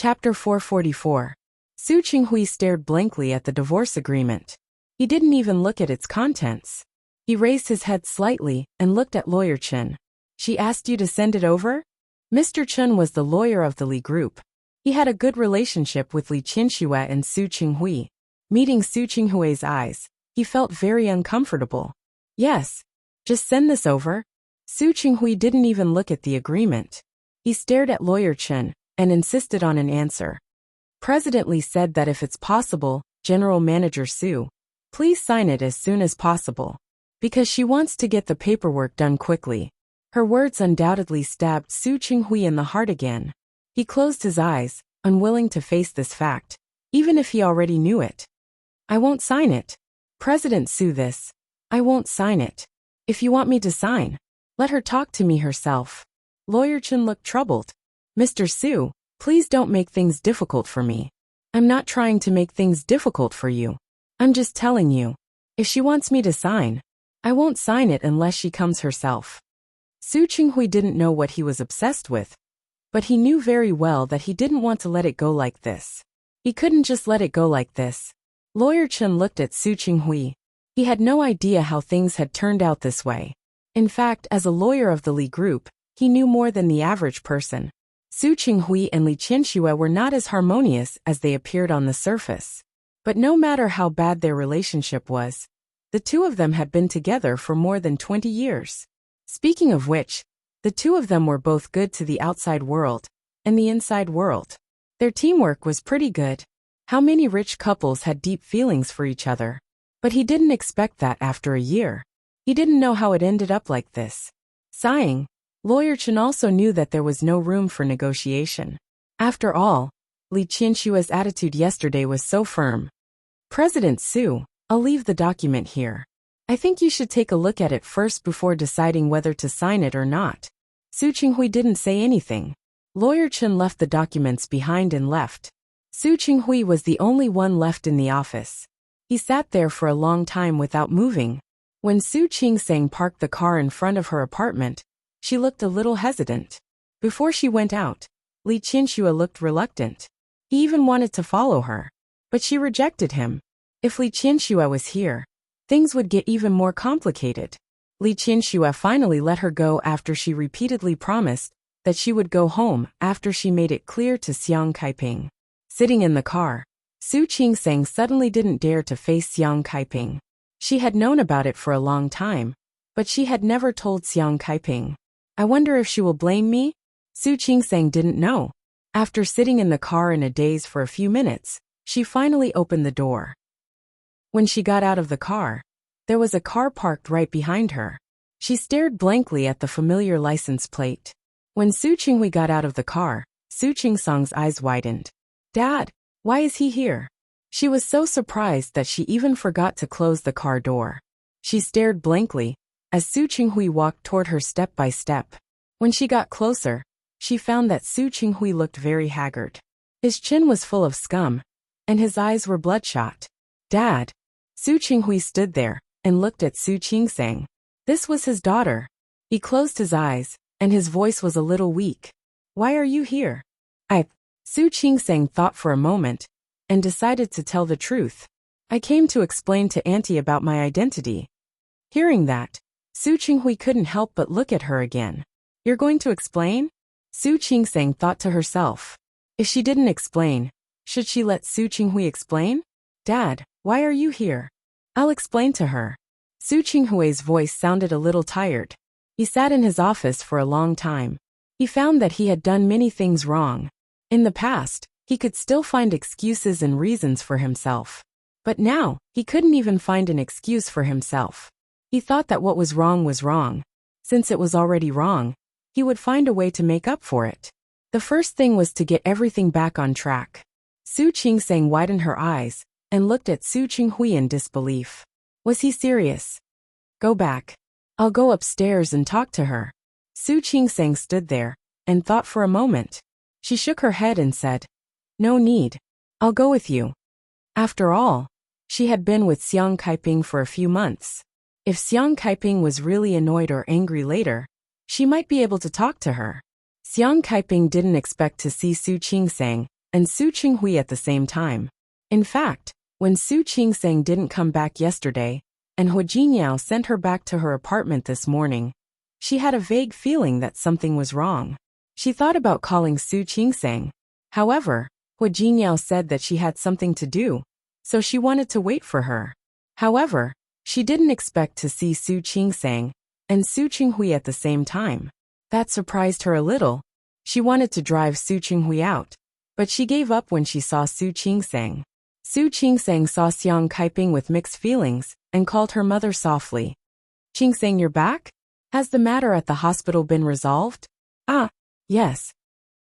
Chapter 444. Su Qinghui stared blankly at the divorce agreement. He didn't even look at its contents. He raised his head slightly and looked at Lawyer Chen. She asked you to send it over? Mr. Chen was the lawyer of the Li Group. He had a good relationship with Li Qianxue and Su Qinghui. Meeting Su Qinghui's eyes, he felt very uncomfortable. Yes. Just send this over. Su Qinghui didn't even look at the agreement. He stared at Lawyer Chen and insisted on an answer. President Li said that if it's possible, General Manager Su, please sign it as soon as possible. Because she wants to get the paperwork done quickly. Her words undoubtedly stabbed Su Qinghui in the heart again. He closed his eyes, unwilling to face this fact, even if he already knew it. I won't sign it. President Su this. I won't sign it. If you want me to sign, let her talk to me herself. Lawyer Chen looked troubled. Mr. Su, please don't make things difficult for me. I'm not trying to make things difficult for you. I'm just telling you. If she wants me to sign, I won't sign it unless she comes herself. Su Qinghui didn't know what he was obsessed with, but he knew very well that he didn't want to let it go like this. He couldn't just let it go like this. Lawyer Chen looked at Su Qinghui. He had no idea how things had turned out this way. In fact, as a lawyer of the Li Group, he knew more than the average person. Su Qinghui and Li Qianxue were not as harmonious as they appeared on the surface. But no matter how bad their relationship was, the two of them had been together for more than 20 years. Speaking of which, the two of them were both good to the outside world and the inside world. Their teamwork was pretty good. How many rich couples had deep feelings for each other? But he didn't expect that after a year. He didn't know how it ended up like this. Sighing, Lawyer Chen also knew that there was no room for negotiation. After all, Li Qianxue's attitude yesterday was so firm. President Su, I'll leave the document here. I think you should take a look at it first before deciding whether to sign it or not. Su Qinghui didn't say anything. Lawyer Chen left the documents behind and left. Su Qinghui was the only one left in the office. He sat there for a long time without moving. When Su Qingsang parked the car in front of her apartment, she looked a little hesitant. Before she went out, Li Qianxue looked reluctant. He even wanted to follow her. But she rejected him. If Li Qianxue was here, things would get even more complicated. Li Qianxue finally let her go after she repeatedly promised that she would go home after she made it clear to Xiang Kaiping. Sitting in the car, Su Qingsang suddenly didn't dare to face Xiang Kaiping. She had known about it for a long time, but she had never told Xiang Kaiping. I wonder if she will blame me? Su Qingsang didn't know. After sitting in the car in a daze for a few minutes, she finally opened the door. When she got out of the car, there was a car parked right behind her. She stared blankly at the familiar license plate. When Su Qinghui got out of the car, Su Qingsang's eyes widened. Dad, why is he here? She was so surprised that she even forgot to close the car door. She stared blankly as Su Qinghui walked toward her step by step. When she got closer, she found that Su Qinghui looked very haggard. His chin was full of scum, and his eyes were bloodshot. Dad. Su Qinghui stood there and looked at Su Qingsang. This was his daughter. He closed his eyes, and his voice was a little weak. Why are you here? Su Qingsang thought for a moment and decided to tell the truth. I came to explain to Auntie about my identity. Hearing that, Su Qinghui couldn't help but look at her again. You're going to explain? Su Qingsang thought to herself. If she didn't explain, should she let Su Qinghui explain? Dad, why are you here? I'll explain to her. Su Qinghui's voice sounded a little tired. He sat in his office for a long time. He found that he had done many things wrong. In the past, he could still find excuses and reasons for himself. But now, he couldn't even find an excuse for himself. He thought that what was wrong. Since it was already wrong, he would find a way to make up for it. The first thing was to get everything back on track. Su Qingsang widened her eyes and looked at Su Qinghui in disbelief. Was he serious? Go back. I'll go upstairs and talk to her. Su Qingsang stood there and thought for a moment. She shook her head and said, No need. I'll go with you. After all, she had been with Xiang Kaiping for a few months. If Xiang Kaiping was really annoyed or angry later, she might be able to talk to her. Xiang Kaiping didn't expect to see Su Qingsang and Su Qinghui at the same time. In fact, when Su Qingsang didn't come back yesterday, and Hu Jinyao sent her back to her apartment this morning, she had a vague feeling that something was wrong. She thought about calling Su Qingsang. However, Hu Jinyao said that she had something to do, so she wanted to wait for her. However, she didn't expect to see Su Qingsang and Su Qinghui at the same time. That surprised her a little. She wanted to drive Su Qinghui out, but she gave up when she saw Su Qingsang. Su Qingsang saw Xiang Kaiping with mixed feelings and called her mother softly. "Qingsang, you're back? Has the matter at the hospital been resolved?" "Ah, yes."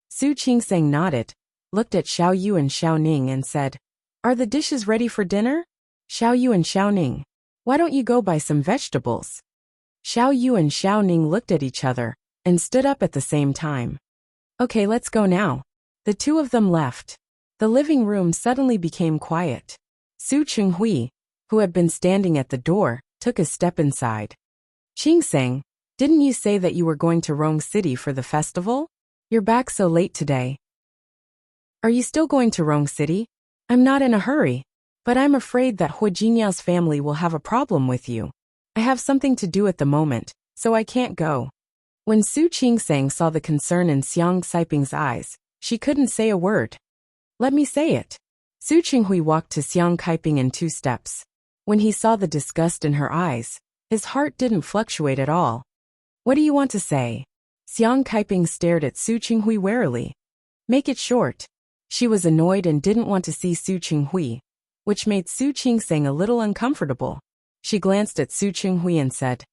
Su Qingsang nodded, looked at Xiao Yu and Xiao Ning and said, "Are the dishes ready for dinner?" "Xiao Yu and Xiao Ning, why don't you go buy some vegetables?" Xiao Yu and Xiao Ning looked at each other and stood up at the same time. "Okay, let's go now." The two of them left. The living room suddenly became quiet. Su Qinghui, who had been standing at the door, took a step inside. "Qingsang, didn't you say that you were going to Rong City for the festival? You're back so late today. Are you still going to Rong City?" "I'm not in a hurry, but I'm afraid that Hu Jinyao's family will have a problem with you. I have something to do at the moment, so I can't go." When Su Qingsang saw the concern in Xiang Saiping's eyes, she couldn't say a word. "Let me say it." Su Qinghui walked to Xiang Kaiping in 2 steps. When he saw the disgust in her eyes, his heart didn't fluctuate at all. "What do you want to say?" Xiang Kaiping stared at Su Qinghui warily. "Make it short." She was annoyed and didn't want to see Su Qinghui, which made Su Qingsang a little uncomfortable. She glanced at Su Qinghui and said,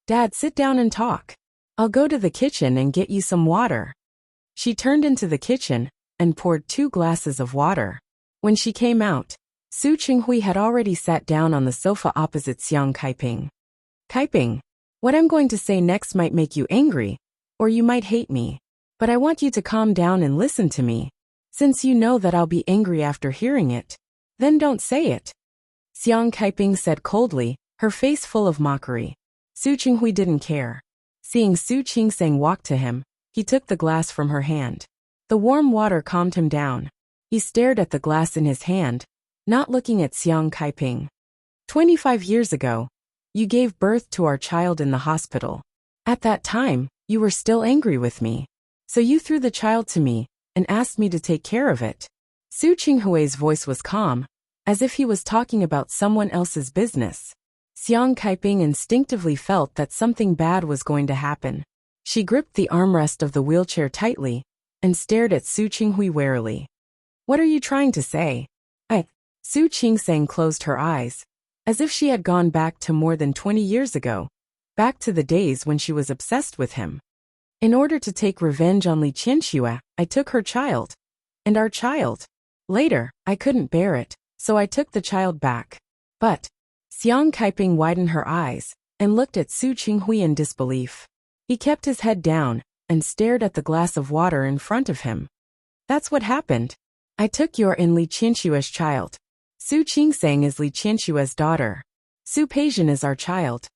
"Dad, sit down and talk. I'll go to the kitchen and get you some water." She turned into the kitchen and poured 2 glasses of water. When she came out, Su Qinghui had already sat down on the sofa opposite Xiang Kaiping. "Kaiping, what I'm going to say next might make you angry, or you might hate me. But I want you to calm down and listen to me. Since you know that I'll be angry after hearing it, then don't say it." Xiang Kaiping said coldly, her face full of mockery. Su Qinghui didn't care. Seeing Su Qingsang walk to him, he took the glass from her hand. The warm water calmed him down. He stared at the glass in his hand, not looking at Xiang Kaiping. 25 years ago, you gave birth to our child in the hospital. At that time, you were still angry with me. So you threw the child to me and asked me to take care of it." Su Qinghui's voice was calm, as if he was talking about someone else's business. Xiang Kaiping instinctively felt that something bad was going to happen. She gripped the armrest of the wheelchair tightly and stared at Su Qinghui warily. "What are you trying to say?" Su Qingsang closed her eyes, as if she had gone back to more than 20 years ago, back to the days when she was obsessed with him. "In order to take revenge on Li Qianxue, I took her child. And our child. Later, I couldn't bear it, so I took the child back. But..." Xiang Kaiping widened her eyes and looked at Su Qinghui in disbelief. He kept his head down and stared at the glass of water in front of him. "That's what happened. I took your and Li Qianxue's child. Su Qingsang is Li Qianxue's daughter. Su Peixian is our child."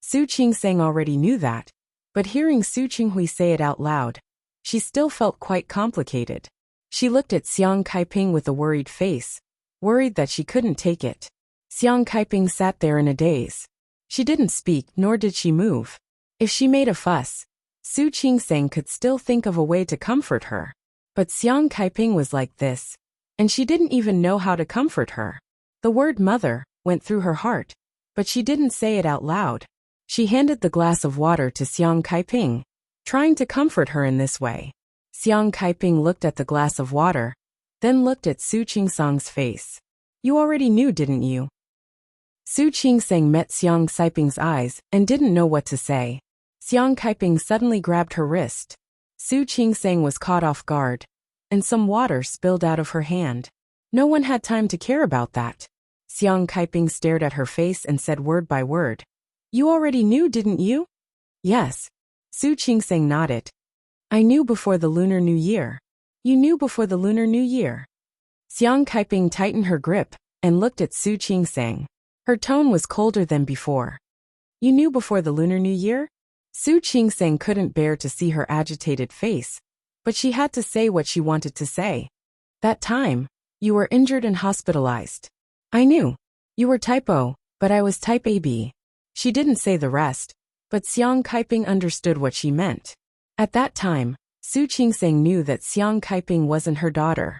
Su Qingsang already knew that, but hearing Su Qinghui say it out loud, she still felt quite complicated. She looked at Xiang Kaiping with a worried face, worried that she couldn't take it. Xiang Kaiping sat there in a daze. She didn't speak, nor did she move. If she made a fuss, Su Qingsang could still think of a way to comfort her. But Xiang Kaiping was like this, and she didn't even know how to comfort her. The word mother went through her heart, but she didn't say it out loud. She handed the glass of water to Xiang Kaiping, trying to comfort her in this way. Xiang Kaiping looked at the glass of water, then looked at Su Qingsang's face. "You already knew, didn't you?" Su Qingsang met Xiang Saiping's eyes and didn't know what to say. Xiang Kaiping suddenly grabbed her wrist. Su Qingsang was caught off guard, and some water spilled out of her hand. No one had time to care about that. Xiang Kaiping stared at her face and said word by word, "You already knew, didn't you?" "Yes." Su Qingsang nodded. "I knew before the Lunar New Year." "You knew before the Lunar New Year?" Xiang Kaiping tightened her grip and looked at Su Qingsang. Her tone was colder than before. "You knew before the Lunar New Year?" Su Qingsang couldn't bear to see her agitated face, but she had to say what she wanted to say. That time, you were injured and hospitalized. I knew. You were type O, but I was type AB. She didn't say the rest, but Xiang Kaiping understood what she meant. At that time, Su Qingseng knew that Xiang Kaiping wasn't her daughter.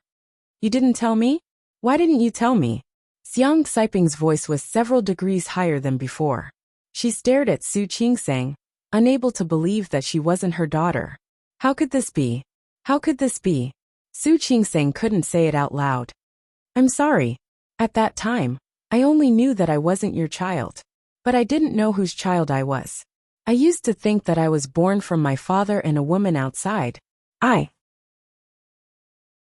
You didn't tell me? Why didn't you tell me? Xiang Kaiping's voice was several degrees higher than before. She stared at Su Qingseng, unable to believe that she wasn't her daughter. How could this be? How could this be? Su Qingseng couldn't say it out loud. I'm sorry. At that time, I only knew that I wasn't your child. But I didn't know whose child I was. I used to think that I was born from my father and a woman outside.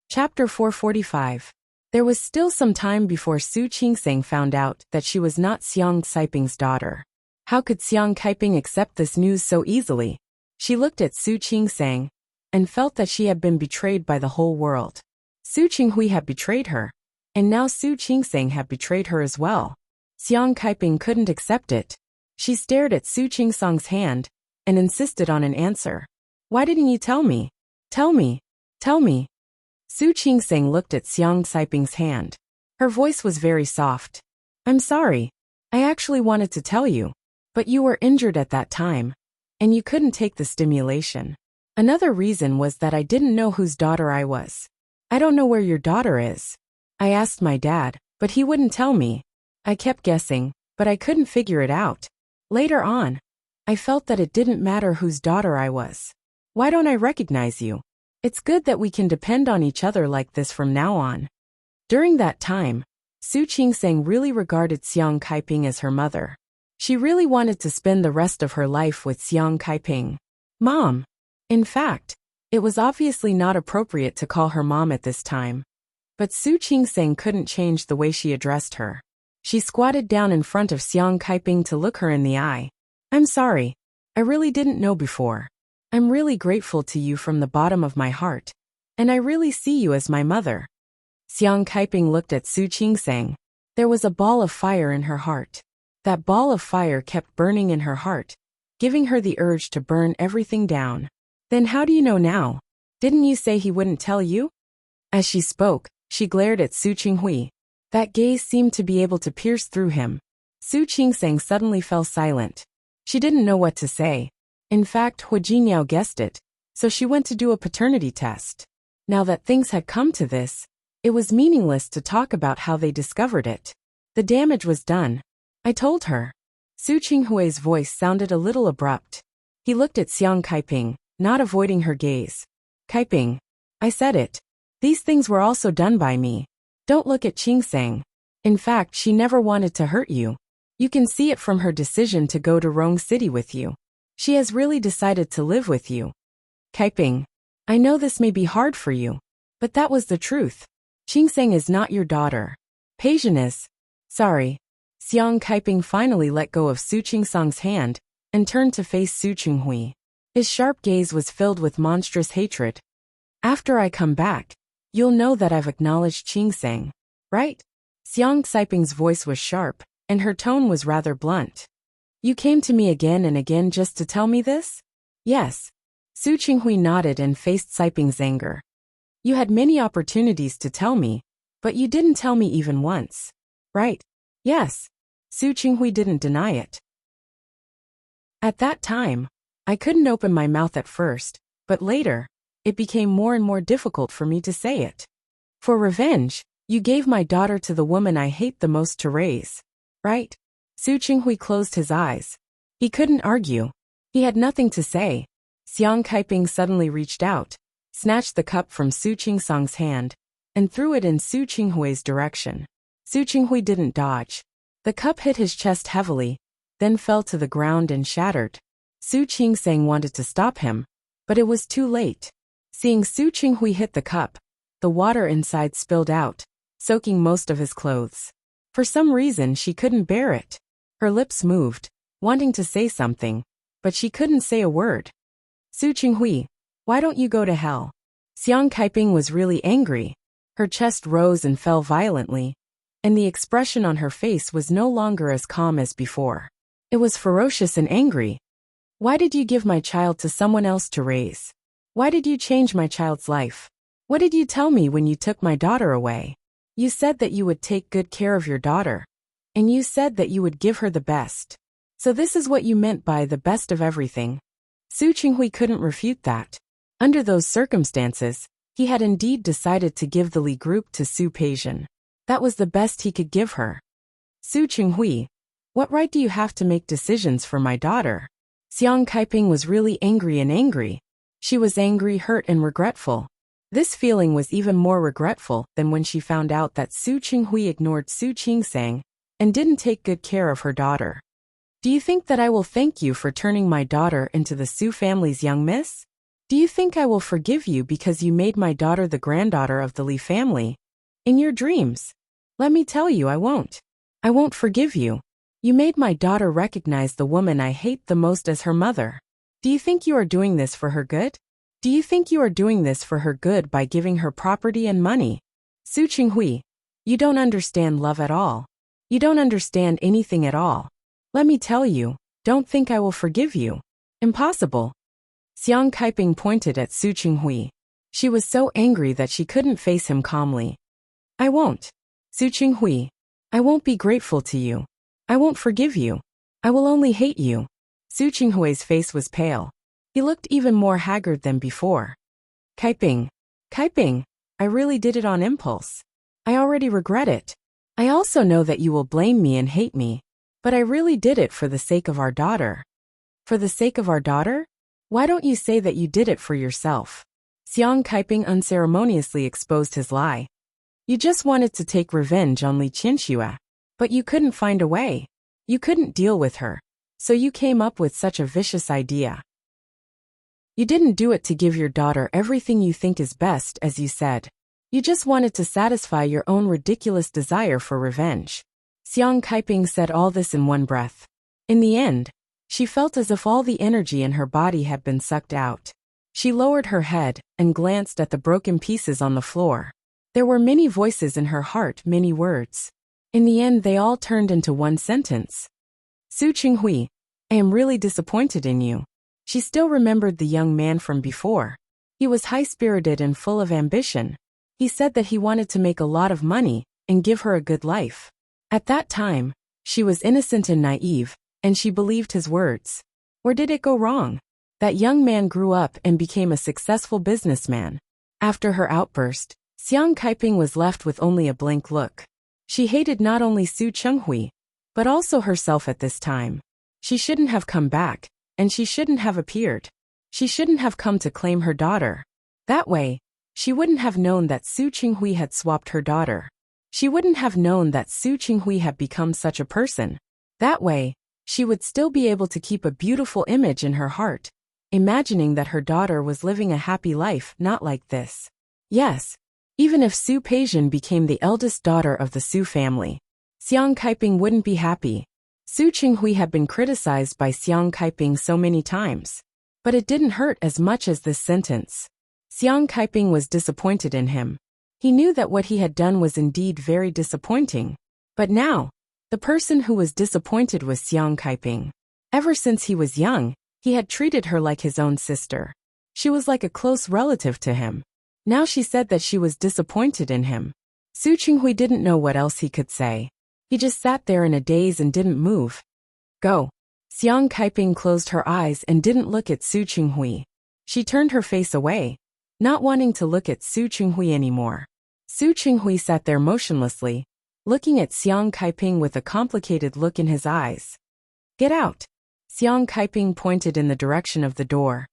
Chapter 445. There was still some time before Su Qingseng found out that she was not Xiang Kaiping's daughter. How could Xiang Kaiping accept this news so easily? She looked at Su Qingseng and felt that she had been betrayed by the whole world. Su Qinghui had betrayed her, and now Su Qingseng had betrayed her as well. Xiang Kaiping couldn't accept it. She stared at Su Qingseng's hand and insisted on an answer. Why didn't you tell me? Tell me. Tell me. Su Qingseng looked at Xiang Kaiping's hand. Her voice was very soft. I'm sorry. I actually wanted to tell you. But you were injured at that time, and you couldn't take the stimulation. Another reason was that I didn't know whose daughter I was. I don't know where your daughter is. I asked my dad, but he wouldn't tell me. I kept guessing, but I couldn't figure it out. Later on, I felt that it didn't matter whose daughter I was. Why don't I recognize you? It's good that we can depend on each other like this from now on. During that time, Su Qingseng really regarded Xiang Kaiping as her mother. She really wanted to spend the rest of her life with Xiang Kaiping. Mom. In fact, it was obviously not appropriate to call her mom at this time. But Su Qingseng couldn't change the way she addressed her. She squatted down in front of Xiang Kaiping to look her in the eye. I'm sorry. I really didn't know before. I'm really grateful to you from the bottom of my heart. And I really see you as my mother. Xiang Kaiping looked at Su Qingseng. There was a ball of fire in her heart. That ball of fire kept burning in her heart, giving her the urge to burn everything down. Then how do you know now? Didn't you say he wouldn't tell you? As she spoke, she glared at Su Qinghui. That gaze seemed to be able to pierce through him. Su Qingseng suddenly fell silent. She didn't know what to say. In fact, Hu Jinniao guessed it, so she went to do a paternity test. Now that things had come to this, it was meaningless to talk about how they discovered it. The damage was done. I told her. Su Qinghui's voice sounded a little abrupt. He looked at Xiang Kaiping, not avoiding her gaze. Kaiping. I said it. These things were also done by me. Don't look at Qingseng. In fact, she never wanted to hurt you. You can see it from her decision to go to Rong City with you. She has really decided to live with you. Kaiping. I know this may be hard for you, but that was the truth. Qingseng is not your daughter. Peijian is. Sorry. Xiang Kaiping finally let go of Su Qingseng's hand and turned to face Su Qinghui. His sharp gaze was filled with monstrous hatred. After I come back, you'll know that I've acknowledged Qingseng, right? Xiang Kaiping's voice was sharp, and her tone was rather blunt. You came to me again and again just to tell me this? Yes. Su Qinghui nodded and faced Kaiping's anger. You had many opportunities to tell me, but you didn't tell me even once. Right? Yes. Su Qinghui didn't deny it. At that time, I couldn't open my mouth at first, but later, it became more and more difficult for me to say it. For revenge, you gave my daughter to the woman I hate the most to raise. Right? Su Qinghui closed his eyes. He couldn't argue. He had nothing to say. Xiang Kaiping suddenly reached out, snatched the cup from Su Qingseng's hand, and threw it in Su Qinghui's direction. Su Qinghui didn't dodge. The cup hit his chest heavily, then fell to the ground and shattered. Su Qingseng wanted to stop him, but it was too late. Seeing Su Qinghui hit the cup, the water inside spilled out, soaking most of his clothes. For some reason she couldn't bear it. Her lips moved, wanting to say something, but she couldn't say a word. Su Qinghui, why don't you go to hell? Xiang Kaiping was really angry. Her chest rose and fell violently, and the expression on her face was no longer as calm as before. It was ferocious and angry. Why did you give my child to someone else to raise? Why did you change my child's life? What did you tell me when you took my daughter away? You said that you would take good care of your daughter. And you said that you would give her the best. So this is what you meant by the best of everything. Su Qinghui couldn't refute that. Under those circumstances, he had indeed decided to give the Li group to Su Peijian. That was the best he could give her. Su Qinghui, what right do you have to make decisions for my daughter? Xiang Kaiping was really angry. She was angry, hurt, and regretful. This feeling was even more regretful than when she found out that Su Qinghui ignored Su Qingsang and didn't take good care of her daughter. Do you think that I will thank you for turning my daughter into the Su family's young miss? Do you think I will forgive you because you made my daughter the granddaughter of the Li family? In your dreams. Let me tell you, I won't. I won't forgive you. You made my daughter recognize the woman I hate the most as her mother. Do you think you are doing this for her good? Do you think you are doing this for her good by giving her property and money? Su Qinghui, you don't understand love at all. You don't understand anything at all. Let me tell you, don't think I will forgive you. Impossible. Xiang Kaiping pointed at Su Qinghui. She was so angry that she couldn't face him calmly. I won't. Su Qinghui, I won't be grateful to you. I won't forgive you. I will only hate you. Su Qinghui's face was pale. He looked even more haggard than before. Kaiping, I really did it on impulse. I already regret it. I also know that you will blame me and hate me. But I really did it for the sake of our daughter. For the sake of our daughter? Why don't you say that you did it for yourself? Xiang Kaiping unceremoniously exposed his lie. You just wanted to take revenge on Li Qianxue. But you couldn't find a way. You couldn't deal with her. So you came up with such a vicious idea. You didn't do it to give your daughter everything you think is best, as you said. You just wanted to satisfy your own ridiculous desire for revenge. Xiang Kaiping said all this in one breath. In the end, she felt as if all the energy in her body had been sucked out. She lowered her head and glanced at the broken pieces on the floor. There were many voices in her heart, many words. In the end, they all turned into one sentence. Su Qinghui, I am really disappointed in you. She still remembered the young man from before. He was high-spirited and full of ambition. He said that he wanted to make a lot of money and give her a good life. At that time, she was innocent and naive, and she believed his words. Where did it go wrong? That young man grew up and became a successful businessman. After her outburst, Xiang Kaiping was left with only a blank look. She hated not only Su Qinghui, but also herself at this time. She shouldn't have come back, and she shouldn't have appeared. She shouldn't have come to claim her daughter. That way, she wouldn't have known that Su Qinghui had swapped her daughter. She wouldn't have known that Su Qinghui had become such a person. That way, she would still be able to keep a beautiful image in her heart, imagining that her daughter was living a happy life, not like this. Yes, even if Su Peijian became the eldest daughter of the Su family, Xiang Kaiping wouldn't be happy. Su Qinghui had been criticized by Xiang Kaiping so many times. But it didn't hurt as much as this sentence. Xiang Kaiping was disappointed in him. He knew that what he had done was indeed very disappointing. But now, the person who was disappointed was Xiang Kaiping. Ever since he was young, he had treated her like his own sister. She was like a close relative to him. Now she said that she was disappointed in him. Su Qinghui didn't know what else he could say. He just sat there in a daze and didn't move. Go. Xiang Kaiping closed her eyes and didn't look at Su Qinghui. She turned her face away, not wanting to look at Su Qinghui anymore. Su Qinghui sat there motionlessly, looking at Xiang Kaiping with a complicated look in his eyes. Get out. Xiang Kaiping pointed in the direction of the door.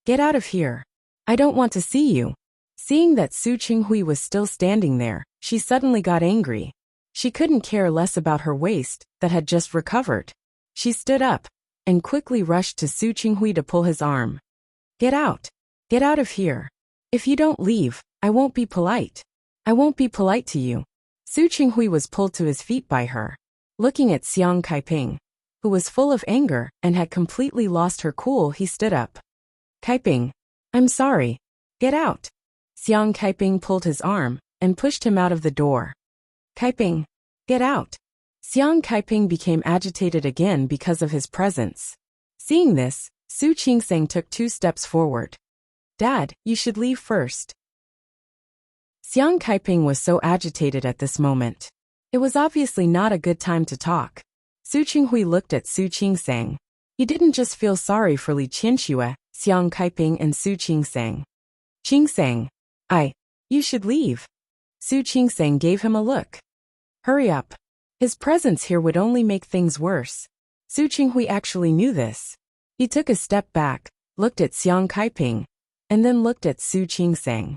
Get out of here. I don't want to see you. Seeing that Su Qinghui was still standing there, she suddenly got angry. She couldn't care less about her waist that had just recovered. She stood up and quickly rushed to Su Qinghui to pull his arm. Get out. Get out of here. If you don't leave, I won't be polite. I won't be polite to you. Su Qinghui was pulled to his feet by her. Looking at Xiang Kaiping, who was full of anger and had completely lost her cool, he stood up. Kaiping, I'm sorry. Get out. Xiang Kaiping pulled his arm and pushed him out of the door. Kaiping, get out. Xiang Kaiping became agitated again because of his presence. Seeing this, Su Qingsang took 2 steps forward. Dad, you should leave first. Xiang Kaiping was so agitated at this moment. It was obviously not a good time to talk. Su Qinghui looked at Su Qingsang. He didn't just feel sorry for Li Qianxue, Xiang Kaiping and Su Qingsang. Qingsang. You should leave. Su Qingsang gave him a look. Hurry up. His presence here would only make things worse. Su Qinghui actually knew this. He took a step back, looked at Xiang Kaiping, and then looked at Su Qingsang.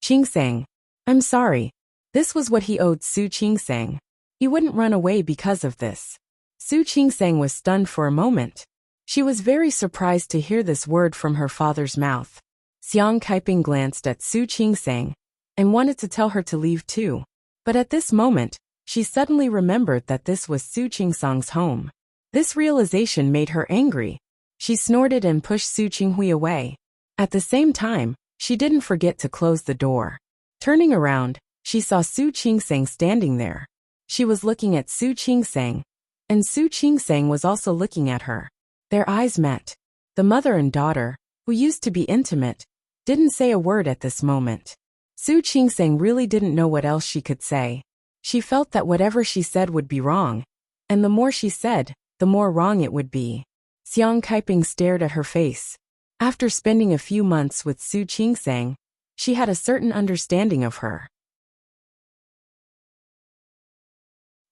Qingsang. I'm sorry. This was what he owed Su Qingsang. He wouldn't run away because of this. Su Qingsang was stunned for a moment. She was very surprised to hear this word from her father's mouth. Xiang Kaiping glanced at Su Qingsang and wanted to tell her to leave too. But at this moment, she suddenly remembered that this was Su Qingsang's home. This realization made her angry. She snorted and pushed Su Qinghui away. At the same time, she didn't forget to close the door. Turning around, she saw Su Qingsang standing there. She was looking at Su Qingsang, and Su Qingsang was also looking at her. Their eyes met. The mother and daughter, who used to be intimate, didn't say a word at this moment. Su Qingsang really didn't know what else she could say. She felt that whatever she said would be wrong, and the more she said, the more wrong it would be. Xiang Kaiping stared at her face. After spending a few months with Su Qingsang, she had a certain understanding of her.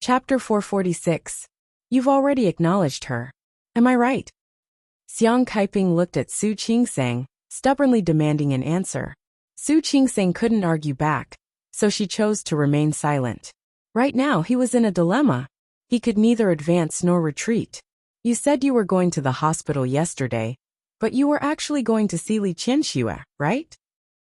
Chapter 446. You've already acknowledged her. Am I right? Xiang Kaiping looked at Su Qingsang, stubbornly demanding an answer. Su Qingsang couldn't argue back, so she chose to remain silent. Right now he was in a dilemma. He could neither advance nor retreat. You said you were going to the hospital yesterday, but you were actually going to see Li Qianxue, right?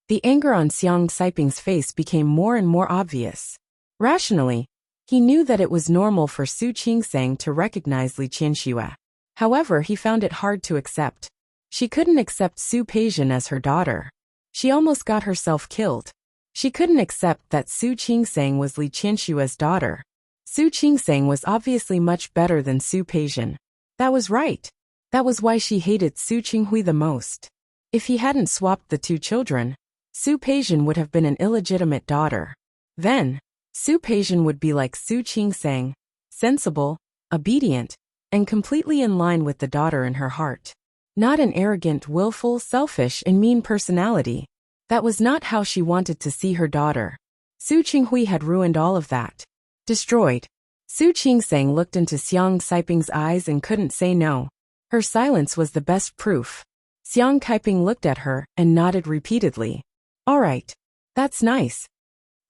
The anger on Xiang Kaiping's face became more and more obvious. Rationally, he knew that it was normal for Su Qingsang to recognize Li Qianxue. However, he found it hard to accept. She couldn't accept Su Peijian as her daughter. She almost got herself killed. She couldn't accept that Su Qingsang was Li Qianxue's daughter. Su Qingsang was obviously much better than Su Peijian. That was right. That was why she hated Su Qinghui the most. If he hadn't swapped the two children, Su Peijian would have been an illegitimate daughter. Then, Su Peijian would be like Su Qingsang, sensible, obedient, and completely in line with the daughter in her heart. Not an arrogant, willful, selfish, and mean personality. That was not how she wanted to see her daughter. Su Qinghui had ruined all of that. Destroyed. Su Qingsang looked into Xiang Kaiping's eyes and couldn't say no. Her silence was the best proof. Xiang Kaiping looked at her and nodded repeatedly. All right. That's nice.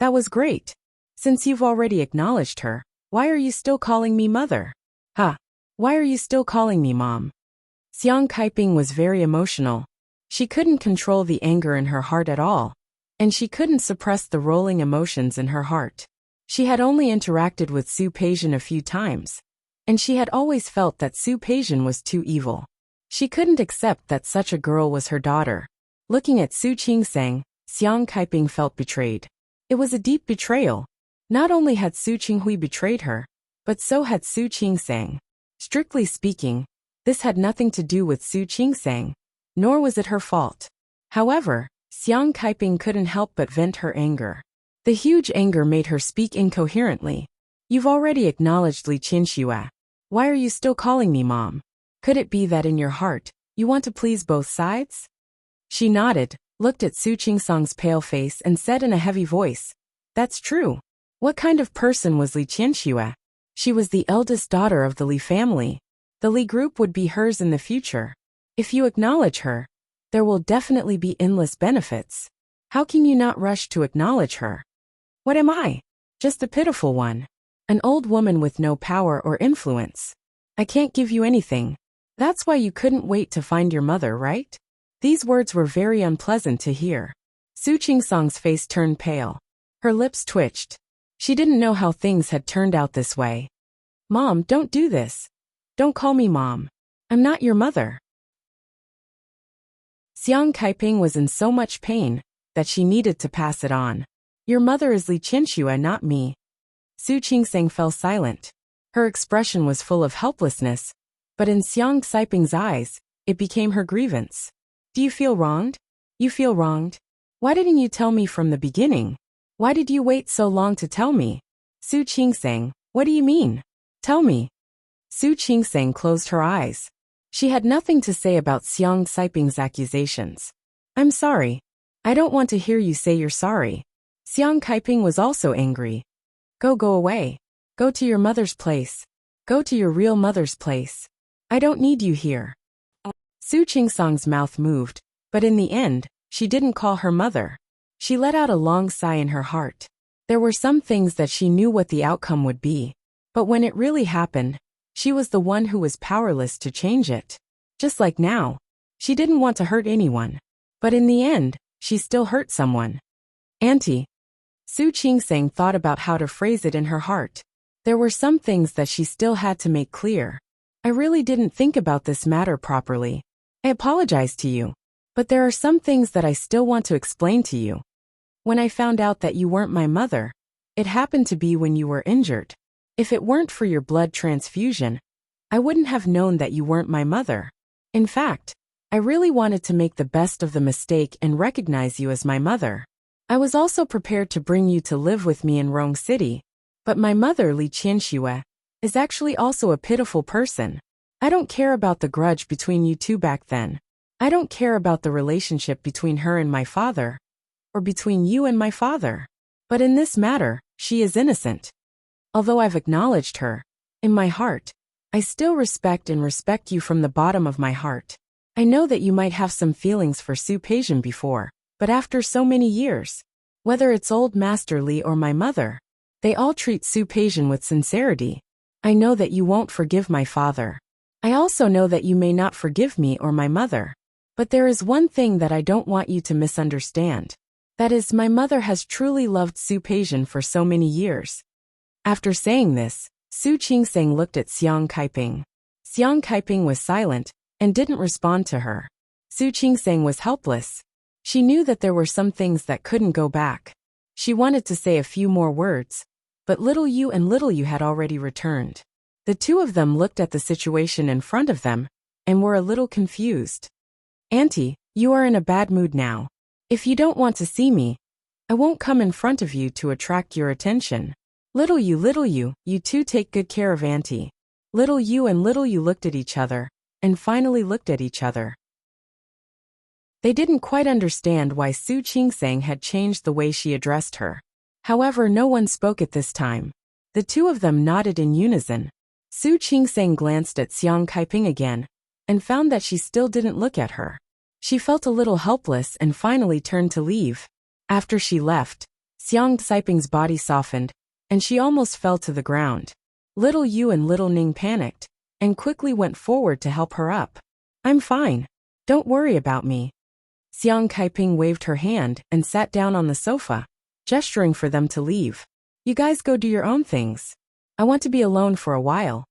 That was great. Since you've already acknowledged her, why are you still calling me mother? Why are you still calling me mom? Xiang Kaiping was very emotional. She couldn't control the anger in her heart at all, and she couldn't suppress the rolling emotions in her heart. She had only interacted with Su Peijian a few times, and she had always felt that Su Peijian was too evil. She couldn't accept that such a girl was her daughter. Looking at Su Qingsang, Xiang Kaiping felt betrayed. It was a deep betrayal. Not only had Su Qinghui betrayed her, but so had Su Qingsang. Strictly speaking, this had nothing to do with Su Qingsang, nor was it her fault. However, Xiang Kaiping couldn't help but vent her anger. The huge anger made her speak incoherently. You've already acknowledged Li Qianxue. Why are you still calling me mom? Could it be that in your heart, you want to please both sides? She nodded, looked at Su Qingsang's pale face and said in a heavy voice, That's true. What kind of person was Li Qianxue? She was the eldest daughter of the Li family. The Li group would be hers in the future. If you acknowledge her, there will definitely be endless benefits. How can you not rush to acknowledge her? What am I? Just a pitiful one. An old woman with no power or influence. I can't give you anything. That's why you couldn't wait to find your mother, right? These words were very unpleasant to hear. Su Qingsang's face turned pale. Her lips twitched. She didn't know how things had turned out this way. Mom, don't do this. Don't call me mom. I'm not your mother. Xiang Kaiping was in so much pain that she needed to pass it on. Your mother is Li Qianxue, not me. Su Qingsang fell silent. Her expression was full of helplessness, but in Xiang Kaiping's eyes, it became her grievance. Do you feel wronged? You feel wronged? Why didn't you tell me from the beginning? Why did you wait so long to tell me? Su Qingseng, what do you mean? Tell me. Su Qingseng closed her eyes. She had nothing to say about Xiang Saiping's accusations. I'm sorry. I don't want to hear you say you're sorry. Xiang Kaiping was also angry. Go away. Go to your mother's place. Go to your real mother's place. I don't need you here. Su Qingsong's mouth moved, but in the end, she didn't call her mother. She let out a long sigh in her heart. There were some things that she knew what the outcome would be, but when it really happened, she was the one who was powerless to change it. Just like now, she didn't want to hurt anyone, but in the end, she still hurt someone. Auntie. Su Qingseng thought about how to phrase it in her heart. There were some things that she still had to make clear. I really didn't think about this matter properly. I apologize to you, but there are some things that I still want to explain to you. When I found out that you weren't my mother, it happened to be when you were injured. If it weren't for your blood transfusion, I wouldn't have known that you weren't my mother. In fact, I really wanted to make the best of the mistake and recognize you as my mother. I was also prepared to bring you to live with me in Rong City, but my mother Li Qianxue is actually also a pitiful person. I don't care about the grudge between you two back then. I don't care about the relationship between her and my father, or between you and my father. But in this matter, she is innocent. Although I've acknowledged her, in my heart, I still respect you from the bottom of my heart. I know that you might have some feelings for Su Peijian before, but after so many years, whether it's old Master Li or my mother, they all treat Su Peijian with sincerity. I know that you won't forgive my father. I also know that you may not forgive me or my mother. But there is one thing that I don't want you to misunderstand. That is, my mother has truly loved Su Peijian for so many years. After saying this, Su Qingseng looked at Xiang Kaiping. Xiang Kaiping was silent and didn't respond to her. Su Qingseng was helpless. She knew that there were some things that couldn't go back. She wanted to say a few more words, but Little Yu and Little Yu had already returned. The two of them looked at the situation in front of them and were a little confused. Auntie, you are in a bad mood now. If you don't want to see me, I won't come in front of you to attract your attention. Little Yu, you two take good care of Auntie. Little Yu and Little Yu looked at each other, and finally looked at each other. They didn't quite understand why Su Qingseng had changed the way she addressed her. However, no one spoke at this time. The two of them nodded in unison. Su Qingseng glanced at Xiang Kaiping again, and found that she still didn't look at her. She felt a little helpless and finally turned to leave. After she left, Xiang Saiping's body softened, and she almost fell to the ground. Little Yu and Little Ning panicked, and quickly went forward to help her up. I'm fine. Don't worry about me. Xiang Kaiping waved her hand and sat down on the sofa, gesturing for them to leave. You guys go do your own things. I want to be alone for a while.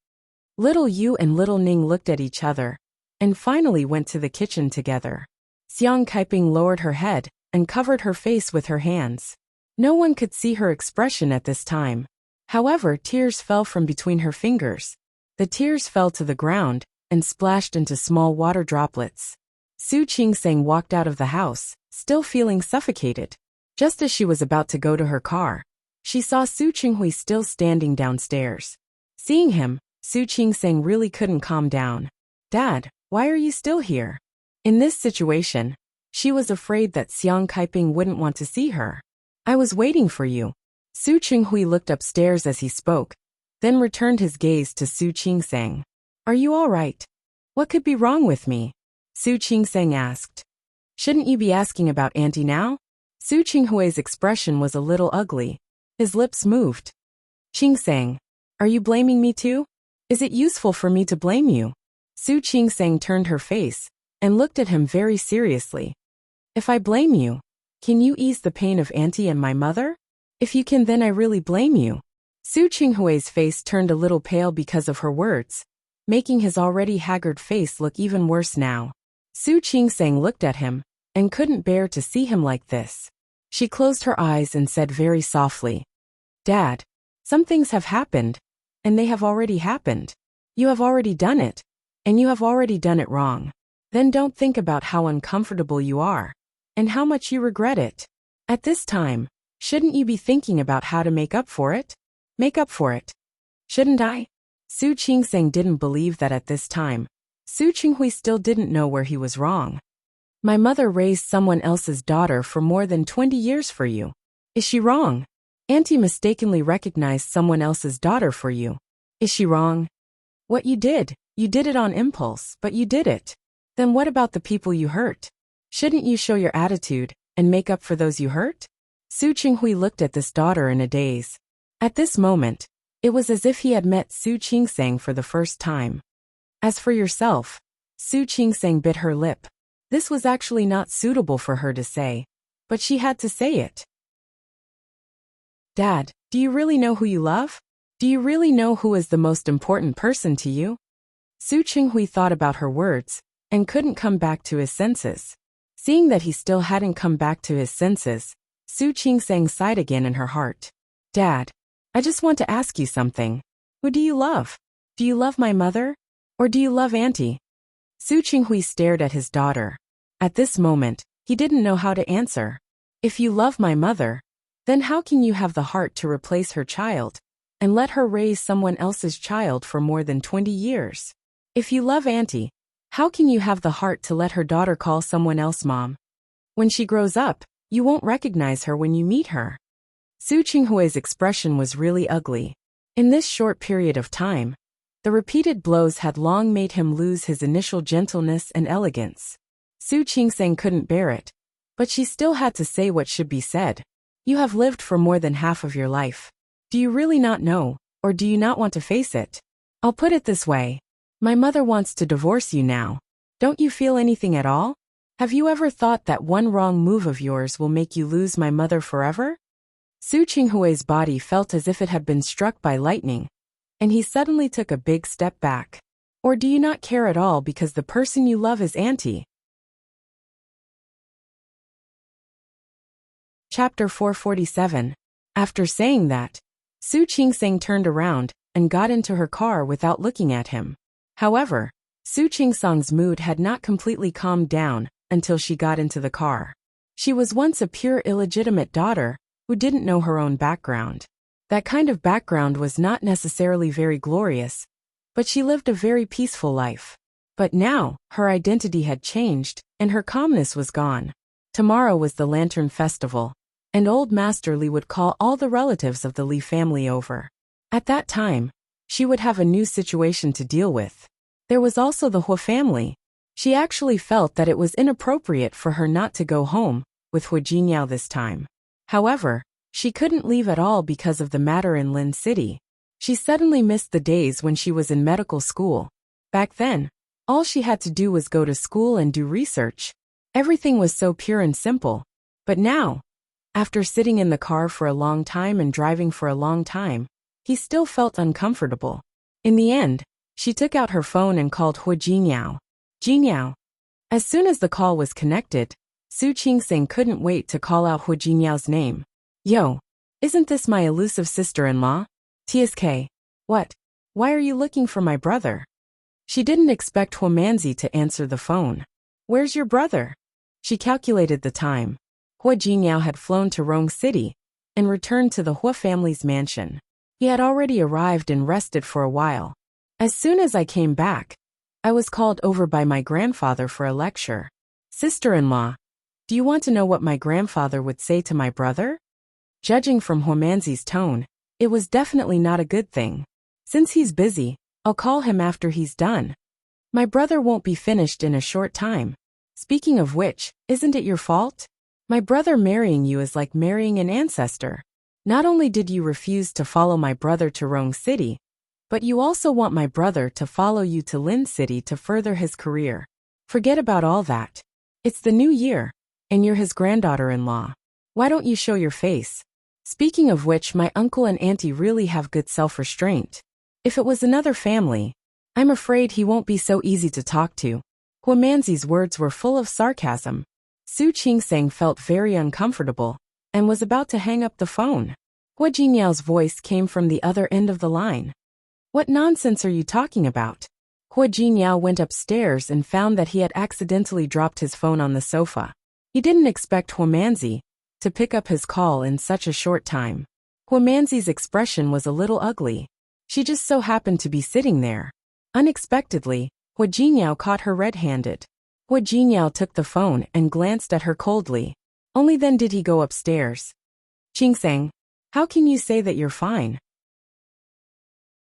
Little Yu and Little Ning looked at each other, and finally went to the kitchen together. Xiang Kaiping lowered her head and covered her face with her hands. No one could see her expression at this time. However, tears fell from between her fingers. The tears fell to the ground and splashed into small water droplets. Su Qingseng walked out of the house, still feeling suffocated. Just as she was about to go to her car, she saw Su Qinghui still standing downstairs. Seeing him, Su Qingseng really couldn't calm down. Dad, why are you still here? In this situation, she was afraid that Xiang Kaiping wouldn't want to see her. I was waiting for you. Su Qinghui looked upstairs as he spoke, then returned his gaze to Su Qingseng. Are you all right? What could be wrong with me? Su Qingseng asked. Shouldn't you be asking about Auntie now? Su Qinghui's expression was a little ugly. His lips moved. Qingseng, are you blaming me too? Is it useful for me to blame you? Su Qingseng turned her face and looked at him very seriously. If I blame you, can you ease the pain of Auntie and my mother? If you can, then I really blame you. Su Qinghui's face turned a little pale because of her words, making his already haggard face look even worse now. Su Qingseng looked at him and couldn't bear to see him like this. She closed her eyes and said very softly, Dad, some things have happened, and they have already happened. You have already done it, and you have already done it wrong. Then don't think about how uncomfortable you are, and how much you regret it. At this time, Shouldn't you be thinking about how to make up for it? Make up for it. Shouldn't I? Su Qingseng didn't believe that at this time. Su Qinghui still didn't know where he was wrong. My mother raised someone else's daughter for more than 20 years for you. Is she wrong? Auntie mistakenly recognized someone else's daughter for you. Is she wrong? What you did it on impulse, but you did it. Then what about the people you hurt? Shouldn't you show your attitude and make up for those you hurt? Su Qinghui looked at this daughter in a daze. At this moment, it was as if he had met Su Qingseng for the first time. As for yourself, Su Qingseng bit her lip. This was actually not suitable for her to say, but she had to say it. Dad, do you really know who you love? Do you really know who is the most important person to you? Su Qinghui thought about her words and couldn't come back to his senses. Seeing that he still hadn't come back to his senses, Su Qingseng sighed again in her heart. Dad, I just want to ask you something. Who do you love? Do you love my mother? Or do you love Auntie? Su Qinghui stared at his daughter. At this moment, he didn't know how to answer. If you love my mother, then how can you have the heart to replace her child and let her raise someone else's child for more than 20 years? If you love Auntie, how can you have the heart to let her daughter call someone else mom? When she grows up, you won't recognize her when you meet her. Su Qinghui's expression was really ugly. In this short period of time, the repeated blows had long made him lose his initial gentleness and elegance. Su Qingseng couldn't bear it, but she still had to say what should be said. You have lived for more than half of your life. Do you really not know, or do you not want to face it? I'll put it this way. My mother wants to divorce you now. Don't you feel anything at all? Have you ever thought that one wrong move of yours will make you lose my mother forever? Su Qinghui's body felt as if it had been struck by lightning, and he suddenly took a big step back. Or do you not care at all because the person you love is Auntie? Chapter 447. After saying that, Su Qingseng turned around and got into her car without looking at him. However, Su Qingseng's mood had not completely calmed down until she got into the car. She was once a pure illegitimate daughter who didn't know her own background. That kind of background was not necessarily very glorious, but she lived a very peaceful life. But now, her identity had changed, and her calmness was gone. Tomorrow was the Lantern Festival, and old Master Li would call all the relatives of the Li family over. At that time, she would have a new situation to deal with. There was also the Hua family. She actually felt that it was inappropriate for her not to go home with Hua Jingyao this time. However, she couldn't leave at all because of the matter in Lin City. She suddenly missed the days when she was in medical school. Back then, all she had to do was go to school and do research. Everything was so pure and simple. But now, after sitting in the car for a long time and driving for a long time, he still felt uncomfortable. In the end, she took out her phone and called Hua Jingyao. Jingyao. As soon as the call was connected, Su Qingseng couldn't wait to call out Hua Jingyao's name. Yo, isn't this my elusive sister-in-law? TSK. What? Why are you looking for my brother? She didn't expect Hua Manzi to answer the phone. Where's your brother? She calculated the time. Hua Jingyao had flown to Rong City and returned to the Hua family's mansion. He had already arrived and rested for a while. As soon as I came back, I was called over by my grandfather for a lecture. Sister-in-law, do you want to know what my grandfather would say to my brother? Judging from Hua Manzi's tone, it was definitely not a good thing. Since he's busy, I'll call him after he's done. My brother won't be finished in a short time. Speaking of which, isn't it your fault? My brother marrying you is like marrying an ancestor. Not only did you refuse to follow my brother to Rong City, but you also want my brother to follow you to Lin City to further his career. Forget about all that. It's the new year, and you're his granddaughter-in-law. Why don't you show your face? Speaking of which, my uncle and auntie really have good self-restraint. If it was another family, I'm afraid he won't be so easy to talk to. Hua Manzi's words were full of sarcasm. Su Qingseng felt very uncomfortable and was about to hang up the phone. Hua Jingyao's voice came from the other end of the line. What nonsense are you talking about? Hua Jingyao went upstairs and found that he had accidentally dropped his phone on the sofa. He didn't expect Hua Manzi to pick up his call in such a short time. Huamanzi's expression was a little ugly. She just so happened to be sitting there. Unexpectedly, Hua Jinyao caught her red-handed. Hua Jinyao took the phone and glanced at her coldly. Only then did he go upstairs. Qingseng, how can you say that you're fine?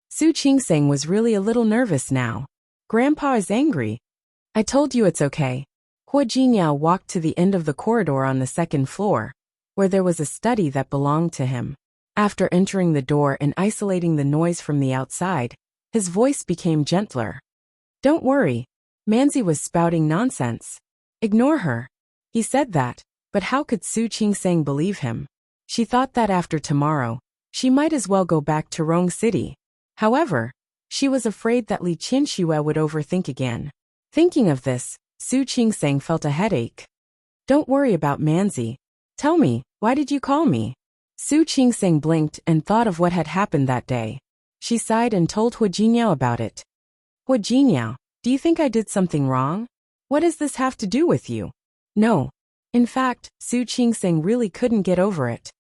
Su Qingseng was really a little nervous now. Grandpa is angry. I told you it's okay. Hua Jinyao walked to the end of the corridor on the second floor, where there was a study that belonged to him. After entering the door and isolating the noise from the outside, his voice became gentler. Don't worry. Manzi was spouting nonsense. Ignore her. He said that, but how could Su Qingseng believe him? She thought that after tomorrow, she might as well go back to Rong City. However, she was afraid that Li Qianxue would overthink again. Thinking of this, Su Qingseng felt a headache. Don't worry about Manzi. Tell me, why did you call me? Su Qingseng blinked and thought of what had happened that day. She sighed and told Hua Jinyao about it. Hua Jinyao, do you think I did something wrong? What does this have to do with you? No. In fact, Su Qingseng really couldn't get over it.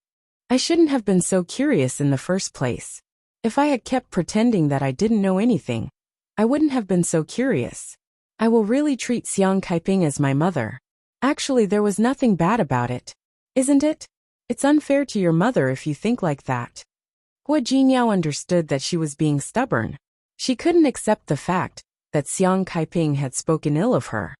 I shouldn't have been so curious in the first place. If I had kept pretending that I didn't know anything, I wouldn't have been so curious. I will really treat Xiang Kaiping as my mother. Actually, there was nothing bad about it. Isn't it? It's unfair to your mother if you think like that. Hua Jinyao understood that she was being stubborn. She couldn't accept the fact that Xiang Kaiping had spoken ill of her.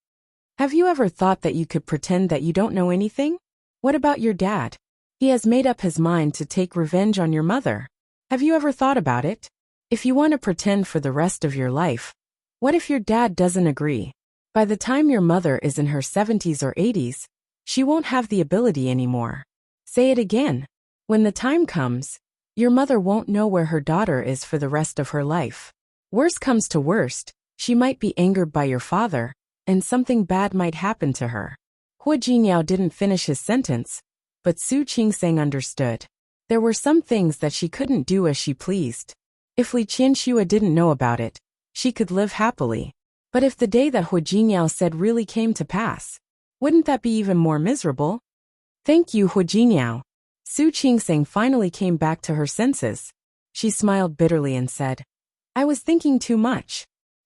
Have you ever thought that you could pretend that you don't know anything? What about your dad? He has made up his mind to take revenge on your mother. Have you ever thought about it? If you want to pretend for the rest of your life, what if your dad doesn't agree? By the time your mother is in her 70s or 80s, she won't have the ability anymore. Say it again. When the time comes, your mother won't know where her daughter is for the rest of her life. Worst comes to worst, she might be angered by your father, and something bad might happen to her. Hua Jinyao didn't finish his sentence, but Su Qingseng understood. There were some things that she couldn't do as she pleased. If Li Qianxue didn't know about it, she could live happily. But if the day that Hua Jinyao said really came to pass, wouldn't that be even more miserable? Thank you, Hua Jinyao. Su Qingseng finally came back to her senses. She smiled bitterly and said, I was thinking too much.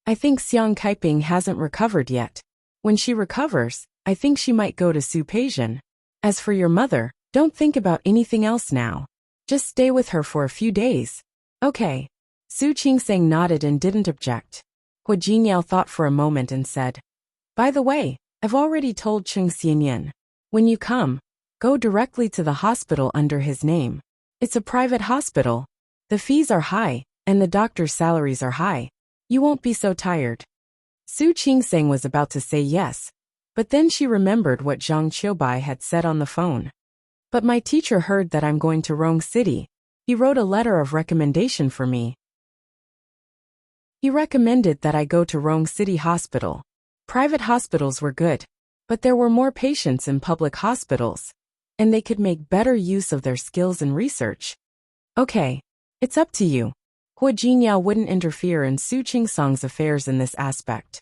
I think Xiang Kaiping hasn't recovered yet. When she recovers, I think she might go to Su Peijian. As for your mother, don't think about anything else now. Just stay with her for a few days. Okay. Su Qingseng nodded and didn't object. Hua Jinyao thought for a moment and said, By the way, I've already told Cheng Xianyan. When you come, go directly to the hospital under his name. It's a private hospital. The fees are high, and the doctor's salaries are high. You won't be so tired. Su Qingseng was about to say yes, but then she remembered what Zhang Qiubai had said on the phone. But my teacher heard that I'm going to Rong City. He wrote a letter of recommendation for me. He recommended that I go to Rong City Hospital. Private hospitals were good, but there were more patients in public hospitals, and they could make better use of their skills and research. Okay, it's up to you. Hua Jinyao wouldn't interfere in Su Qingseng's affairs in this aspect.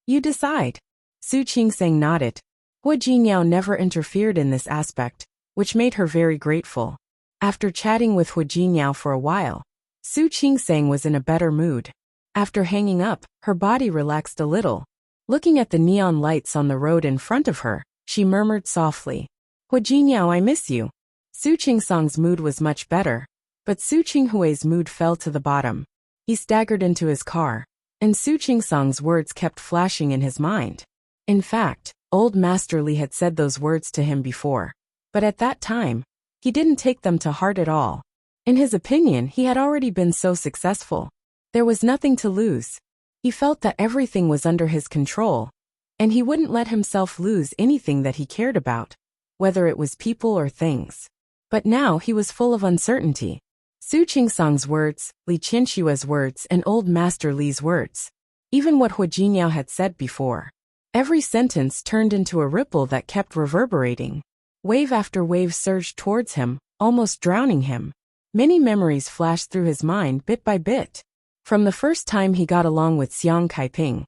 You decide. Su Qingseng nodded. Hua Jinyao never interfered in this aspect, which made her very grateful. After chatting with Hua Jinyao for a while, Su Qingseng was in a better mood. After hanging up, her body relaxed a little. Looking at the neon lights on the road in front of her, she murmured softly, Hua Jinyao, I miss you. Su Qingseng's mood was much better, but Su Qinghui's mood fell to the bottom. He staggered into his car, and Su Qingseng's words kept flashing in his mind. In fact, old Master Li had said those words to him before, but at that time, he didn't take them to heart at all. In his opinion, he had already been so successful. There was nothing to lose. He felt that everything was under his control, and he wouldn't let himself lose anything that he cared about, whether it was people or things. But now he was full of uncertainty. Su Qingseng's words, Li Qianxue's words, and old Master Li's words. Even what Hua Jinyao had said before. Every sentence turned into a ripple that kept reverberating. Wave after wave surged towards him, almost drowning him. Many memories flashed through his mind bit by bit. From the first time he got along with Xiang Kaiping,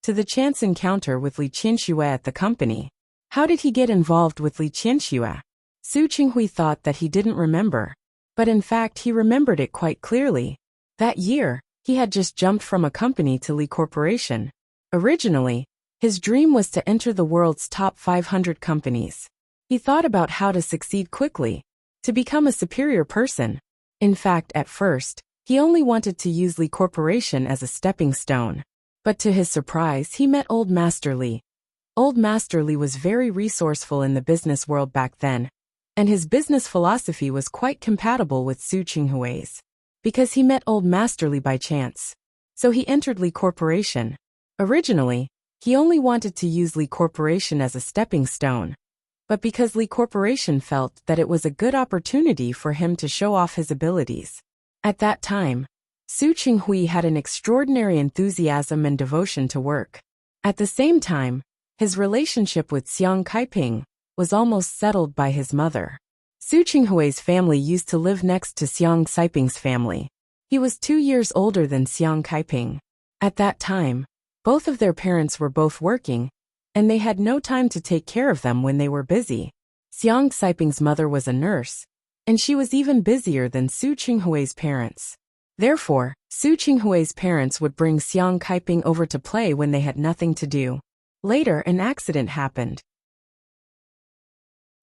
to the chance encounter with Li Qianxue at the company. How did he get involved with Li Qianxue? Su Qinghui thought that he didn't remember. But in fact he remembered it quite clearly. That year, he had just jumped from a company to Li Corporation. Originally, his dream was to enter the world's top 500 companies. He thought about how to succeed quickly, to become a superior person. In fact, at first, he only wanted to use Li Corporation as a stepping stone. But to his surprise, he met Old Master Li. Old Master Li was very resourceful in the business world back then, and his business philosophy was quite compatible with Su Qinghui's. Because he met Old Master Li by chance. So he entered Li Corporation. Originally, he only wanted to use Li Corporation as a stepping stone. But because Li Corporation felt that it was a good opportunity for him to show off his abilities. At that time, Su Qinghui had an extraordinary enthusiasm and devotion to work. At the same time, his relationship with Xiang Kaiping was almost settled by his mother. Su Qinghui's family used to live next to Xiang Kaiping's family. He was 2 years older than Xiang Kaiping. At that time, both of their parents were both working, and they had no time to take care of them when they were busy. Xiang Kaiping's mother was a nurse, and she was even busier than Su Qinghui's parents. Therefore, Su Qinghui's parents would bring Xiang Kaiping over to play when they had nothing to do. Later, an accident happened.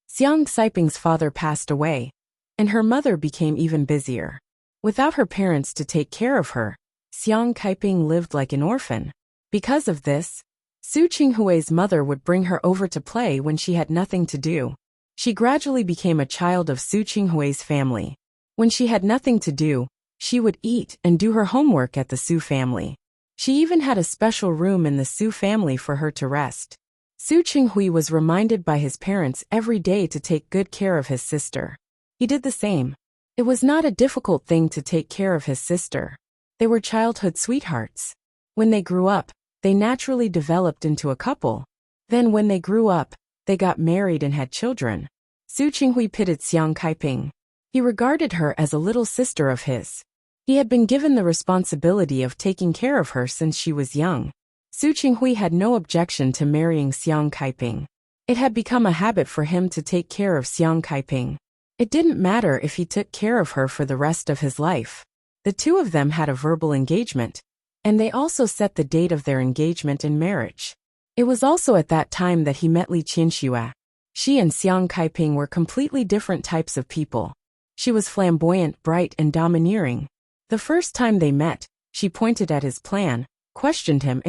Xiang Kaiping's father passed away, and her mother became even busier. Without her parents to take care of her, Xiang Kaiping lived like an orphan. Because of this, Su Qinghui's mother would bring her over to play when she had nothing to do. She gradually became a child of Su Qinghui's family. When she had nothing to do, she would eat and do her homework at the Su family. She even had a special room in the Su family for her to rest. Su Qinghui was reminded by his parents every day to take good care of his sister. He did the same. It was not a difficult thing to take care of his sister. They were childhood sweethearts. When they grew up, they naturally developed into a couple. Then when they grew up, they got married and had children. Su Qinghui pitied Xiang Kaiping. He regarded her as a little sister of his. He had been given the responsibility of taking care of her since she was young. Su Qinghui had no objection to marrying Xiang Kaiping. It had become a habit for him to take care of Xiang Kaiping. It didn't matter if he took care of her for the rest of his life. The two of them had a verbal engagement, and they also set the date of their engagement and marriage. It was also at that time that he met Li Qianxue. She and Xiang Kaiping were completely different types of people. She was flamboyant, bright, and domineering. The first time they met, she pointed at his plan, questioned him,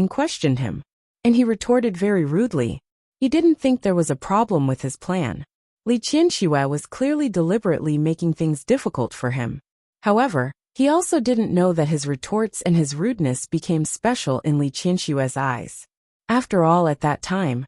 and he retorted very rudely. He didn't think there was a problem with his plan. Li Qianxue was clearly deliberately making things difficult for him. However, he also didn't know that his retorts and his rudeness became special in Li Qianxue's eyes. After all, at that time,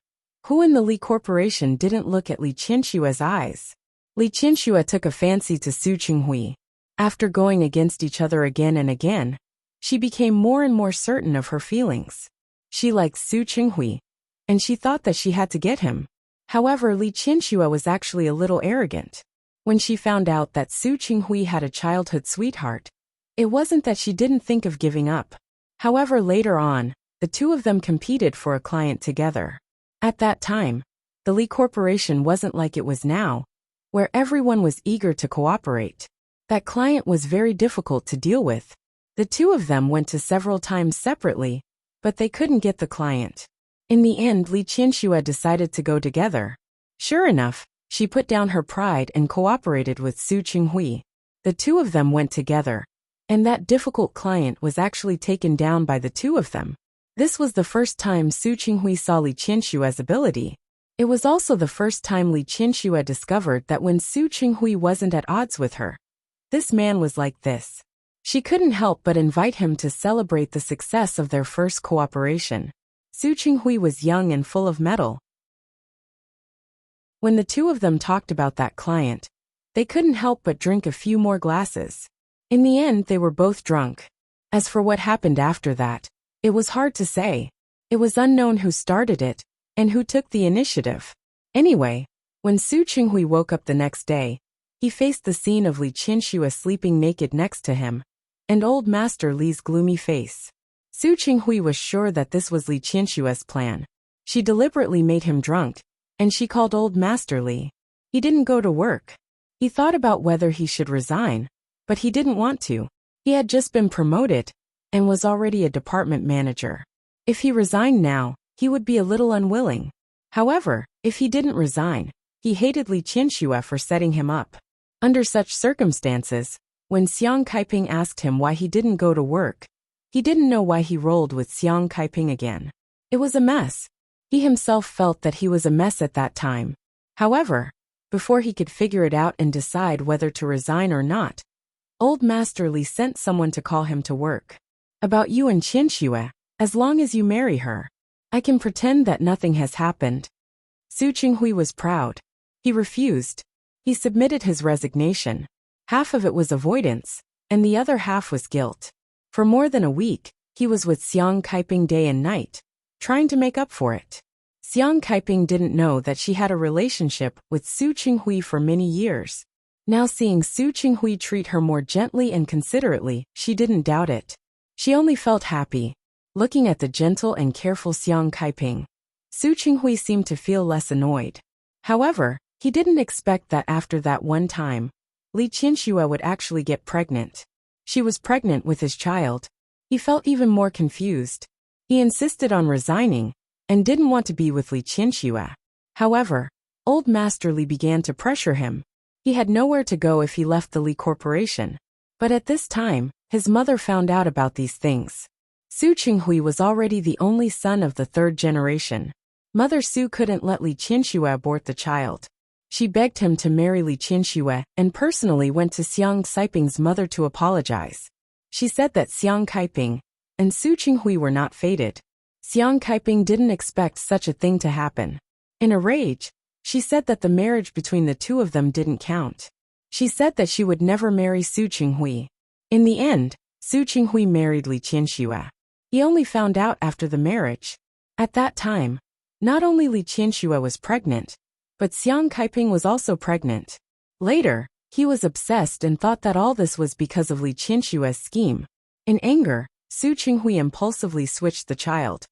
who in the Li Corporation didn't look at Li Qianxue's eyes? Li Qianxue took a fancy to Su Qinghui. After going against each other again and again, she became more and more certain of her feelings. She liked Su Qinghui, and she thought that she had to get him. However, Li Qianxue was actually a little arrogant. When she found out that Su Qinghui had a childhood sweetheart, it wasn't that she didn't think of giving up. However, later on, the two of them competed for a client together. At that time, the Li Corporation wasn't like it was now, where everyone was eager to cooperate. That client was very difficult to deal with. The two of them went to several times separately, but they couldn't get the client. In the end, Li Qianxue decided to go together. Sure enough, she put down her pride and cooperated with Su Qinghui. The two of them went together, and that difficult client was actually taken down by the two of them. This was the first time Su Qinghui saw Li Qianxue's ability. It was also the first time Li Qianxue discovered that when Su Qinghui wasn't at odds with her, this man was like this. She couldn't help but invite him to celebrate the success of their first cooperation. Su Qinghui was young and full of mettle. When the two of them talked about that client, they couldn't help but drink a few more glasses. In the end, they were both drunk. As for what happened after that, it was hard to say. It was unknown who started it, and who took the initiative. Anyway, when Su Qinghui woke up the next day, he faced the scene of Li Qianxue sleeping naked next to him, and Old Master Li's gloomy face. Su Qinghui was sure that this was Li Qianxue's plan. She deliberately made him drunk, and she called Old Master Li. He didn't go to work. He thought about whether he should resign, but he didn't want to. He had just been promoted and was already a department manager. If he resigned now, he would be a little unwilling. However, if he didn't resign, he hated Li Qianxue for setting him up. Under such circumstances, when Xiang Kaiping asked him why he didn't go to work, he didn't know why he rolled with Xiang Kaiping again. It was a mess. He himself felt that he was a mess at that time. However, before he could figure it out and decide whether to resign or not, Old Master Li sent someone to call him to work. About you and Qianxue, as long as you marry her, I can pretend that nothing has happened. Su Qinghui was proud. He refused. He submitted his resignation. Half of it was avoidance, and the other half was guilt. For more than a week, he was with Xiang Kaiping day and night, trying to make up for it. Xiang Kaiping didn't know that she had a relationship with Su Qinghui for many years. Now seeing Su Qinghui treat her more gently and considerately, she didn't doubt it. She only felt happy. Looking at the gentle and careful Xiang Kaiping, Su Qinghui seemed to feel less annoyed. However, he didn't expect that after that one time, Li Qianxue would actually get pregnant. She was pregnant with his child. He felt even more confused. He insisted on resigning and didn't want to be with Li Qianxue. However, Old Master Li began to pressure him. He had nowhere to go if he left the Li Corporation. But at this time, his mother found out about these things. Su Qinghui was already the only son of the third generation. Mother Su couldn't let Li Qianxue abort the child. She begged him to marry Li Qianxue and personally went to Xiang Kaiping's mother to apologize. She said that Xiang Kaiping and Su Qinghui were not fated. Xiang Kaiping didn't expect such a thing to happen. In a rage, she said that the marriage between the two of them didn't count. She said that she would never marry Su Qinghui. In the end, Su Qinghui married Li Qianxue. He only found out after the marriage. At that time, not only Li Qianxue was pregnant, but Xiang Kaiping was also pregnant. Later, he was obsessed and thought that all this was because of Li Qianxue's scheme. In anger, Su Qinghui impulsively switched the child.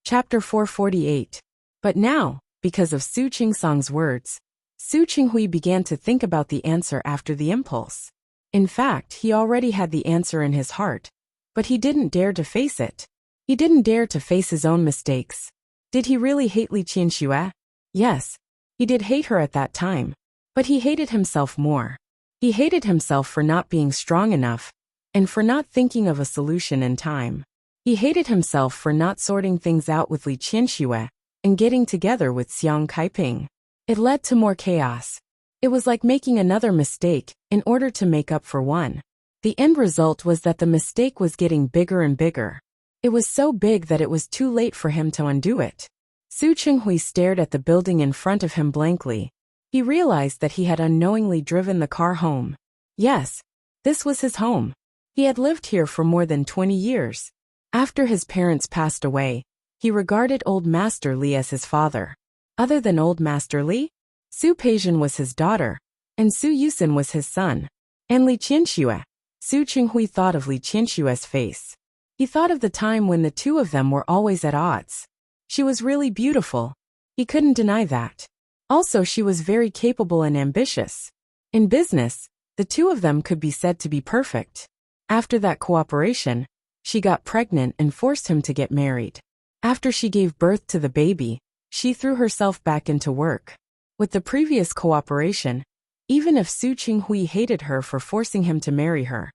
Chapter 448. But now, because of Su Qingsang's words, Su Qinghui began to think about the answer after the impulse. In fact, he already had the answer in his heart, but he didn't dare to face it. He didn't dare to face his own mistakes. Did he really hate Li Qianxue? Yes, he did hate her at that time, but he hated himself more. He hated himself for not being strong enough, and for not thinking of a solution in time. He hated himself for not sorting things out with Li Qianxue and getting together with Xiang Kaiping. It led to more chaos. It was like making another mistake in order to make up for one. The end result was that the mistake was getting bigger and bigger. It was so big that it was too late for him to undo it. Su Qinghui stared at the building in front of him blankly. He realized that he had unknowingly driven the car home. Yes, this was his home. He had lived here for more than 20 years. After his parents passed away, he regarded Old Master Li as his father. Other than Old Master Li, Su Peijian was his daughter, and Su Yusin was his son. And Li Qianxue. Su Qinghui thought of Li Qianxue's face. He thought of the time when the two of them were always at odds. She was really beautiful. He couldn't deny that. Also, she was very capable and ambitious. In business, the two of them could be said to be perfect. After that cooperation, she got pregnant and forced him to get married. After she gave birth to the baby, she threw herself back into work. With the previous cooperation, even if Su Qinghui hated her for forcing him to marry her,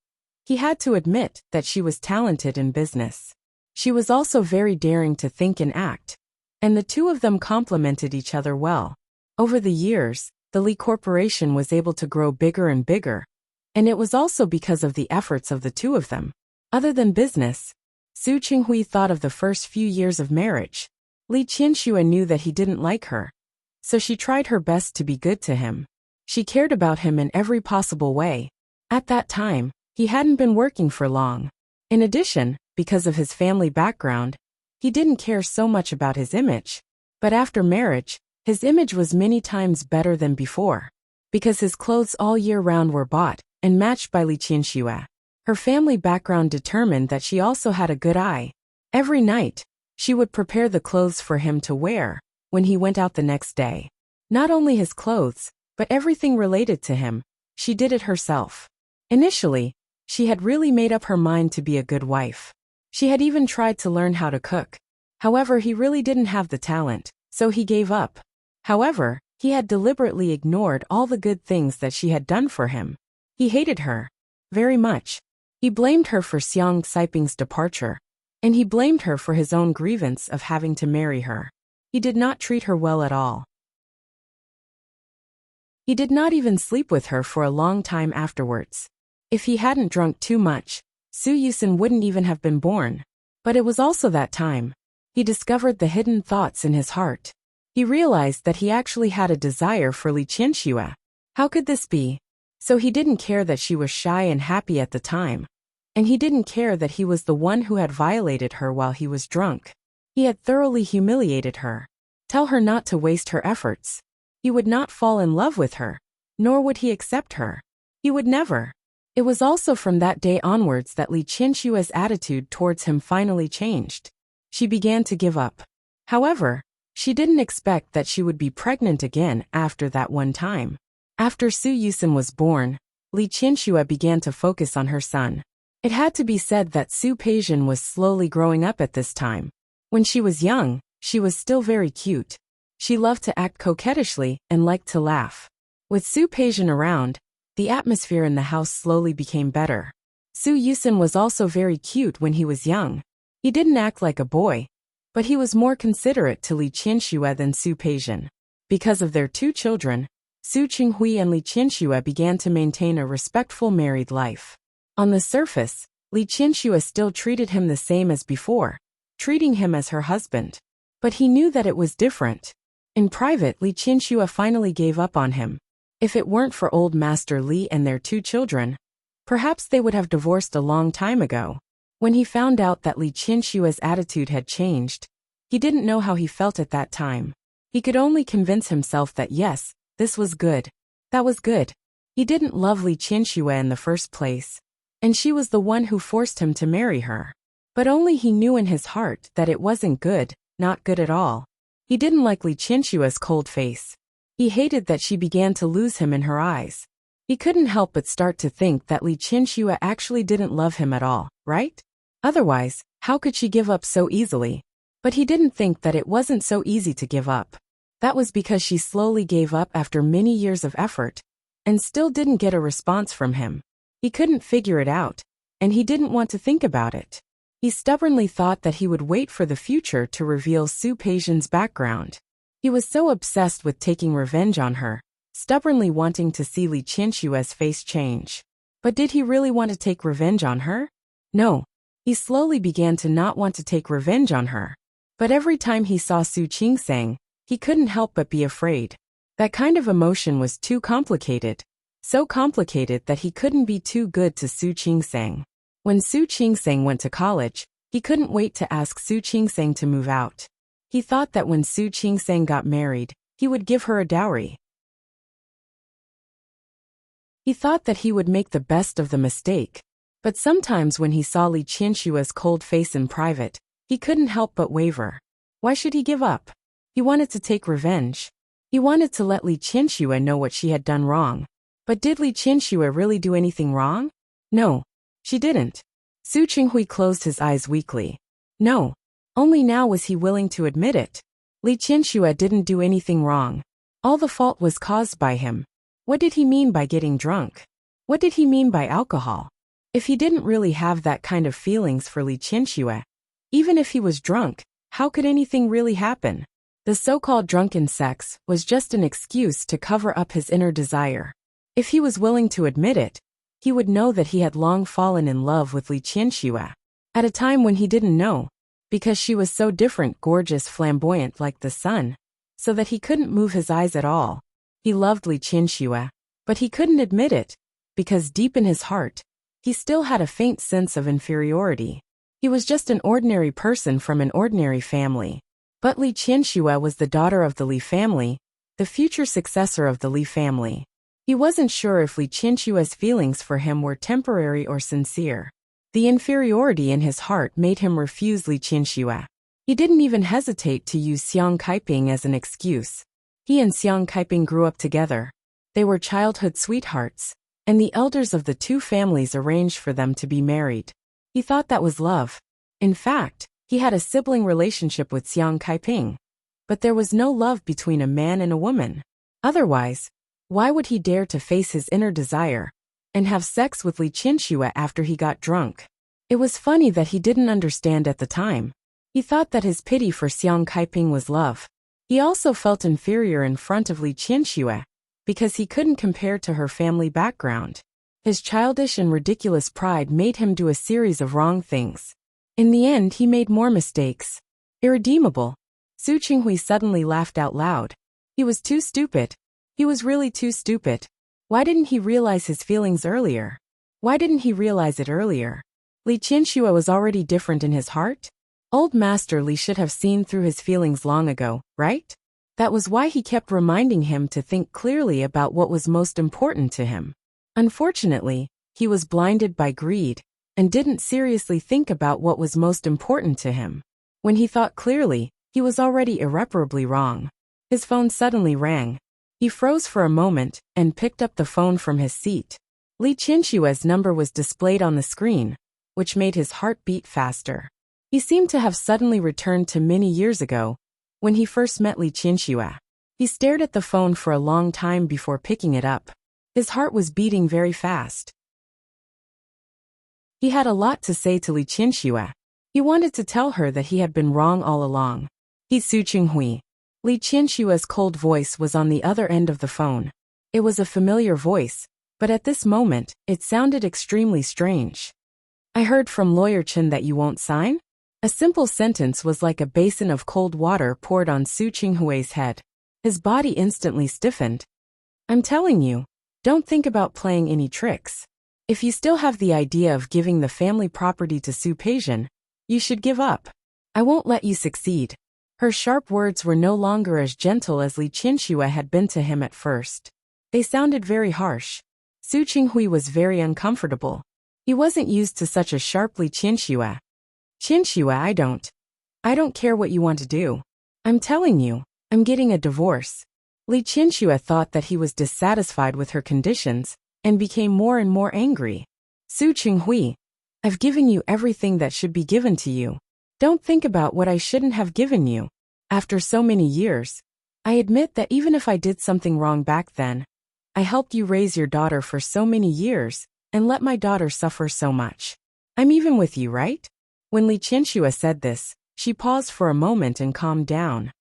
he had to admit that she was talented in business. She was also very daring to think and act, and the two of them complemented each other well. Over the years, the Li Corporation was able to grow bigger and bigger, and it was also because of the efforts of the two of them. Other than business, Su Qinghui thought of the first few years of marriage. Li Qianxue knew that he didn't like her, so she tried her best to be good to him. She cared about him in every possible way. At that time, he hadn't been working for long. In addition, because of his family background, he didn't care so much about his image. But after marriage, his image was many times better than before, because his clothes all year round were bought and matched by Li Qianxue. Her family background determined that she also had a good eye. Every night, she would prepare the clothes for him to wear, when he went out the next day. Not only his clothes, but everything related to him, she did it herself. Initially, she had really made up her mind to be a good wife. She had even tried to learn how to cook. However, he really didn't have the talent, so he gave up. However, he had deliberately ignored all the good things that she had done for him. He hated her very much. He blamed her for Xiang Xiping's departure, and he blamed her for his own grievance of having to marry her. He did not treat her well at all. He did not even sleep with her for a long time afterwards. If he hadn't drunk too much, Su Yusin wouldn't even have been born. But it was also that time. He discovered the hidden thoughts in his heart. He realized that he actually had a desire for Li Qianxue. How could this be? So he didn't care that she was shy and happy at the time. And he didn't care that he was the one who had violated her while he was drunk. He had thoroughly humiliated her. Tell her not to waste her efforts. He would not fall in love with her, nor would he accept her. He would never. It was also from that day onwards that Li Qianxue's attitude towards him finally changed. She began to give up. However, she didn't expect that she would be pregnant again after that one time. After Su Yusin was born, Li Qianxue began to focus on her son. It had to be said that Su Peixian was slowly growing up at this time. When she was young, she was still very cute. She loved to act coquettishly and liked to laugh. With Su Peixian around, the atmosphere in the house slowly became better. Su Yusin was also very cute when he was young. He didn't act like a boy, but he was more considerate to Li Qianxue than Su Peixian. Because of their two children, Su Qinghui and Li Qianxue began to maintain a respectful married life. On the surface, Li Qianxue still treated him the same as before, treating him as her husband. But he knew that it was different. In private, Li Qianxue finally gave up on him. If it weren't for old Master Li and their two children, perhaps they would have divorced a long time ago. When he found out that Li Qianxue's attitude had changed, he didn't know how he felt at that time. He could only convince himself that yes, this was good. That was good. He didn't love Li Qianxue in the first place, and she was the one who forced him to marry her. But only he knew in his heart that it wasn't good, not good at all. He didn't like Li Qianxue's cold face. He hated that she began to lose him in her eyes. He couldn't help but start to think that Li Qianxue actually didn't love him at all, right? Otherwise, how could she give up so easily? But he didn't think that it wasn't so easy to give up. That was because she slowly gave up after many years of effort, and still didn't get a response from him. He couldn't figure it out, and he didn't want to think about it. He stubbornly thought that he would wait for the future to reveal Su Peixian's background. He was so obsessed with taking revenge on her, stubbornly wanting to see Li Qianxue's face change. But did he really want to take revenge on her? No. He slowly began to not want to take revenge on her. But every time he saw Su Qingsang, he couldn't help but be afraid. That kind of emotion was too complicated. So complicated that he couldn't be too good to Su Qingsang. When Su Qingsang went to college, he couldn't wait to ask Su Qingsang to move out. He thought that when Su Qingsang got married, he would give her a dowry. He thought that he would make the best of the mistake. But sometimes when he saw Li Qianxue's cold face in private, he couldn't help but waver. Why should he give up? He wanted to take revenge. He wanted to let Li Qianxue know what she had done wrong. But did Li Qianxue really do anything wrong? No, she didn't. Su Qinghui closed his eyes weakly. No. Only now was he willing to admit it. Li Qianxue didn't do anything wrong. All the fault was caused by him. What did he mean by getting drunk? What did he mean by alcohol? If he didn't really have that kind of feelings for Li Qianxue, even if he was drunk, how could anything really happen? The so-called drunken sex was just an excuse to cover up his inner desire. If he was willing to admit it, he would know that he had long fallen in love with Li Qianxue. At a time when he didn't know, because she was so different, gorgeous, flamboyant like the sun, so that he couldn't move his eyes at all. He loved Li Qianxue, but he couldn't admit it, because deep in his heart, he still had a faint sense of inferiority. He was just an ordinary person from an ordinary family. But Li Qianxue was the daughter of the Li family, the future successor of the Li family. He wasn't sure if Li Qianxue's feelings for him were temporary or sincere. The inferiority in his heart made him refuse Li Qianxue. He didn't even hesitate to use Xiang Kaiping as an excuse. He and Xiang Kaiping grew up together. They were childhood sweethearts, and the elders of the two families arranged for them to be married. He thought that was love. In fact, he had a sibling relationship with Xiang Kaiping. But there was no love between a man and a woman. Otherwise, why would he dare to face his inner desire and have sex with Li Qinxue after he got drunk? It was funny that he didn't understand at the time. He thought that his pity for Xiang Kaiping was love. He also felt inferior in front of Li Qinxue because he couldn't compare to her family background. His childish and ridiculous pride made him do a series of wrong things. In the end, he made more mistakes. Irredeemable. Su Qinghui suddenly laughed out loud. He was too stupid. He was really too stupid. Why didn't he realize his feelings earlier? Why didn't he realize it earlier? Li Qinxue was already different in his heart? Old Master Li should have seen through his feelings long ago, right? That was why he kept reminding him to think clearly about what was most important to him. Unfortunately, he was blinded by greed and didn't seriously think about what was most important to him. When he thought clearly, he was already irreparably wrong. His phone suddenly rang. He froze for a moment and picked up the phone from his seat. Li Qinxue's number was displayed on the screen, which made his heart beat faster. He seemed to have suddenly returned to many years ago, when he first met Li Qinxue. He stared at the phone for a long time before picking it up. His heart was beating very fast. He had a lot to say to Li Qinxue. He wanted to tell her that he had been wrong all along. He's Su Qinghui. Li Qinshua's cold voice was on the other end of the phone. It was a familiar voice, but at this moment, it sounded extremely strange. I heard from Lawyer Chen that you won't sign? A simple sentence was like a basin of cold water poured on Su Qinghui's head. His body instantly stiffened. I'm telling you, don't think about playing any tricks. If you still have the idea of giving the family property to Su Peijian, you should give up. I won't let you succeed. Her sharp words were no longer as gentle as Li Qinxue had been to him at first. They sounded very harsh. Su Qinghui was very uncomfortable. He wasn't used to such a sharp Li Qinxue. Qinxue, I don't care what you want to do. I'm telling you, I'm getting a divorce. Li Qinxue thought that he was dissatisfied with her conditions and became more and more angry. Su Qinghui, I've given you everything that should be given to you. Don't think about what I shouldn't have given you. After so many years, I admit that even if I did something wrong back then, I helped you raise your daughter for so many years and let my daughter suffer so much. I'm even with you, right? When Li Qinxue said this, she paused for a moment and calmed down.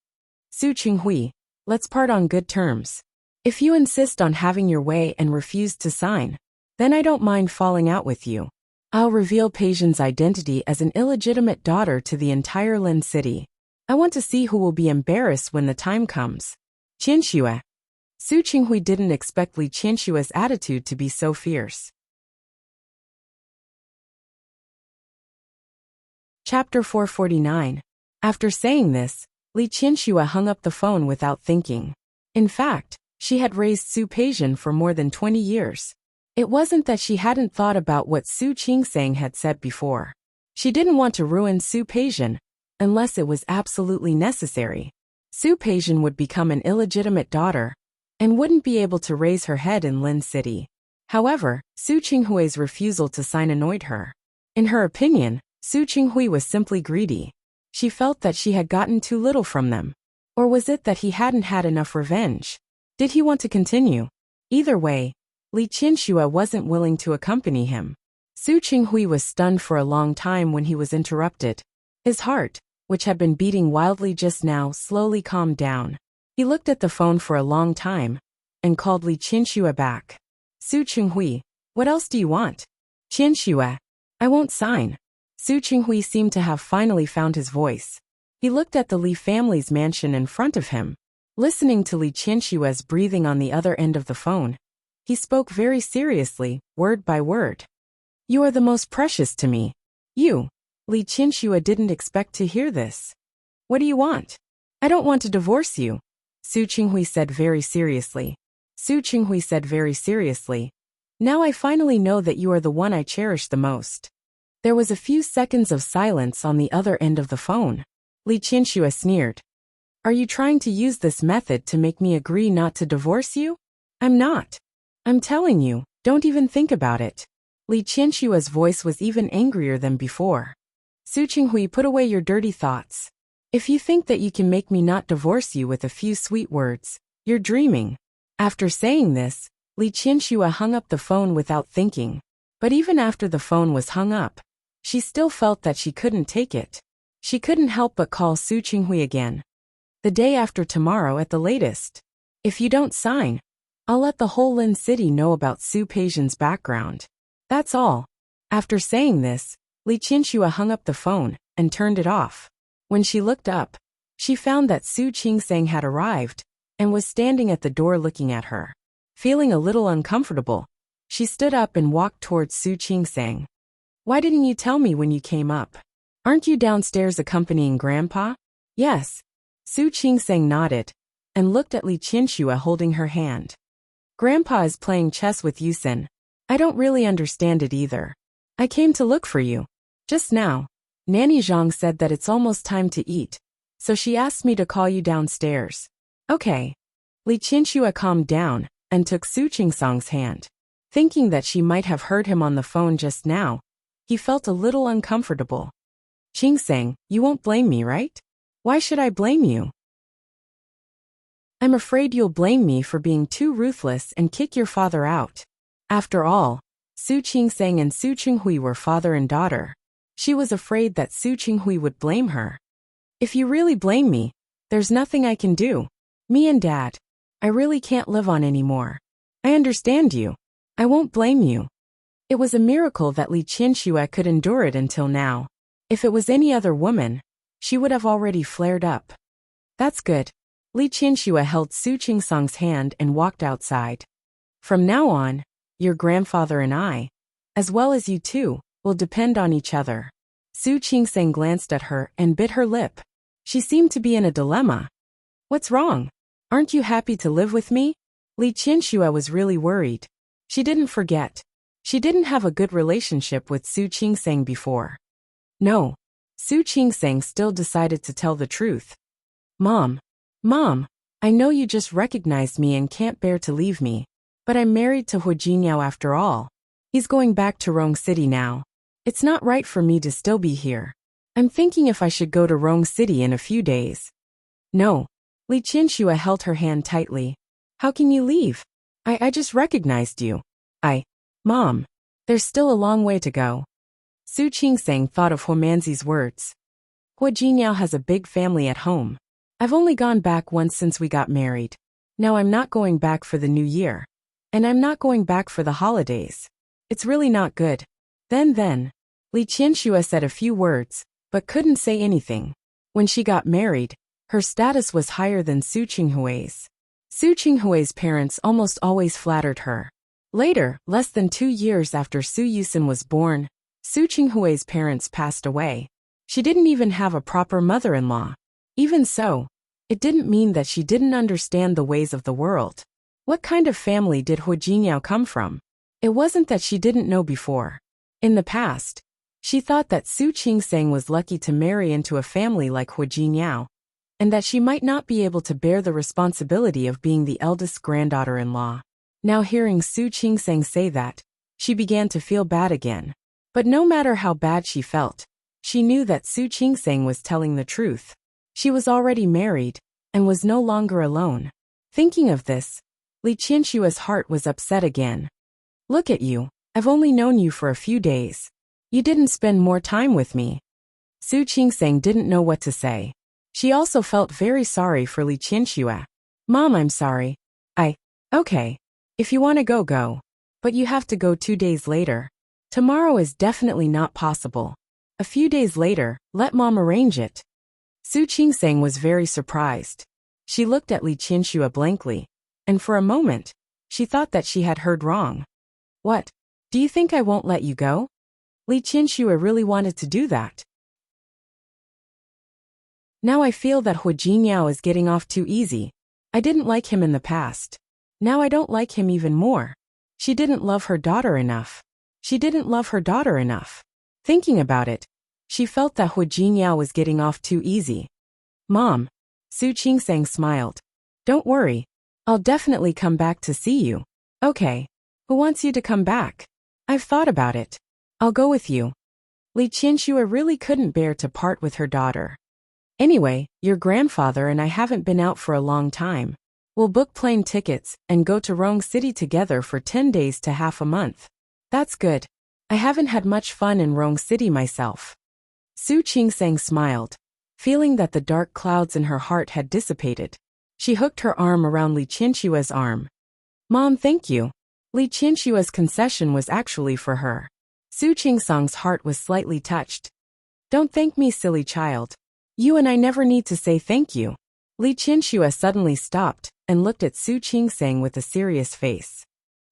Su Qinghui, let's part on good terms. If you insist on having your way and refuse to sign, then I don't mind falling out with you. I'll reveal Peijian's identity as an illegitimate daughter to the entire Lin city. I want to see who will be embarrassed when the time comes. Qinxue. Su Qinghui didn't expect Li Qinshue's attitude to be so fierce. Chapter 449. After saying this, Li Qinxue hung up the phone without thinking. In fact, she had raised Su Peijian for more than 20 years. It wasn't that she hadn't thought about what Su Qingsang had said before. She didn't want to ruin Su Peijian, unless it was absolutely necessary. Su Peijian would become an illegitimate daughter, and wouldn't be able to raise her head in Lin City. However, Su Qinghui's refusal to sign annoyed her. In her opinion, Su Qinghui was simply greedy. She felt that she had gotten too little from them. Or was it that he hadn't had enough revenge? Did he want to continue? Either way, Li Qinxue wasn't willing to accompany him. Su Qinghui was stunned for a long time when he was interrupted. His heart, which had been beating wildly just now, slowly calmed down. He looked at the phone for a long time and called Li Qinxue back. Su Qinghui, what else do you want? Qinxue, I won't sign. Su Qinghui seemed to have finally found his voice. He looked at the Li family's mansion in front of him. Listening to Li Qinshue's breathing on the other end of the phone, he spoke very seriously, word by word. You are the most precious to me. You. Li Qinxue didn't expect to hear this. What do you want? I don't want to divorce you. Su Qinghui said very seriously. Su Qinghui said very seriously. Now I finally know that you are the one I cherish the most. There was a few seconds of silence on the other end of the phone. Li Qianxue sneered. Are you trying to use this method to make me agree not to divorce you? I'm not. I'm telling you, don't even think about it. Li Qianxue's voice was even angrier than before. Su Qinghui, put away your dirty thoughts. If you think that you can make me not divorce you with a few sweet words, you're dreaming. After saying this, Li Qianxue hung up the phone without thinking. But even after the phone was hung up, she still felt that she couldn't take it. She couldn't help but call Su Qinghui again. The day after tomorrow at the latest. If you don't sign, I'll let the whole Lin City know about Su Peixian's background. That's all. After saying this, Li Qianxue hung up the phone and turned it off. When she looked up, she found that Su Qingsang had arrived and was standing at the door looking at her. Feeling a little uncomfortable, she stood up and walked towards Su Qingsang. Why didn't you tell me when you came up? Aren't you downstairs accompanying Grandpa? Yes. Su Qingsang nodded and looked at Li Qianxue holding her hand. Grandpa is playing chess with Yusin. I don't really understand it either. I came to look for you. Just now, Nanny Zhang said that it's almost time to eat, so she asked me to call you downstairs. Okay. Li Qianxue calmed down and took Su Qingsang's hand. Thinking that she might have heard him on the phone just now, he felt a little uncomfortable. Qingsang, you won't blame me, right? Why should I blame you? I'm afraid you'll blame me for being too ruthless and kick your father out. After all, Su Qingsang and Su Qinghui were father and daughter. She was afraid that Su Qinghui would blame her. If you really blame me, there's nothing I can do. Me and Dad, I really can't live on anymore. I understand you. I won't blame you. It was a miracle that Li Qianxue could endure it until now. If it was any other woman, she would have already flared up. That's good. Li Qianxue held Su Qingsang's hand and walked outside. From now on, your grandfather and I, as well as you two, will depend on each other. Su Qingsang glanced at her and bit her lip. She seemed to be in a dilemma. What's wrong? Aren't you happy to live with me? Li Qianxue was really worried. She didn't forget. She didn't have a good relationship with Su Qingsang before. No. Su Qingsang still decided to tell the truth. Mom, I know you just recognized me and can't bear to leave me, but I'm married to Hu Jingyao after all. He's going back to Rong City now. It's not right for me to still be here. I'm thinking if I should go to Rong City in a few days. No. Li Qianxue held her hand tightly. How can you leave? I just recognized you. Mom, there's still a long way to go. Su Qingsang thought of Huomanzi's words. Hu Jingyao has a big family at home. I've only gone back once since we got married. Now I'm not going back for the new year. And I'm not going back for the holidays. It's really not good. Then, Li Qianxue said a few words, but couldn't say anything. When she got married, her status was higher than Su Qinghui's. Su Qinghui's parents almost always flattered her. Later, less than 2 years after Su Yusin was born, Su Qinghui's parents passed away. She didn't even have a proper mother-in-law. Even so, it didn't mean that she didn't understand the ways of the world. What kind of family did Hu Jingyao come from? It wasn't that she didn't know before. In the past, she thought that Su Qingsang was lucky to marry into a family like Hu Jingyao, and that she might not be able to bear the responsibility of being the eldest granddaughter-in-law. Now hearing Su Qingsang say that, she began to feel bad again. But no matter how bad she felt, she knew that Su Qingsang was telling the truth. She was already married, and was no longer alone. Thinking of this, Li Qianxue's heart was upset again. Look at you, I've only known you for a few days. You didn't spend more time with me. Su Qingsang didn't know what to say. She also felt very sorry for Li Qianxue. Mom, I'm sorry. Okay. If you want to go, go. But you have to go 2 days later. Tomorrow is definitely not possible. A few days later, let Mom arrange it. Su Qingsang was very surprised. She looked at Li Qianxue blankly, and for a moment, she thought that she had heard wrong. What? Do you think I won't let you go? Li Qianxue really wanted to do that. Now I feel that Hu Jingyao is getting off too easy. I didn't like him in the past. Now I don't like him even more. She didn't love her daughter enough. Thinking about it, she felt that Hu Jingyao was getting off too easy. Mom. Su Qingsang smiled. Don't worry. I'll definitely come back to see you. Okay. Who wants you to come back? I've thought about it. I'll go with you. Li Qianxue really couldn't bear to part with her daughter. Anyway, your grandfather and I haven't been out for a long time. We'll book plane tickets and go to Rong City together for 10 days to half a month. That's good. I haven't had much fun in Rong City myself. Su Qingsang smiled, feeling that the dark clouds in her heart had dissipated. She hooked her arm around Li Qianxue's arm. Mom, thank you. Li Qianxue's concession was actually for her. Su Qingsang's heart was slightly touched. Don't thank me, silly child. You and I never need to say thank you. Li Qianxue suddenly stopped and looked at Su Qingsang with a serious face.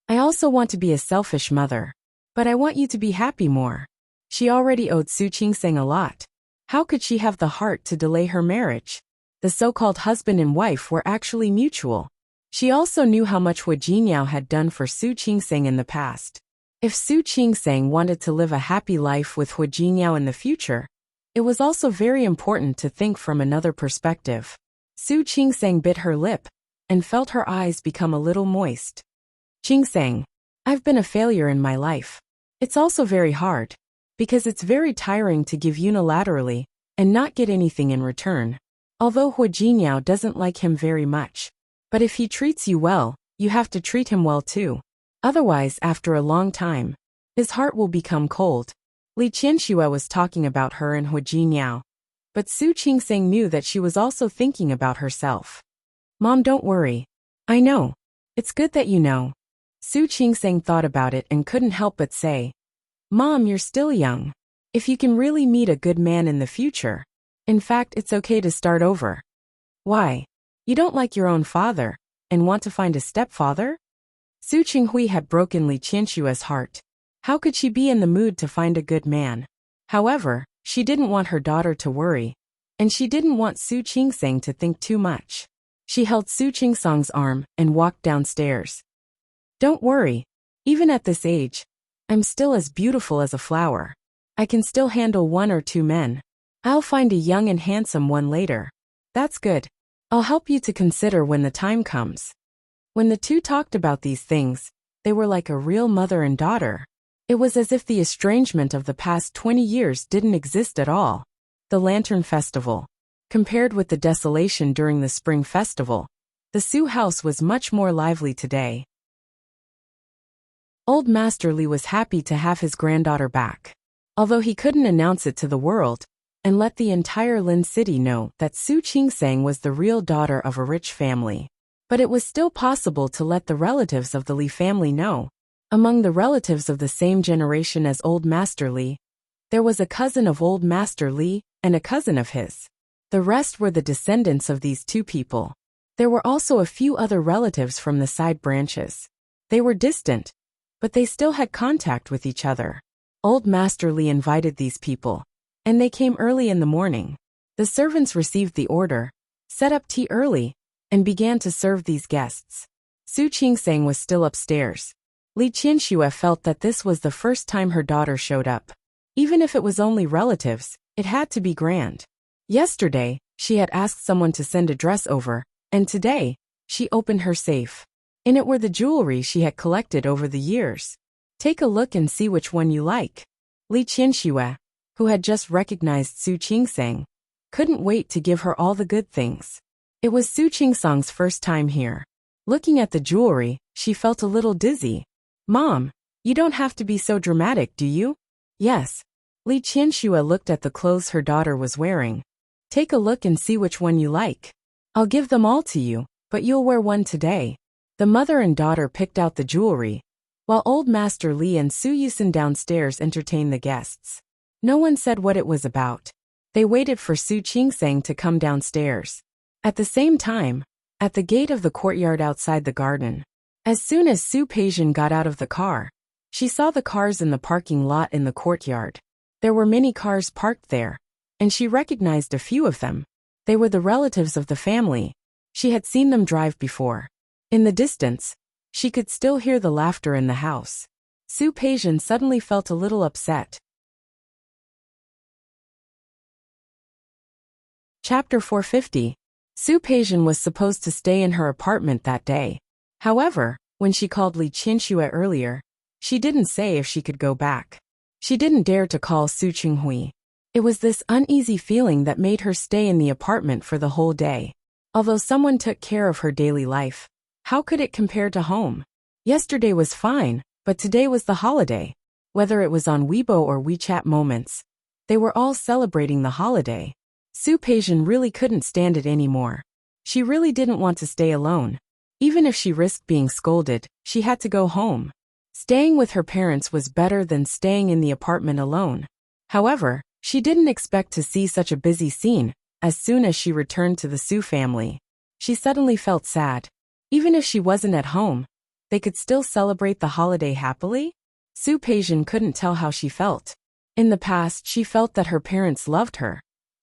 I also want to be a selfish mother. But I want you to be happy more. She already owed Su Qingsang a lot. How could she have the heart to delay her marriage? The so-called husband and wife were actually mutual. She also knew how much Hu Jingyao had done for Su Qingsang in the past. If Su Qingsang wanted to live a happy life with Hu Jingyao in the future, it was also very important to think from another perspective. Su Qingsang bit her lip and felt her eyes become a little moist. Qingsang, I've been a failure in my life. It's also very hard, because it's very tiring to give unilaterally and not get anything in return. Although Hu Jingyao doesn't like him very much. But if he treats you well, you have to treat him well too. Otherwise, after a long time, his heart will become cold. Li Qianxue was talking about her and Hu Jingyao. But Su Qingsang knew that she was also thinking about herself. Mom, don't worry. I know. It's good that you know. Su Qingsang thought about it and couldn't help but say, Mom, you're still young. If you can really meet a good man in the future, in fact, it's okay to start over. Why? You don't like your own father and want to find a stepfather? Su Qinghui had broken Li Qianxue's heart. How could she be in the mood to find a good man? However, she didn't want her daughter to worry, and she didn't want Su Qingsang to think too much. She held Su Qingsang's arm and walked downstairs. Don't worry. Even at this age, I'm still as beautiful as a flower. I can still handle 1 or 2 men. I'll find a young and handsome one later. That's good. I'll help you to consider when the time comes. When the two talked about these things, they were like a real mother and daughter. It was as if the estrangement of the past 20 years didn't exist at all. The Lantern Festival. Compared with the desolation during the Spring Festival, the Su house was much more lively today. Old Master Li was happy to have his granddaughter back. Although he couldn't announce it to the world and let the entire Lin City know that Su Qingsang was the real daughter of a rich family. But it was still possible to let the relatives of the Li family know. Among the relatives of the same generation as Old Master Li, there was a cousin of Old Master Li and a cousin of his. The rest were the descendants of these two people. There were also a few other relatives from the side branches. They were distant, but they still had contact with each other. Old Master Li invited these people, and they came early in the morning. The servants received the order, set up tea early, and began to serve these guests. Su Qingsang was still upstairs. Li Qianxue felt that this was the first time her daughter showed up. Even if it was only relatives, it had to be grand. Yesterday, she had asked someone to send a dress over, and today, she opened her safe. In it were the jewelry she had collected over the years. Take a look and see which one you like. Li Qianxue, who had just recognized Su Qingsang, couldn't wait to give her all the good things. It was Su Qingsang's first time here. Looking at the jewelry, she felt a little dizzy. Mom, you don't have to be so dramatic, do you? Yes. Li Qianxue looked at the clothes her daughter was wearing. Take a look and see which one you like. I'll give them all to you, but you'll wear one today. The mother and daughter picked out the jewelry, while Old Master Li and Su Yusin downstairs entertained the guests. No one said what it was about. They waited for Su Qingsang to come downstairs. At the same time, at the gate of the courtyard outside the garden, as soon as Su Peijian got out of the car, she saw the cars in the parking lot in the courtyard. There were many cars parked there, and she recognized a few of them. They were the relatives of the family. She had seen them drive before. In the distance, she could still hear the laughter in the house. Su Peijian suddenly felt a little upset. Chapter 450. Su Peijian was supposed to stay in her apartment that day. However, when she called Li Qianxue earlier, she didn't say if she could go back. She didn't dare to call Su Qinghui. It was this uneasy feeling that made her stay in the apartment for the whole day. Although someone took care of her daily life, how could it compare to home? Yesterday was fine, but today was the holiday. Whether it was on Weibo or WeChat Moments, they were all celebrating the holiday. Su Peijian really couldn't stand it anymore. She really didn't want to stay alone. Even if she risked being scolded, she had to go home. Staying with her parents was better than staying in the apartment alone. However, she didn't expect to see such a busy scene. As soon as she returned to the Su family, she suddenly felt sad. Even if she wasn't at home, they could still celebrate the holiday happily? Su Peijian couldn't tell how she felt. In the past, she felt that her parents loved her.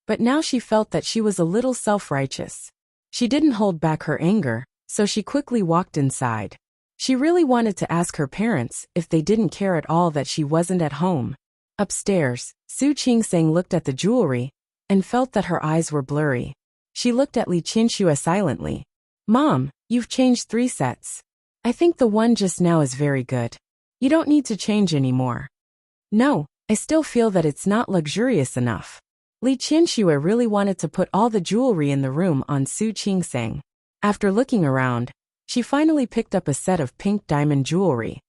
But now she felt that she was a little self-righteous. She didn't hold back her anger, so she quickly walked inside. She really wanted to ask her parents if they didn't care at all that she wasn't at home. Upstairs, Su Qingsang looked at the jewelry and felt that her eyes were blurry. She looked at Li Qianxue silently. "Mom, you've changed 3 sets. I think the one just now is very good. You don't need to change anymore." "No, I still feel that it's not luxurious enough." Li Qianxue really wanted to put all the jewelry in the room on Su Qingsang. After looking around, she finally picked up a set of pink diamond jewelry.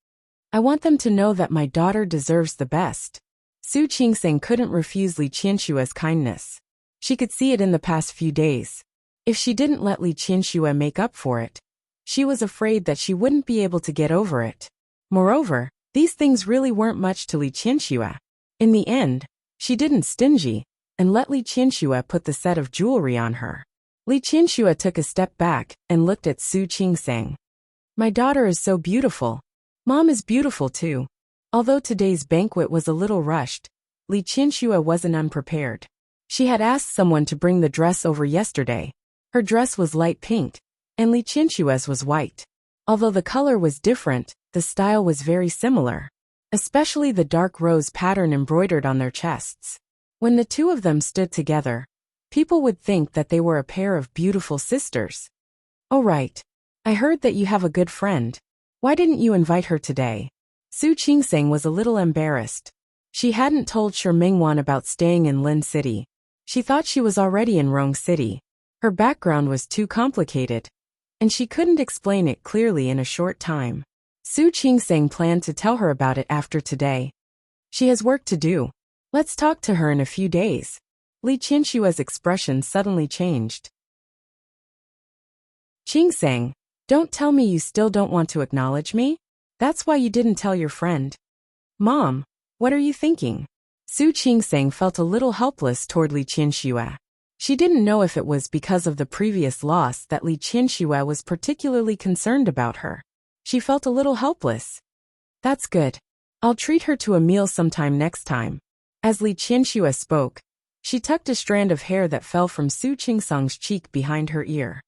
"I want them to know that my daughter deserves the best." Su Qingsang couldn't refuse Li Qianxue's kindness. She could see it in the past few days. If she didn't let Li Qianxue make up for it, she was afraid that she wouldn't be able to get over it. Moreover, these things really weren't much to Li Qianxue. In the end, she didn't stingy and let Li Qianxue put the set of jewelry on her. Li Qianxue took a step back and looked at Su Qingsang. "My daughter is so beautiful. Mom is beautiful too." Although today's banquet was a little rushed, Li Qianxue wasn't unprepared. She had asked someone to bring the dress over yesterday. Her dress was light pink, and Li Qianxue's was white. Although the color was different, the style was very similar, especially the dark rose pattern embroidered on their chests. When the two of them stood together, people would think that they were a pair of beautiful sisters. "Oh right. I heard that you have a good friend. Why didn't you invite her today?" Su Qingsang was a little embarrassed. She hadn't told Shi Mingwan about staying in Lin City. She thought she was already in Rong City. Her background was too complicated, and she couldn't explain it clearly in a short time. Su Qingsang planned to tell her about it after today. She has work to do. Let's talk to her in a few days. Li Qianxue's expression suddenly changed. "Qingsang, don't tell me you still don't want to acknowledge me? That's why you didn't tell your friend." "Mom, what are you thinking?" Su Qingsang felt a little helpless toward Li Qianxue. She didn't know if it was because of the previous loss that Li Qianxue was particularly concerned about her. She felt a little helpless. "That's good. I'll treat her to a meal sometime next time." As Li Qianxue spoke, she tucked a strand of hair that fell from Su Qingsang's cheek behind her ear.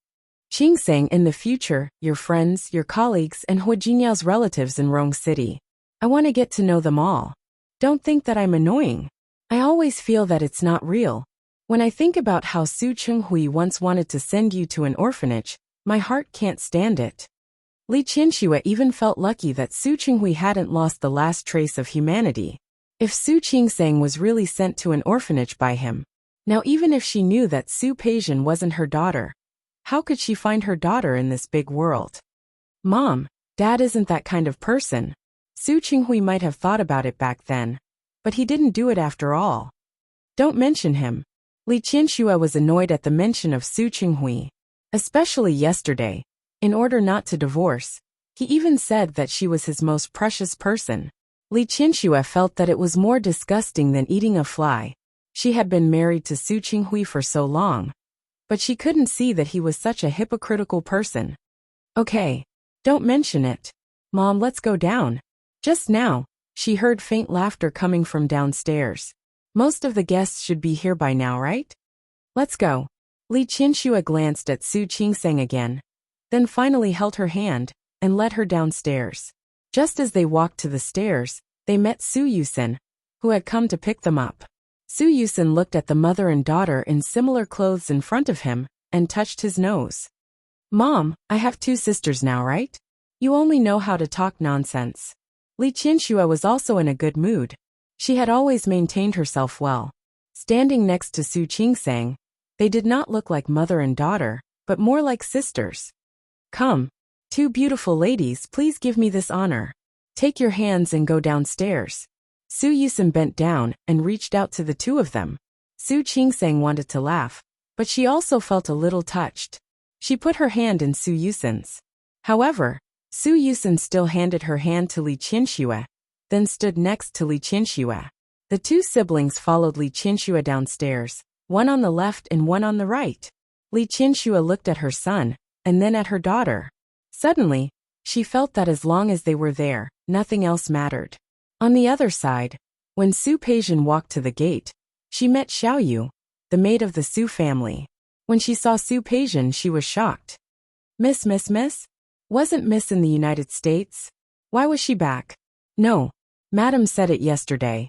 "Qingsang, in the future, your friends, your colleagues, and Hu Jinyao's relatives in Rong City. I want to get to know them all. Don't think that I'm annoying. I always feel that it's not real. When I think about how Su Qinghui once wanted to send you to an orphanage, my heart can't stand it." Li Qianxue even felt lucky that Su Qinghui hadn't lost the last trace of humanity. If Su Qingsang was really sent to an orphanage by him, now even if she knew that Su Peijian wasn't her daughter, how could she find her daughter in this big world? "Mom, Dad isn't that kind of person." Su Qinghui might have thought about it back then, but he didn't do it after all. "Don't mention him." Li Qianxue was annoyed at the mention of Su Qinghui, especially yesterday. In order not to divorce, he even said that she was his most precious person. Li Qianxue felt that it was more disgusting than eating a fly. She had been married to Su Qinghui for so long, but she couldn't see that he was such a hypocritical person. "Okay, don't mention it. Mom, let's go down." Just now, she heard faint laughter coming from downstairs. Most of the guests should be here by now, right? "Let's go." Li Qianxue glanced at Su Qingsang again, then finally held her hand and led her downstairs. Just as they walked to the stairs, they met Su Yusen, who had come to pick them up. Su Yusin looked at the mother and daughter in similar clothes in front of him, and touched his nose. Mom, I have 2 sisters now, right? You only know how to talk nonsense. Li Qianxue was also in a good mood. She had always maintained herself well. Standing next to Su Qingsang, they did not look like mother and daughter, but more like sisters. Come, 2 beautiful ladies, please give me this honor. Take your hands and go downstairs. Su Yusin bent down and reached out to the 2 of them. Su Qingsang wanted to laugh, but she also felt a little touched. She put her hand in Su Yusin's. However, Su Yusin still handed her hand to Li Qianxue, then stood next to Li Qianxue. The 2 siblings followed Li Qianxue downstairs, one on the left and one on the right. Li Qianxue looked at her son, and then at her daughter. Suddenly, she felt that as long as they were there, nothing else mattered. On the other side, when Su Peijian walked to the gate, she met Xiaoyu, the maid of the Su family. When she saw Su Peijian, she was shocked. Miss? Wasn't Miss in the United States? Why was she back? No, Madam said it yesterday.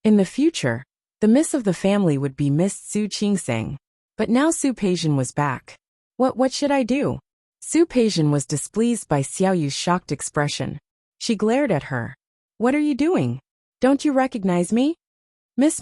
In the future, the Miss of the family would be Miss Su Qingsang. But now Su Peijian was back. What should I do? Su Peijian was displeased by Xiaoyu's shocked expression. She glared at her. What are you doing? Don't you recognize me? Miss.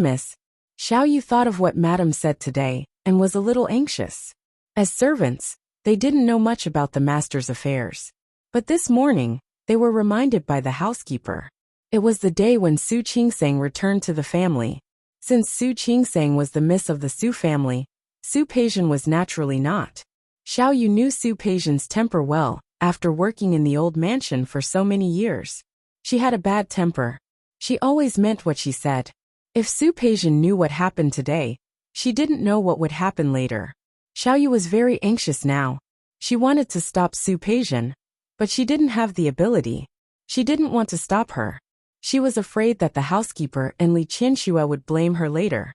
Xiaoyu thought of what Madam said today, and was a little anxious. As servants, they didn't know much about the master's affairs. But this morning, they were reminded by the housekeeper. It was the day when Su Qingsang returned to the family. Since Su Qingsang was the miss of the Su family, Su Peijian was naturally not. Xiaoyu knew Su Peijian's temper well, after working in the old mansion for so many years. She had a bad temper. She always meant what she said. If Su Peijian knew what happened today, she didn't know what would happen later. Xiaoyu was very anxious now. She wanted to stop Su Peijian, but she didn't have the ability. She didn't want to stop her. She was afraid that the housekeeper and Li Qianxue would blame her later.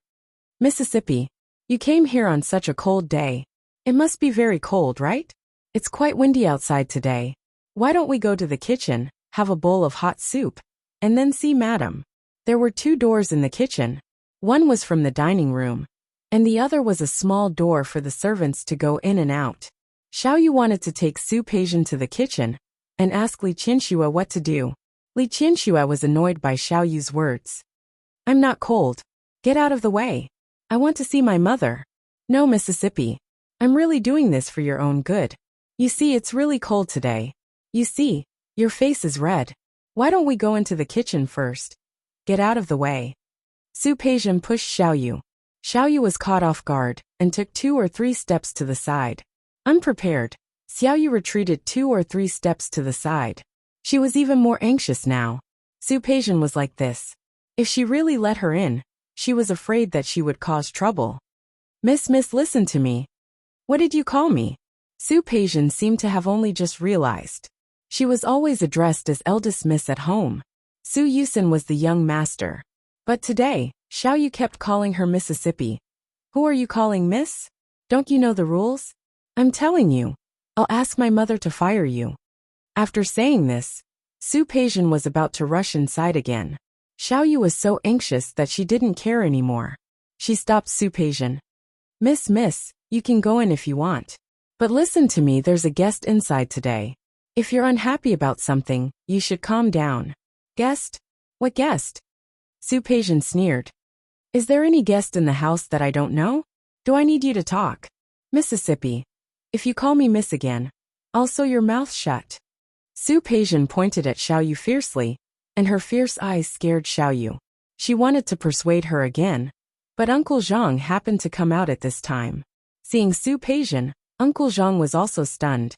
Mississippi, you came here on such a cold day. It must be very cold, right? It's quite windy outside today. Why don't we go to the kitchen, have a bowl of hot soup, and then see Madam? There were 2 doors in the kitchen. One was from the dining room, and the other was a small door for the servants to go in and out. Xiaoyu wanted to take Su Peijian to the kitchen and ask Li Qianxue what to do. Li Qianxue was annoyed by Xiaoyu's words. I'm not cold. Get out of the way. I want to see my mother. No, Mississippi. I'm really doing this for your own good. You see, it's really cold today. You see, your face is red. Why don't we go into the kitchen first? Get out of the way. Su Peijian pushed Xiaoyu. Xiaoyu was caught off guard, and took 2 or 3 steps to the side. Unprepared, Xiaoyu retreated 2 or 3 steps to the side. She was even more anxious now. Su Peijian was like this. If she really let her in, she was afraid that she would cause trouble. Miss, listen to me. What did you call me? Su Peijian seemed to have only just realized. She was always addressed as eldest miss at home. Su Yusin was the young master. But today, Xiaoyu kept calling her Mississippi. Who are you calling miss? Don't you know the rules? I'm telling you. I'll ask my mother to fire you. After saying this, Su Peijian was about to rush inside again. Xiaoyu was so anxious that she didn't care anymore. She stopped Su Peijian. Miss, you can go in if you want. But listen to me, there's a guest inside today. If you're unhappy about something, you should calm down. Guest? What guest? Su Peijian sneered. Is there any guest in the house that I don't know? Do I need you to talk? Mississippi. If you call me miss again, I'll sew your mouth shut. Su Peijian pointed at Xiaoyu fiercely, and her fierce eyes scared Xiaoyu. She wanted to persuade her again, but Uncle Zhang happened to come out at this time. Seeing Su Peijian, Uncle Zhang was also stunned.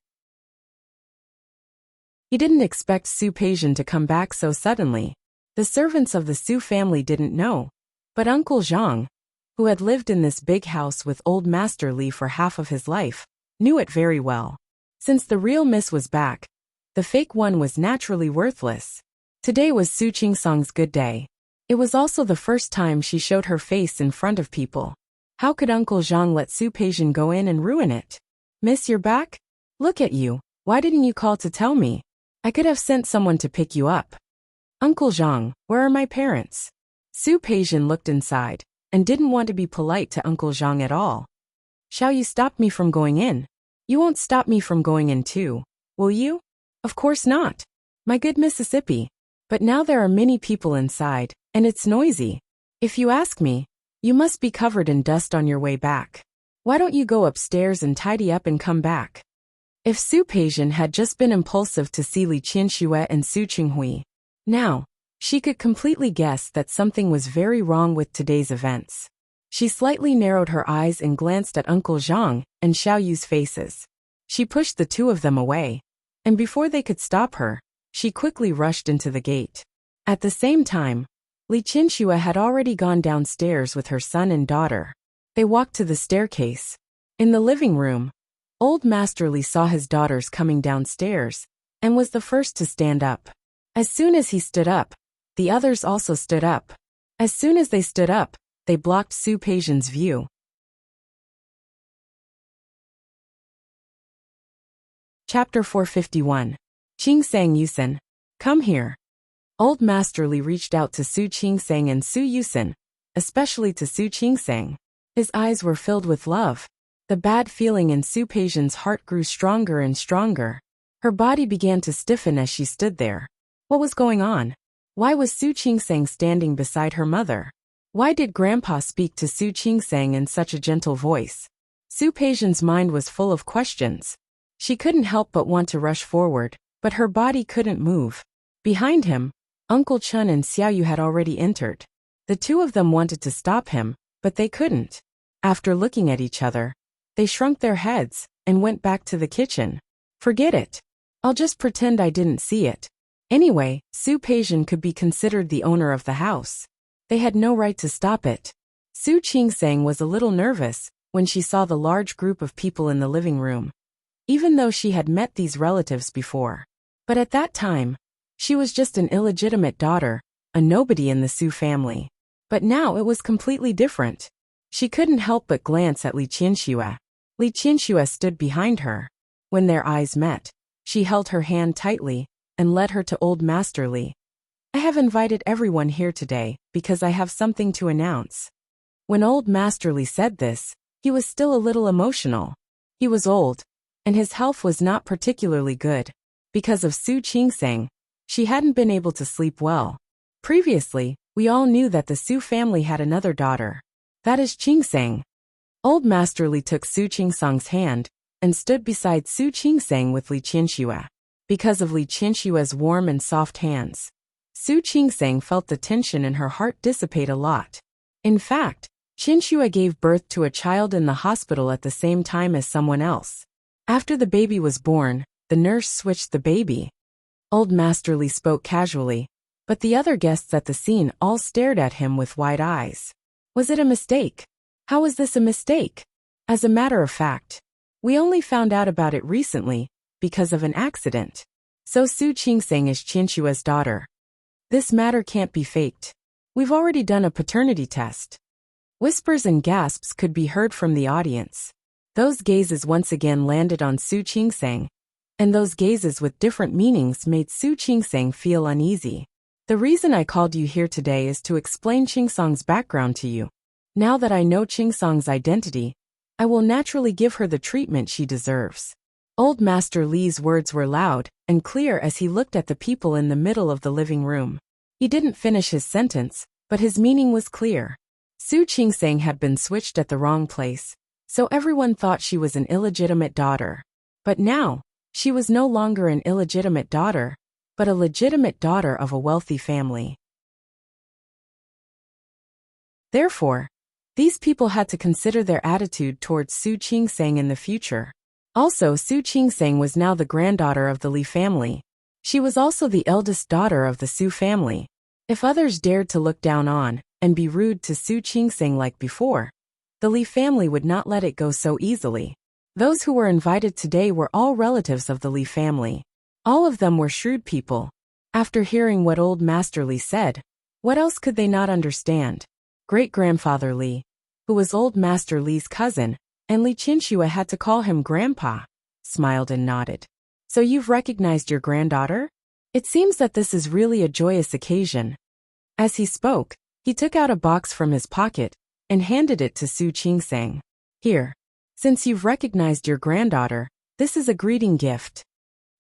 He didn't expect Su Peijian to come back so suddenly. The servants of the Su family didn't know, but Uncle Zhang, who had lived in this big house with old Master Li for half of his life, knew it very well. Since the real miss was back, the fake one was naturally worthless. Today was Su Qingsang's good day. It was also the first time she showed her face in front of people. How could Uncle Zhang let Su Peijian go in and ruin it? Miss, you're back? Look at you. Why didn't you call to tell me? I could have sent someone to pick you up. Uncle Zhang, where are my parents? Su Peijian looked inside, and didn't want to be polite to Uncle Zhang at all. Shall you stop me from going in? You won't stop me from going in too, will you? Of course not. My good Mississippi. But now there are many people inside, and it's noisy. If you ask me, you must be covered in dust on your way back. Why don't you go upstairs and tidy up and come back? If Su Peijian had just been impulsive to see Li Qianxue and Su Qinghui, now, she could completely guess that something was very wrong with today's events. She slightly narrowed her eyes and glanced at Uncle Zhang and Xiao Yu's faces. She pushed the two of them away, and before they could stop her, she quickly rushed into the gate. At the same time, Li Qianxue had already gone downstairs with her son and daughter. They walked to the staircase. In the living room, Old Master Li saw his daughters coming downstairs, and was the first to stand up. As soon as he stood up, the others also stood up. As soon as they stood up, they blocked Su Peijian's view. Chapter 451. Qingsang Yusen. Come here. Old Master Li reached out to Su Qingsang and Su Yusen, especially to Su Qingsang. His eyes were filled with love. The bad feeling in Su Peijian's heart grew stronger and stronger. Her body began to stiffen as she stood there. What was going on? Why was Su Qingsang standing beside her mother? Why did Grandpa speak to Su Qingsang in such a gentle voice? Su Peijian's mind was full of questions. She couldn't help but want to rush forward, but her body couldn't move. Behind him, Uncle Chun and Xiao Yu had already entered. The two of them wanted to stop him, but they couldn't. After looking at each other, they shrunk their heads and went back to the kitchen. Forget it. I'll just pretend I didn't see it. Anyway, Su Peijian could be considered the owner of the house. They had no right to stop it. Su Qingsang was a little nervous when she saw the large group of people in the living room, even though she had met these relatives before. But at that time, she was just an illegitimate daughter, a nobody in the Su family. But now it was completely different. She couldn't help but glance at Li Qianxue. Li Qianxue stood behind her. When their eyes met, she held her hand tightly and led her to Old Master Li. I have invited everyone here today because I have something to announce. When Old Master Li said this, he was still a little emotional. He was old, and his health was not particularly good. Because of Su Qingsang, she hadn't been able to sleep well. Previously, we all knew that the Su family had another daughter. That is Qingsang. Old Master Li took Su Qingsang's hand and stood beside Su Qingsang with Li Qianxue. Because of Li Qianxue's warm and soft hands, Su Qingsang felt the tension in her heart dissipate a lot. In fact, Qianxue gave birth to a child in the hospital at the same time as someone else. After the baby was born, the nurse switched the baby. Old Master Li spoke casually, but the other guests at the scene all stared at him with wide eyes. Was it a mistake? How was this a mistake? As a matter of fact, we only found out about it recently, because of an accident. So Su Qingsang is Qianxue's daughter. This matter can't be faked. We've already done a paternity test. Whispers and gasps could be heard from the audience. Those gazes once again landed on Su Qingsang, and those gazes with different meanings made Su Qingsang feel uneasy. The reason I called you here today is to explain Qingsang's background to you. Now that I know Qingsang's identity, I will naturally give her the treatment she deserves. Old Master Li's words were loud and clear as he looked at the people in the middle of the living room. He didn't finish his sentence, but his meaning was clear. Su Qingsang had been switched at the wrong place, so everyone thought she was an illegitimate daughter. But now, she was no longer an illegitimate daughter, but a legitimate daughter of a wealthy family. Therefore, these people had to consider their attitude towards Su Qingsang in the future. Also, Su Qingsang was now the granddaughter of the Li family. She was also the eldest daughter of the Su family. If others dared to look down on and be rude to Su Qingsang like before, the Li family would not let it go so easily. Those who were invited today were all relatives of the Li family. All of them were shrewd people. After hearing what Old Master Li said, what else could they not understand? Great-grandfather Li, who was Old Master Li's cousin, and Li Qianxue had to call him Grandpa, smiled and nodded. So you've recognized your granddaughter? It seems that this is really a joyous occasion. As he spoke, He took out a box from his pocket and handed it to Su Qingsang. Here. Since you've recognized your granddaughter, this is a greeting gift.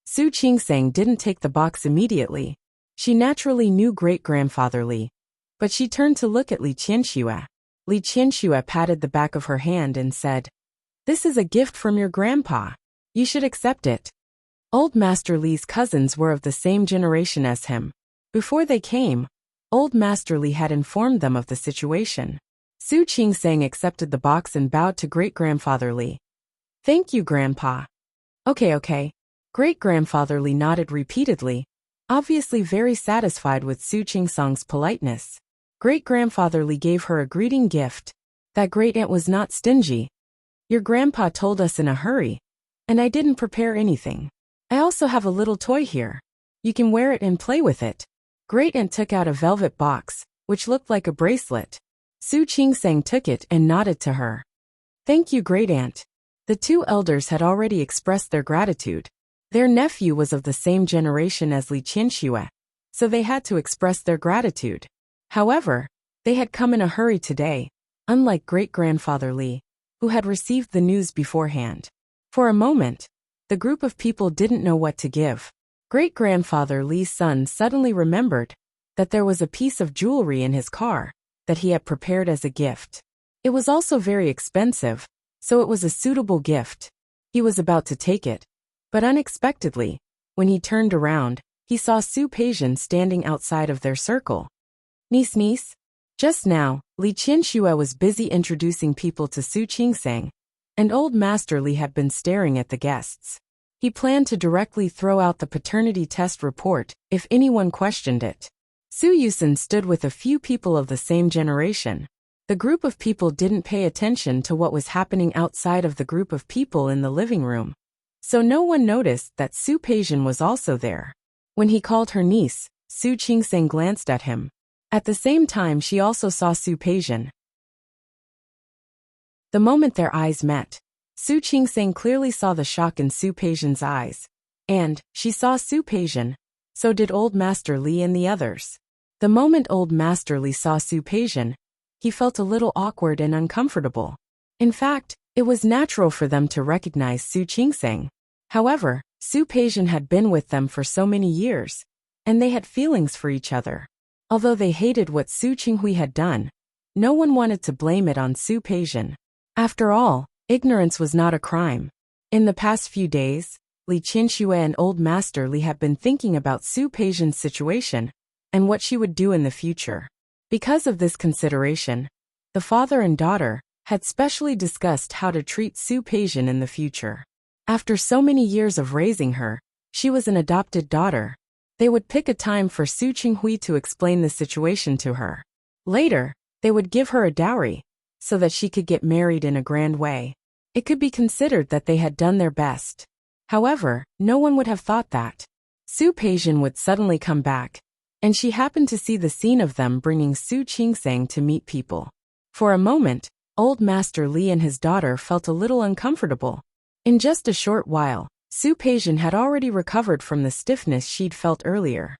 Su Qingsang didn't take the box immediately. She naturally knew great-grandfather Li. But she turned to look at Li Qianxue. Li Qianxue patted the back of her hand and said, "This is a gift from your grandpa. You should accept it." Old Master Li's cousins were of the same generation as him. Before they came, Old Master Li had informed them of the situation. Su Qingsang accepted the box and bowed to great-grandfather Li. "Thank you, Grandpa." Okay. Great-grandfather Li nodded repeatedly, obviously very satisfied with Su Qingsang's politeness. Great-grandfather Li gave her a greeting gift. That great-aunt was not stingy. "Your grandpa told us in a hurry, and I didn't prepare anything. I also have a little toy here. You can wear it and play with it." Great-aunt took out a velvet box, which looked like a bracelet. Su Qingsang took it and nodded to her. "Thank you, great-aunt." The two elders had already expressed their gratitude. Their nephew was of the same generation as Li Qianxue, so they had to express their gratitude. However, they had come in a hurry today, unlike great-grandfather Li, who had received the news beforehand. For a moment, the group of people didn't know what to give. Great-grandfather Li's son suddenly remembered that there was a piece of jewelry in his car that he had prepared as a gift. It was also very expensive, so it was a suitable gift. He was about to take it, but unexpectedly, when he turned around, he saw Su Peijian standing outside of their circle. Niece. Just now, Li Qianxue was busy introducing people to Su Qingsang, and Old Master Li had been staring at the guests. He planned to directly throw out the paternity test report if anyone questioned it. Su Yusen stood with a few people of the same generation. The group of people didn't pay attention to what was happening outside of the group of people in the living room, so no one noticed that Su Peijian was also there. When he called her niece, Su Qingsang glanced at him. At the same time, she also saw Su Peijian. The moment their eyes met, Su Qingsang clearly saw the shock in Su Peijian's eyes. And she saw Su Peijian, so did Old Master Li and the others. The moment Old Master Li saw Su Peijian, he felt a little awkward and uncomfortable. In fact, it was natural for them to recognize Su Qingsang. However, Su Peijian had been with them for so many years, and they had feelings for each other. Although they hated what Su Qinghui had done, no one wanted to blame it on Su Peijian. After all, ignorance was not a crime. In the past few days, Li Qianxue and Old Master Li had been thinking about Su Peijian's situation and what she would do in the future. Because of this consideration, the father and daughter had specially discussed how to treat Su Peijian in the future. After so many years of raising her, she was an adopted daughter. They would pick a time for Su Qinghui to explain the situation to her. Later, they would give her a dowry, so that she could get married in a grand way. It could be considered that they had done their best. However, no one would have thought that Su Peijian would suddenly come back, and she happened to see the scene of them bringing Su Qingsang to meet people. For a moment, Old Master Li and his daughter felt a little uncomfortable. In just a short while, Su Peijian had already recovered from the stiffness she'd felt earlier.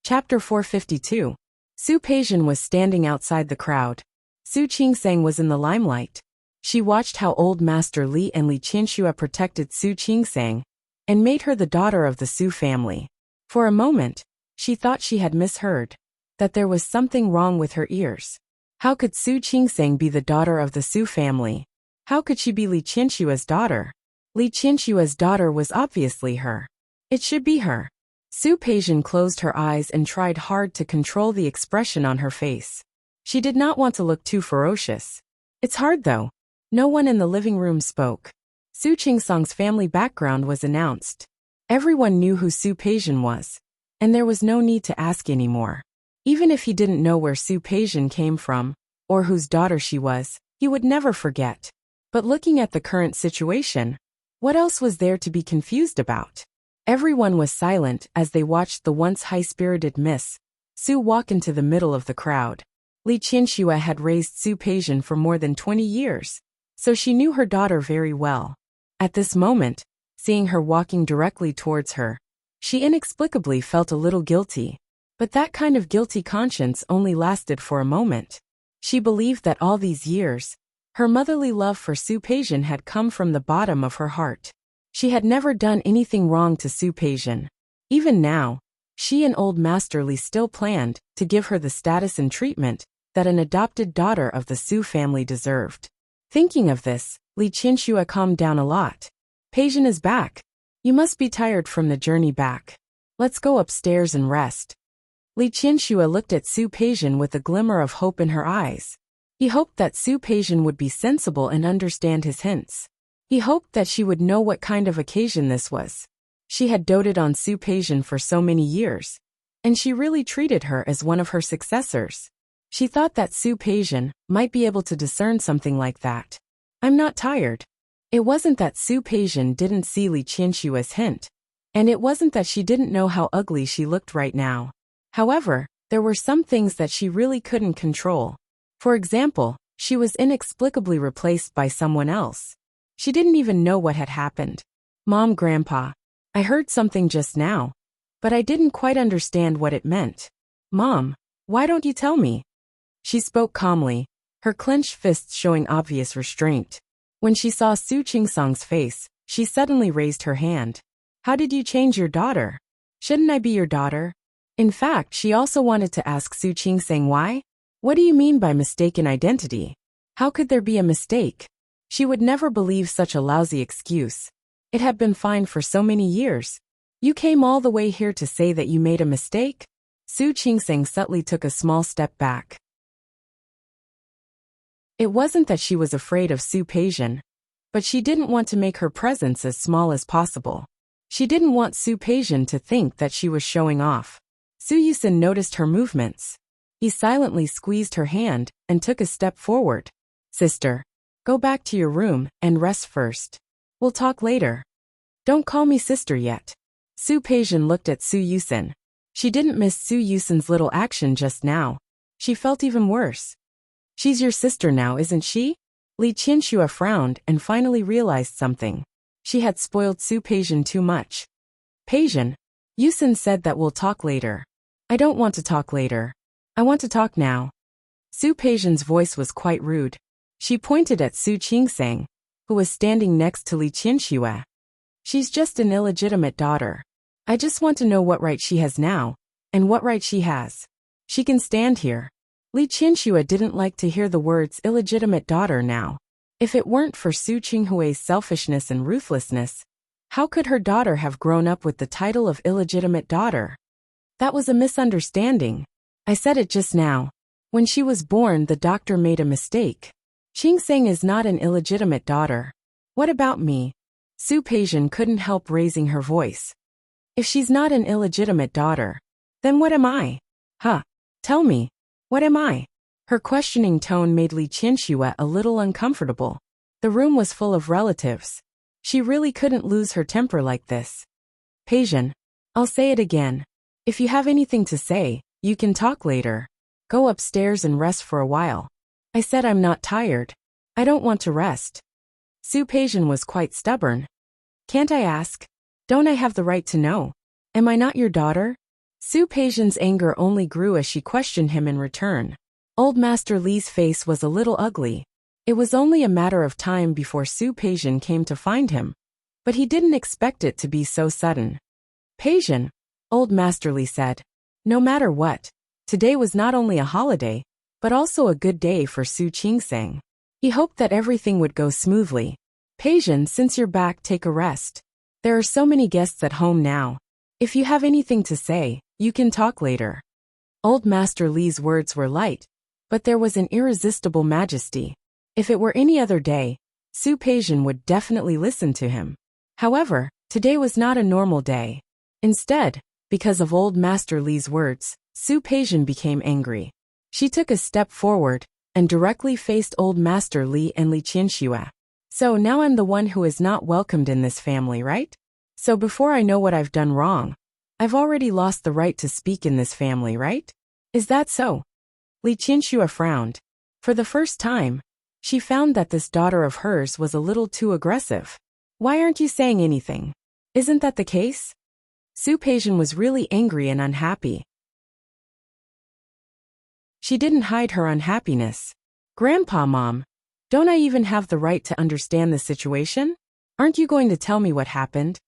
Chapter 452. Su Peijian was standing outside the crowd. Su Qingsang was in the limelight. She watched how Old Master Li and Li Qianxue protected Su Qingsang and made her the daughter of the Su family. For a moment, she thought she had misheard, that there was something wrong with her ears. How could Su Qingsang be the daughter of the Su family? How could she be Li Qianxue's daughter? Li Qianxue's daughter was obviously her. It should be her. Su Peijian closed her eyes and tried hard to control the expression on her face. She did not want to look too ferocious. It's hard though. No one in the living room spoke. Su Qingsang's family background was announced. Everyone knew who Su Peijian was, and there was no need to ask anymore. Even if he didn't know where Su Peijian came from, or whose daughter she was, he would never forget. But looking at the current situation, what else was there to be confused about? Everyone was silent as they watched the once high-spirited Miss Su walk into the middle of the crowd. Li Qianxue had raised Su Peijian for more than 20 years, so she knew her daughter very well. At this moment, seeing her walking directly towards her, She inexplicably felt a little guilty. But that kind of guilty conscience only lasted for a moment. She believed that all these years, her motherly love for Su Peijian had come from the bottom of her heart. She had never done anything wrong to Su Peijian. Even now, she and Old Master Li still planned to give her the status and treatment that an adopted daughter of the Su family deserved. Thinking of this, Li Qianxue calmed down a lot. Peijian is back. You must be tired from the journey back. Let's go upstairs and rest. Li Qianxue looked at Su Peijian with a glimmer of hope in her eyes. He hoped that Su Peijian would be sensible and understand his hints. He hoped that she would know what kind of occasion this was. She had doted on Su Peijian for so many years, and she really treated her as one of her successors. She thought that Su Peijian might be able to discern something like that. I'm not tired. It wasn't that Su Peijian didn't see Li Qianxue's hint, and it wasn't that she didn't know how ugly she looked right now. However, there were some things that she really couldn't control. For example, she was inexplicably replaced by someone else. She didn't even know what had happened. Mom, Grandpa, I heard something just now, but I didn't quite understand what it meant. Mom, why don't you tell me? She spoke calmly, her clenched fists showing obvious restraint. When she saw Su Qingsang's face, she suddenly raised her hand. How did you change your daughter? Shouldn't I be your daughter? In fact, she also wanted to ask Su Qingsang why? What do you mean by mistaken identity? How could there be a mistake? She would never believe such a lousy excuse. It had been fine for so many years. You came all the way here to say that you made a mistake? Su Qingsang subtly took a small step back. It wasn't that she was afraid of Su Peijian, but she didn't want to make her presence as small as possible. She didn't want Su Peijian to think that she was showing off. Su Yusin noticed her movements. He silently squeezed her hand and took a step forward. Sister, go back to your room and rest first. We'll talk later. Don't call me sister yet. Su Peijian looked at Su Yusin. She didn't miss Su Yusin's little action just now. She felt even worse. She's your sister now, isn't she? Li Qianxue frowned and finally realized something. She had spoiled Su Peijian too much. Peijian, Yusin said that we'll talk later. I don't want to talk later. I want to talk now. Su Peijian's voice was quite rude. She pointed at Su Qingsang, who was standing next to Li Qianxue. She's just an illegitimate daughter. I just want to know what right she has now, and what right she has. She can stand here. Li Qianxue didn't like to hear the words illegitimate daughter now. If it weren't for Su Qinghui's selfishness and ruthlessness, how could her daughter have grown up with the title of illegitimate daughter? That was a misunderstanding. I said it just now. When she was born, the doctor made a mistake. Qingsang is not an illegitimate daughter. What about me? Su Peijian couldn't help raising her voice. If she's not an illegitimate daughter, then what am I? Huh? Tell me, what am I? Her questioning tone made Li Qianxue a little uncomfortable. The room was full of relatives. She really couldn't lose her temper like this. Peijian, I'll say it again. If you have anything to say, you can talk later. Go upstairs and rest for a while. I said I'm not tired. I don't want to rest. Su Peijian was quite stubborn. Can't I ask? Don't I have the right to know? Am I not your daughter? Su Peijian's anger only grew as she questioned him in return. Old Master Li's face was a little ugly. It was only a matter of time before Su Peijian came to find him, but he didn't expect it to be so sudden. Peijian, Old Master Li said. No matter what, today was not only a holiday, but also a good day for Su Qingsang. He hoped that everything would go smoothly. Peijian, since you're back, take a rest. There are so many guests at home now. If you have anything to say, you can talk later. Old Master Li's words were light, but there was an irresistible majesty. If it were any other day, Su Peijian would definitely listen to him. However, today was not a normal day. Instead, because of Old Master Li's words, Su Peijian became angry. She took a step forward and directly faced Old Master Li and Li Qianxue. So now I'm the one who is not welcomed in this family, right? So before I know what I've done wrong, I've already lost the right to speak in this family, right? Is that so? Li Qianxue frowned. For the first time, she found that this daughter of hers was a little too aggressive. Why aren't you saying anything? Isn't that the case? Su Peijian was really angry and unhappy. She didn't hide her unhappiness. Grandpa, Mom, don't I even have the right to understand the situation? Aren't you going to tell me what happened?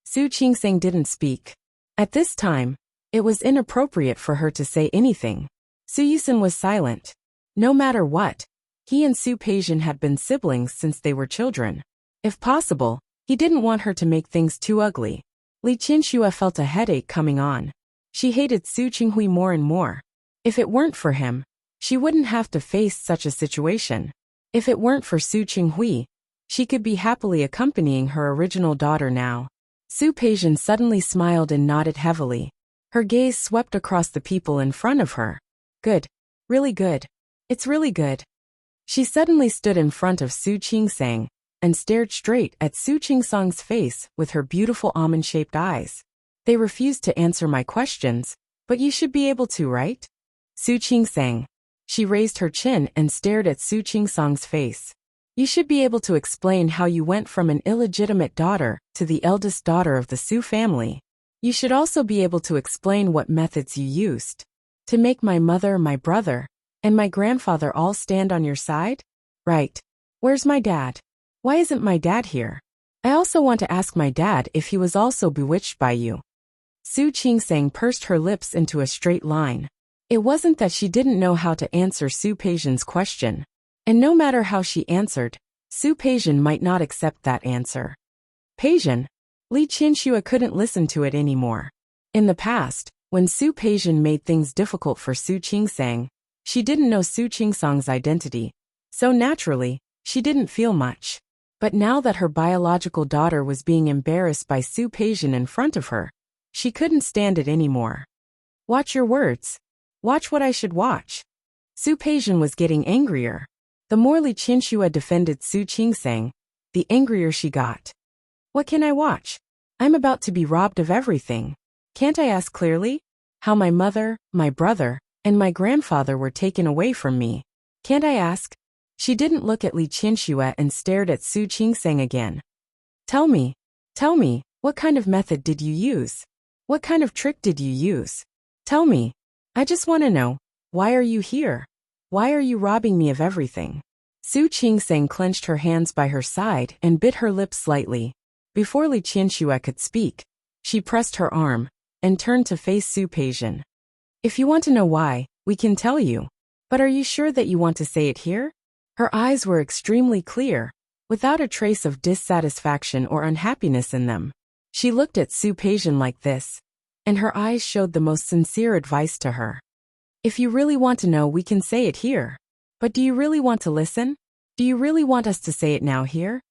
Su Qingseng didn't speak. At this time, it was inappropriate for her to say anything. Su Yusen was silent. No matter what, he and Su Peijian had been siblings since they were children. If possible, he didn't want her to make things too ugly. Li Qianxue felt a headache coming on. She hated Su Qinghui more and more. If it weren't for him, she wouldn't have to face such a situation. If it weren't for Su Qinghui, she could be happily accompanying her original daughter now. Su Peijian suddenly smiled and nodded heavily. Her gaze swept across the people in front of her. Good. Really good. It's really good. She suddenly stood in front of Su Qingsang and stared straight at Su Qingsang's face with her beautiful almond-shaped eyes. They refused to answer my questions, but you should be able to, right? Su Qingsang. She raised her chin and stared at Su Qingsang's face. You should be able to explain how you went from an illegitimate daughter to the eldest daughter of the Su family. You should also be able to explain what methods you used to make my mother, my brother, and my grandfather all stand on your side? Right. Where's my dad? Why isn't my dad here? I also want to ask my dad if he was also bewitched by you. Su Qingsang pursed her lips into a straight line. It wasn't that she didn't know how to answer Su Peijian's question. And no matter how she answered, Su Peijian might not accept that answer. Peijian? Li Qianxue couldn't listen to it anymore. In the past, when Su Peijian made things difficult for Su Qingsang, she didn't know Su Qingsang's identity, so naturally, she didn't feel much. But now that her biological daughter was being embarrassed by Su Peijian in front of her, she couldn't stand it anymore. Watch your words. Watch what I should watch. Su Peijian was getting angrier. The more Li Qianxue defended Su Qingsang, the angrier she got. What can I watch? I'm about to be robbed of everything. Can't I ask clearly? How my mother, my brother, and my grandfather were taken away from me. Can't I ask? She didn't look at Li Qianxue and stared at Su Qingsang again. Tell me, what kind of method did you use? What kind of trick did you use? Tell me. I just want to know, why are you here? Why are you robbing me of everything? Su Qingsang clenched her hands by her side and bit her lips slightly. Before Li Qianxue could speak, she pressed her arm and turned to face Su Peijian. If you want to know why, we can tell you. But are you sure that you want to say it here? Her eyes were extremely clear, without a trace of dissatisfaction or unhappiness in them. She looked at Su Peijian like this, and her eyes showed the most sincere advice to her. If you really want to know, we can say it here. But do you really want to listen? Do you really want us to say it now here?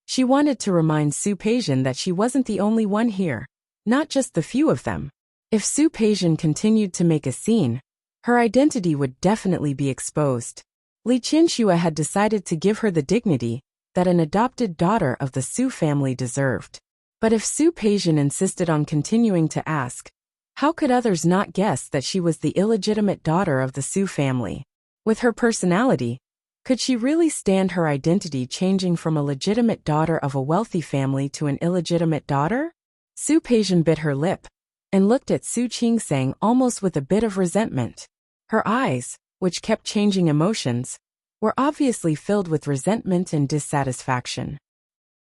She wanted to remind Su Peijian that she wasn't the only one here, not just the few of them. If Su Peijian continued to make a scene, her identity would definitely be exposed. Li Qianxue had decided to give her the dignity that an adopted daughter of the Su family deserved. But if Su Peijian insisted on continuing to ask, how could others not guess that she was the illegitimate daughter of the Su family? With her personality, could she really stand her identity changing from a legitimate daughter of a wealthy family to an illegitimate daughter? Su Peijian bit her lip and looked at Su Qingsang almost with a bit of resentment. Her eyes, which kept changing emotions, were obviously filled with resentment and dissatisfaction.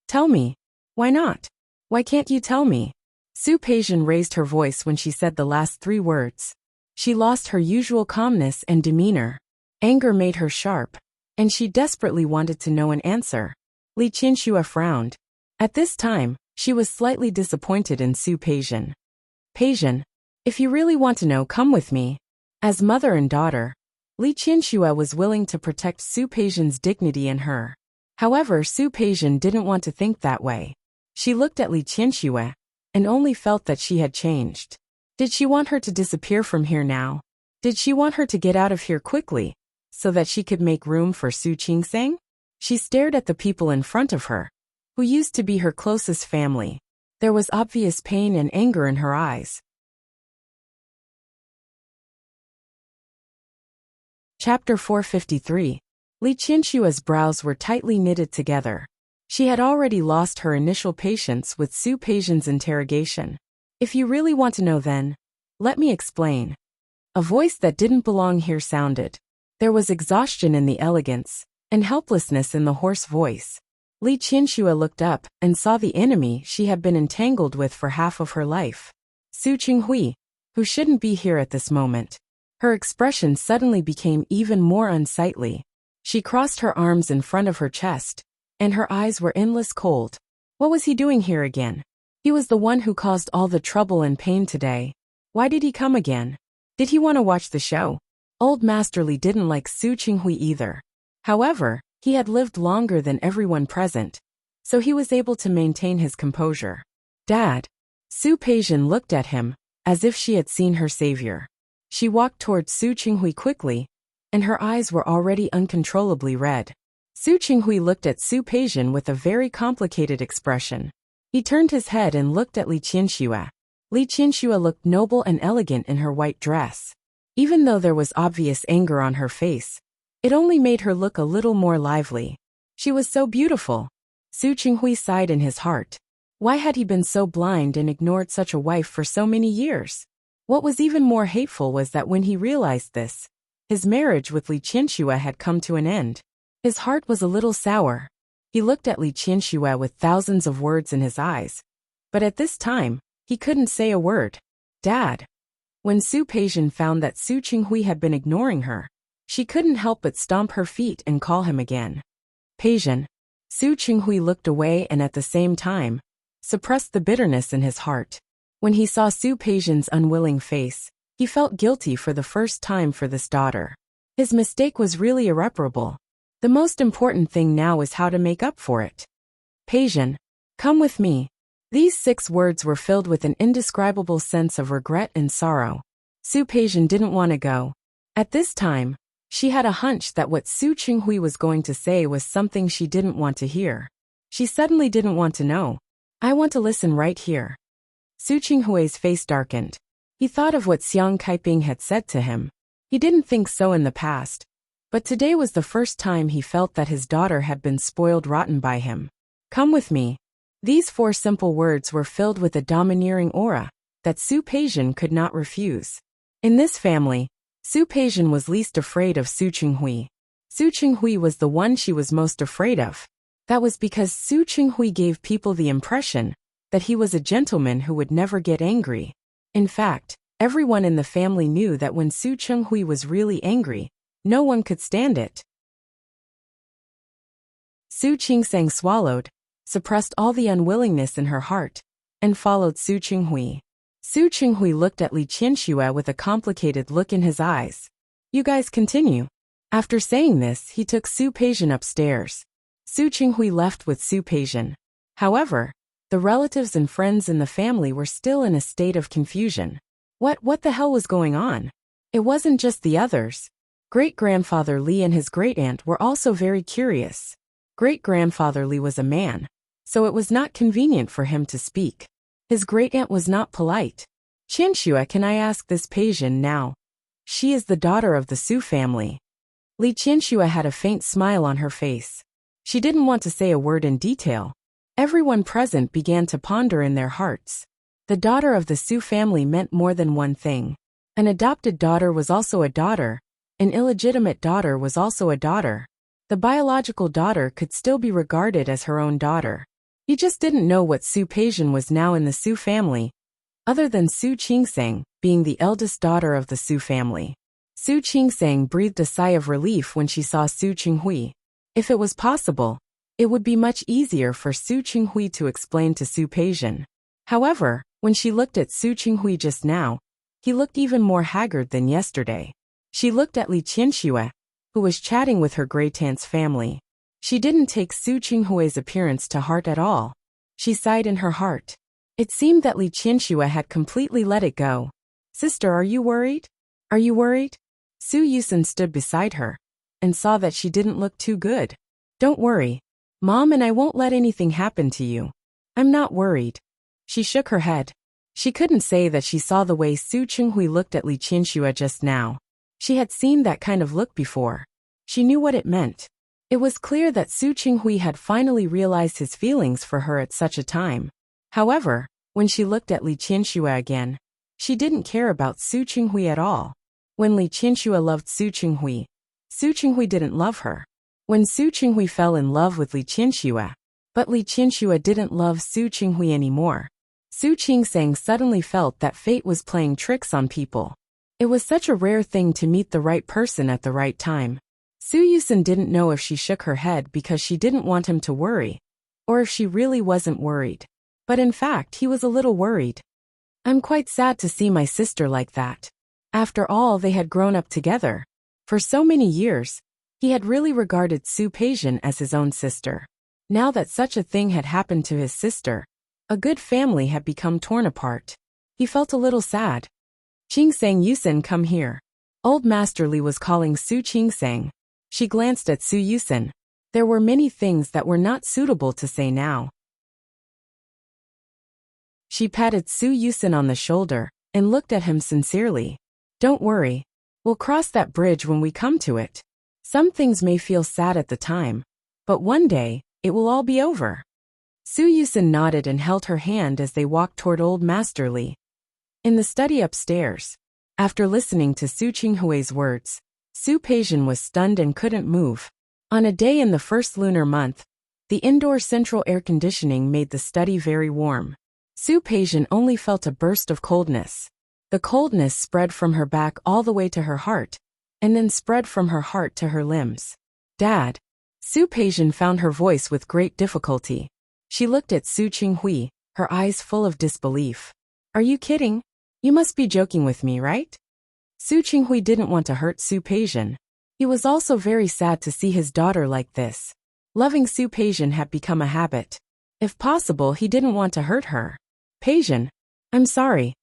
Tell me. Why not? Why can't you tell me? Su Peijian raised her voice when she said the last three words. She lost her usual calmness and demeanor. Anger made her sharp, and she desperately wanted to know an answer. Li Qianxue frowned. At this time, she was slightly disappointed in Su Peijian. Peijian, if you really want to know, come with me. As mother and daughter, Li Qianxue was willing to protect Su Peijian's dignity and her. However, Su Peijian didn't want to think that way. She looked at Li Qianxue and only felt that she had changed. Did she want her to disappear from here now? Did she want her to get out of here quickly, so that she could make room for Su Qingsang? She stared at the people in front of her, who used to be her closest family. There was obvious pain and anger in her eyes. Chapter 453. Li Qianxue's brows were tightly knitted together. She had already lost her initial patience with Su Peijian's interrogation. If you really want to know then, let me explain. A voice that didn't belong here sounded. There was exhaustion in the elegance, and helplessness in the hoarse voice. Li Qianxue looked up and saw the enemy she had been entangled with for half of her life. Su Qinghui, who shouldn't be here at this moment. Her expression suddenly became even more unsightly. She crossed her arms in front of her chest, and her eyes were endless cold. What was he doing here again? He was the one who caused all the trouble and pain today. Why did he come again? Did he want to watch the show? Old Master Li didn't like Su Qinghui either. However, he had lived longer than everyone present, so he was able to maintain his composure. Dad. Su Peijian looked at him, as if she had seen her savior. She walked toward Su Qinghui quickly, and her eyes were already uncontrollably red. Su Qinghui looked at Su Peijian with a very complicated expression. He turned his head and looked at Li Qianxue. Li Qianxue looked noble and elegant in her white dress. Even though there was obvious anger on her face, it only made her look a little more lively. She was so beautiful. Su Qinghui sighed in his heart. Why had he been so blind and ignored such a wife for so many years? What was even more hateful was that when he realized this, his marriage with Li Qianxue had come to an end. His heart was a little sour. He looked at Li Qianxue with thousands of words in his eyes. But at this time, he couldn't say a word. Dad. When Su Peijian found that Su Qinghui had been ignoring her, she couldn't help but stomp her feet and call him again. Peijian. Su Qinghui looked away and at the same time, suppressed the bitterness in his heart. When he saw Su Peijian's unwilling face, he felt guilty for the first time for this daughter. His mistake was really irreparable. The most important thing now is how to make up for it. Peijian. Come with me. These 6 words were filled with an indescribable sense of regret and sorrow. Su Peijian didn't want to go. At this time, she had a hunch that what Su Qinghui was going to say was something she didn't want to hear. She suddenly didn't want to know. I want to listen right here. Su Qinghui's face darkened. He thought of what Xiang Kaiping had said to him. He didn't think so in the past, but today was the first time he felt that his daughter had been spoiled rotten by him. Come with me. These 4 simple words were filled with a domineering aura that Su Peijian could not refuse. In this family, Su Peijian was least afraid of Su Qinghui. Su Qinghui was the one she was most afraid of. That was because Su Qinghui gave people the impression that he was a gentleman who would never get angry. In fact, everyone in the family knew that when Su Qinghui was really angry, no one could stand it. Su Qingsang swallowed, suppressed all the unwillingness in her heart, and followed Su Qinghui. Su Qinghui looked at Li Qianxue with a complicated look in his eyes. You guys continue. After saying this, he took Su Peijian upstairs. Su Qinghui left with Su Peijian. However, the relatives and friends in the family were still in a state of confusion. What the hell was going on? It wasn't just the others. Great-grandfather Li and his great-aunt were also very curious. Great-grandfather Li was a man, so it was not convenient for him to speak. His great-aunt was not polite. Qianxue, can I ask this Peijian now? She is the daughter of the Su family. Li Qianxue had a faint smile on her face. She didn't want to say a word in detail. Everyone present began to ponder in their hearts. The daughter of the Su family meant more than one thing. An adopted daughter was also a daughter. An illegitimate daughter was also a daughter. The biological daughter could still be regarded as her own daughter. He just didn't know what Su Peijian was now in the Su family, other than Su Qingsang, being the eldest daughter of the Su family. Su Qingsang breathed a sigh of relief when she saw Su Qinghui. If it was possible, it would be much easier for Su Qinghui to explain to Su Peijian. However, when she looked at Su Qinghui just now, he looked even more haggard than yesterday. She looked at Li Qianxue, who was chatting with her great-aunt's family. She didn't take Su Qinghui's appearance to heart at all. She sighed in her heart. It seemed that Li Qianxue had completely let it go. Sister, are you worried? Are you worried? Su Yusen stood beside her and saw that she didn't look too good. Don't worry. Mom and I won't let anything happen to you. I'm not worried. She shook her head. She couldn't say that she saw the way Su Qinghui looked at Li Qianxue just now. She had seen that kind of look before. She knew what it meant. It was clear that Su Qinghui had finally realized his feelings for her at such a time. However, when she looked at Li Qianxue again, she didn't care about Su Qinghui at all. When Li Qianxue loved Su Qinghui didn't love her. When Su Qinghui fell in love with Li Qianxue, but Li Qianxue didn't love Su Qinghui anymore. Su Qingsang suddenly felt that fate was playing tricks on people. It was such a rare thing to meet the right person at the right time. Su Yusen didn't know if she shook her head because she didn't want him to worry, or if she really wasn't worried. But in fact, he was a little worried. I'm quite sad to see my sister like that. After all, they had grown up together. For so many years, he had really regarded Su Peijian as his own sister. Now that such a thing had happened to his sister, a good family had become torn apart. He felt a little sad. Qingsang Yusen, come here. Old Master Li was calling Su Qingsang. She glanced at Su Yusen. There were many things that were not suitable to say now. She patted Su Yusen on the shoulder and looked at him sincerely. Don't worry. We'll cross that bridge when we come to it. Some things may feel sad at the time, but one day, it will all be over. Su Yusen nodded and held her hand as they walked toward Old Master Li. In the study upstairs, after listening to Su Qinghui's words, Su Peijian was stunned and couldn't move. On a day in the first lunar month, the indoor central air conditioning made the study very warm. Su Peijian only felt a burst of coldness. The coldness spread from her back all the way to her heart, and then spread from her heart to her limbs. Dad. Su Peijian found her voice with great difficulty. She looked at Su Qinghui, her eyes full of disbelief. Are you kidding? You must be joking with me, right? Su Qinghui didn't want to hurt Su Peijian. He was also very sad to see his daughter like this. Loving Su Peijian had become a habit. If possible, he didn't want to hurt her. Peijian, I'm sorry.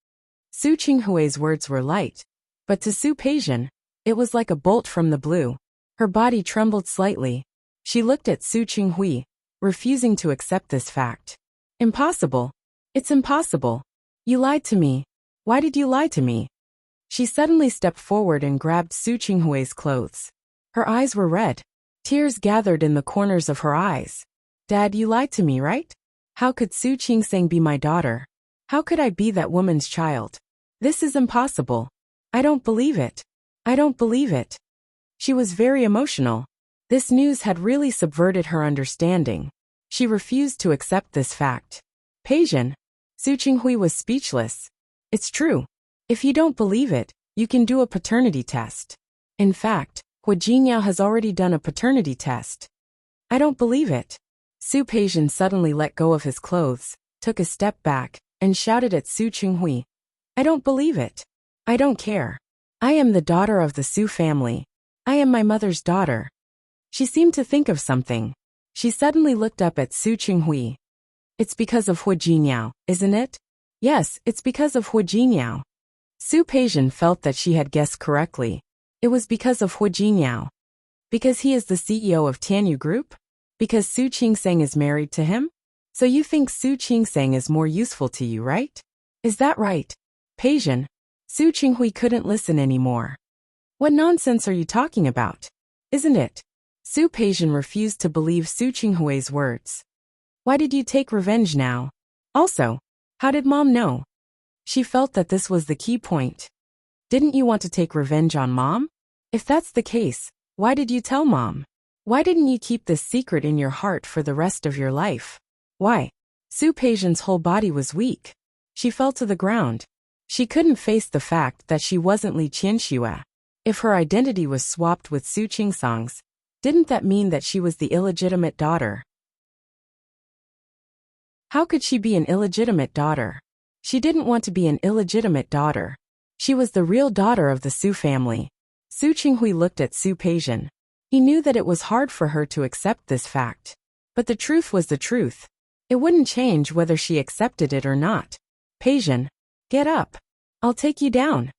Su Qinghui's words were light, but to Su Peijian, it was like a bolt from the blue. Her body trembled slightly. She looked at Su Qinghui, refusing to accept this fact. Impossible. It's impossible. You lied to me. Why did you lie to me? She suddenly stepped forward and grabbed Su Qinghui's clothes. Her eyes were red. Tears gathered in the corners of her eyes. Dad, you lied to me, right? How could Su Qingsang be my daughter? How could I be that woman's child? This is impossible. I don't believe it. I don't believe it. She was very emotional. This news had really subverted her understanding. She refused to accept this fact. Peijian. Su Qinghui was speechless. It's true. If you don't believe it, you can do a paternity test. In fact, Hua Jinyao has already done a paternity test. I don't believe it. Su Peijian suddenly let go of his clothes, took a step back, and shouted at Su Qinghui. I don't believe it. I don't care. I am the daughter of the Su family. I am my mother's daughter. She seemed to think of something. She suddenly looked up at Su Qinghui. It's because of Hua Jinyao, isn't it? Yes, it's because of Hua Jinyao. Su Peijian felt that she had guessed correctly. It was because of Hua Jinyao. Because he is the CEO of Tianyu Group? Because Su Qingsang is married to him? So you think Su Qingsang is more useful to you, right? Is that right? Peijian. Su Qinghui couldn't listen anymore. What nonsense are you talking about? Isn't it? Su Peijian refused to believe Su Qinghui's words. Why did you take revenge now? Also, how did Mom know? She felt that this was the key point. Didn't you want to take revenge on Mom? If that's the case, why did you tell Mom? Why didn't you keep this secret in your heart for the rest of your life? Why? Su Peijian's whole body was weak. She fell to the ground. She couldn't face the fact that she wasn't Li Qianxue. If her identity was swapped with Su Qingsang's, didn't that mean that she was the illegitimate daughter? How could she be an illegitimate daughter? She didn't want to be an illegitimate daughter. She was the real daughter of the Su family. Su Qinghui looked at Su Peijian. He knew that it was hard for her to accept this fact. But the truth was the truth. It wouldn't change whether she accepted it or not. Peijian, get up. I'll take you down.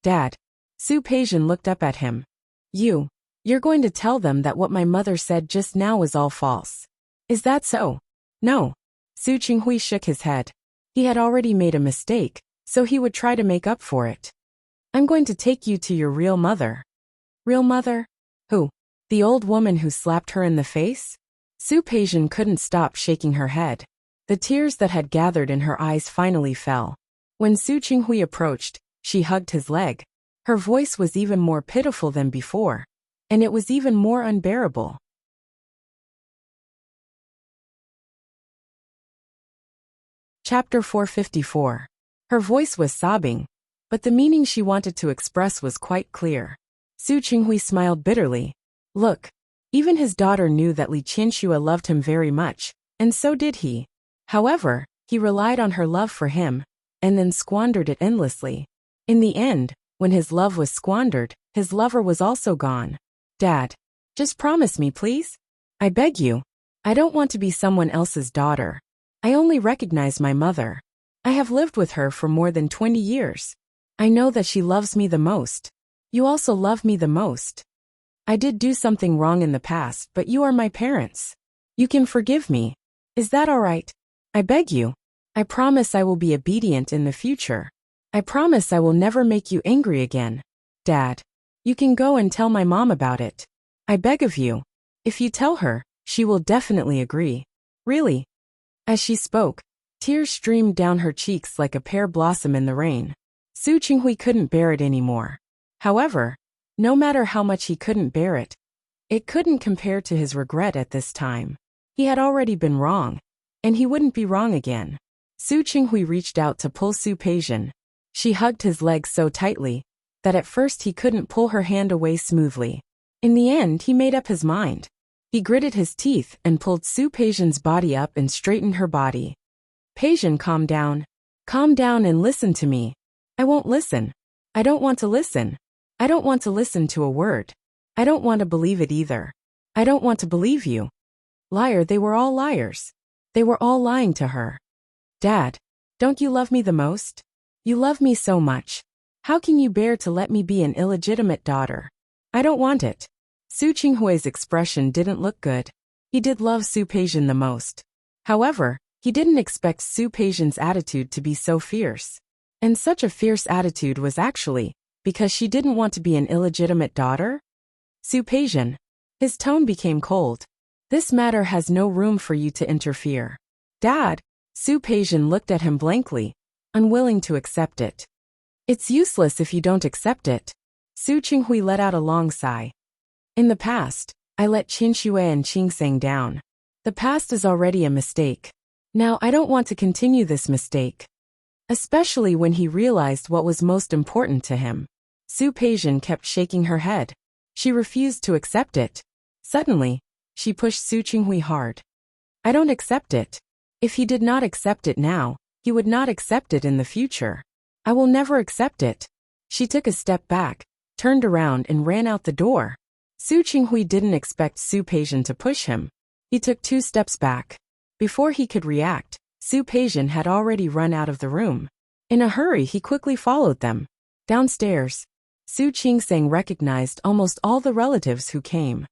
Dad. Su Peijian looked up at him. You're going to tell them that what my mother said just now was all false. Is that so? No. Su Qinghui shook his head. He had already made a mistake, so he would try to make up for it. I'm going to take you to your real mother. Real mother? Who? The old woman who slapped her in the face? Su Peijian couldn't stop shaking her head. The tears that had gathered in her eyes finally fell. When Su Qinghui approached, she hugged his leg. Her voice was even more pitiful than before, and it was even more unbearable. Chapter 454. Her voice was sobbing, but the meaning she wanted to express was quite clear. Su Qinghui smiled bitterly. Look, even his daughter knew that Li Qianxue loved him very much, and so did he. However, he relied on her love for him, and then squandered it endlessly. In the end, when his love was squandered, his lover was also gone. Dad, just promise me, please? I beg you. I don't want to be someone else's daughter. I only recognize my mother. I have lived with her for more than 20 years. I know that she loves me the most. You also love me the most. I did do something wrong in the past, but you are my parents. You can forgive me. Is that all right? I beg you. I promise I will be obedient in the future. I promise I will never make you angry again. Dad, you can go and tell my mom about it. I beg of you. If you tell her, she will definitely agree. Really? As she spoke, tears streamed down her cheeks like a pear blossom in the rain. Su Qinghui couldn't bear it anymore. However, no matter how much he couldn't bear it, it couldn't compare to his regret at this time. He had already been wrong, and he wouldn't be wrong again. Su Qinghui reached out to pull Su Peijian. She hugged his legs so tightly that at first he couldn't pull her hand away smoothly. In the end, he made up his mind. He gritted his teeth and pulled Su Peijian's body up and straightened her body. Peijian, calm down. Calm down and listen to me. I won't listen. I don't want to listen. I don't want to listen to a word. I don't want to believe it either. I don't want to believe you. Liar, they were all liars. They were all lying to her. Dad, don't you love me the most? You love me so much. How can you bear to let me be an illegitimate daughter? I don't want it. Su Qinghui's expression didn't look good. He did love Su Peijian the most. However, he didn't expect Su Peijian's attitude to be so fierce. And such a fierce attitude was actually because she didn't want to be an illegitimate daughter? Su Peijian. His tone became cold. This matter has no room for you to interfere. Dad. Su Peijian looked at him blankly, unwilling to accept it. It's useless if you don't accept it. Su Qinghui let out a long sigh. In the past, I let Qianxue and Qingsang down. The past is already a mistake. Now I don't want to continue this mistake. Especially when he realized what was most important to him. Su Peijian kept shaking her head. She refused to accept it. Suddenly, she pushed Su Qinghui hard. I don't accept it. If he did not accept it now, he would not accept it in the future. I will never accept it. She took a step back, turned around and ran out the door. Su Qinghui didn't expect Su Peijian to push him. He took 2 steps back. Before he could react, Su Peijian had already run out of the room. In a hurry, he quickly followed them. Downstairs, Su Qingsang recognized almost all the relatives who came.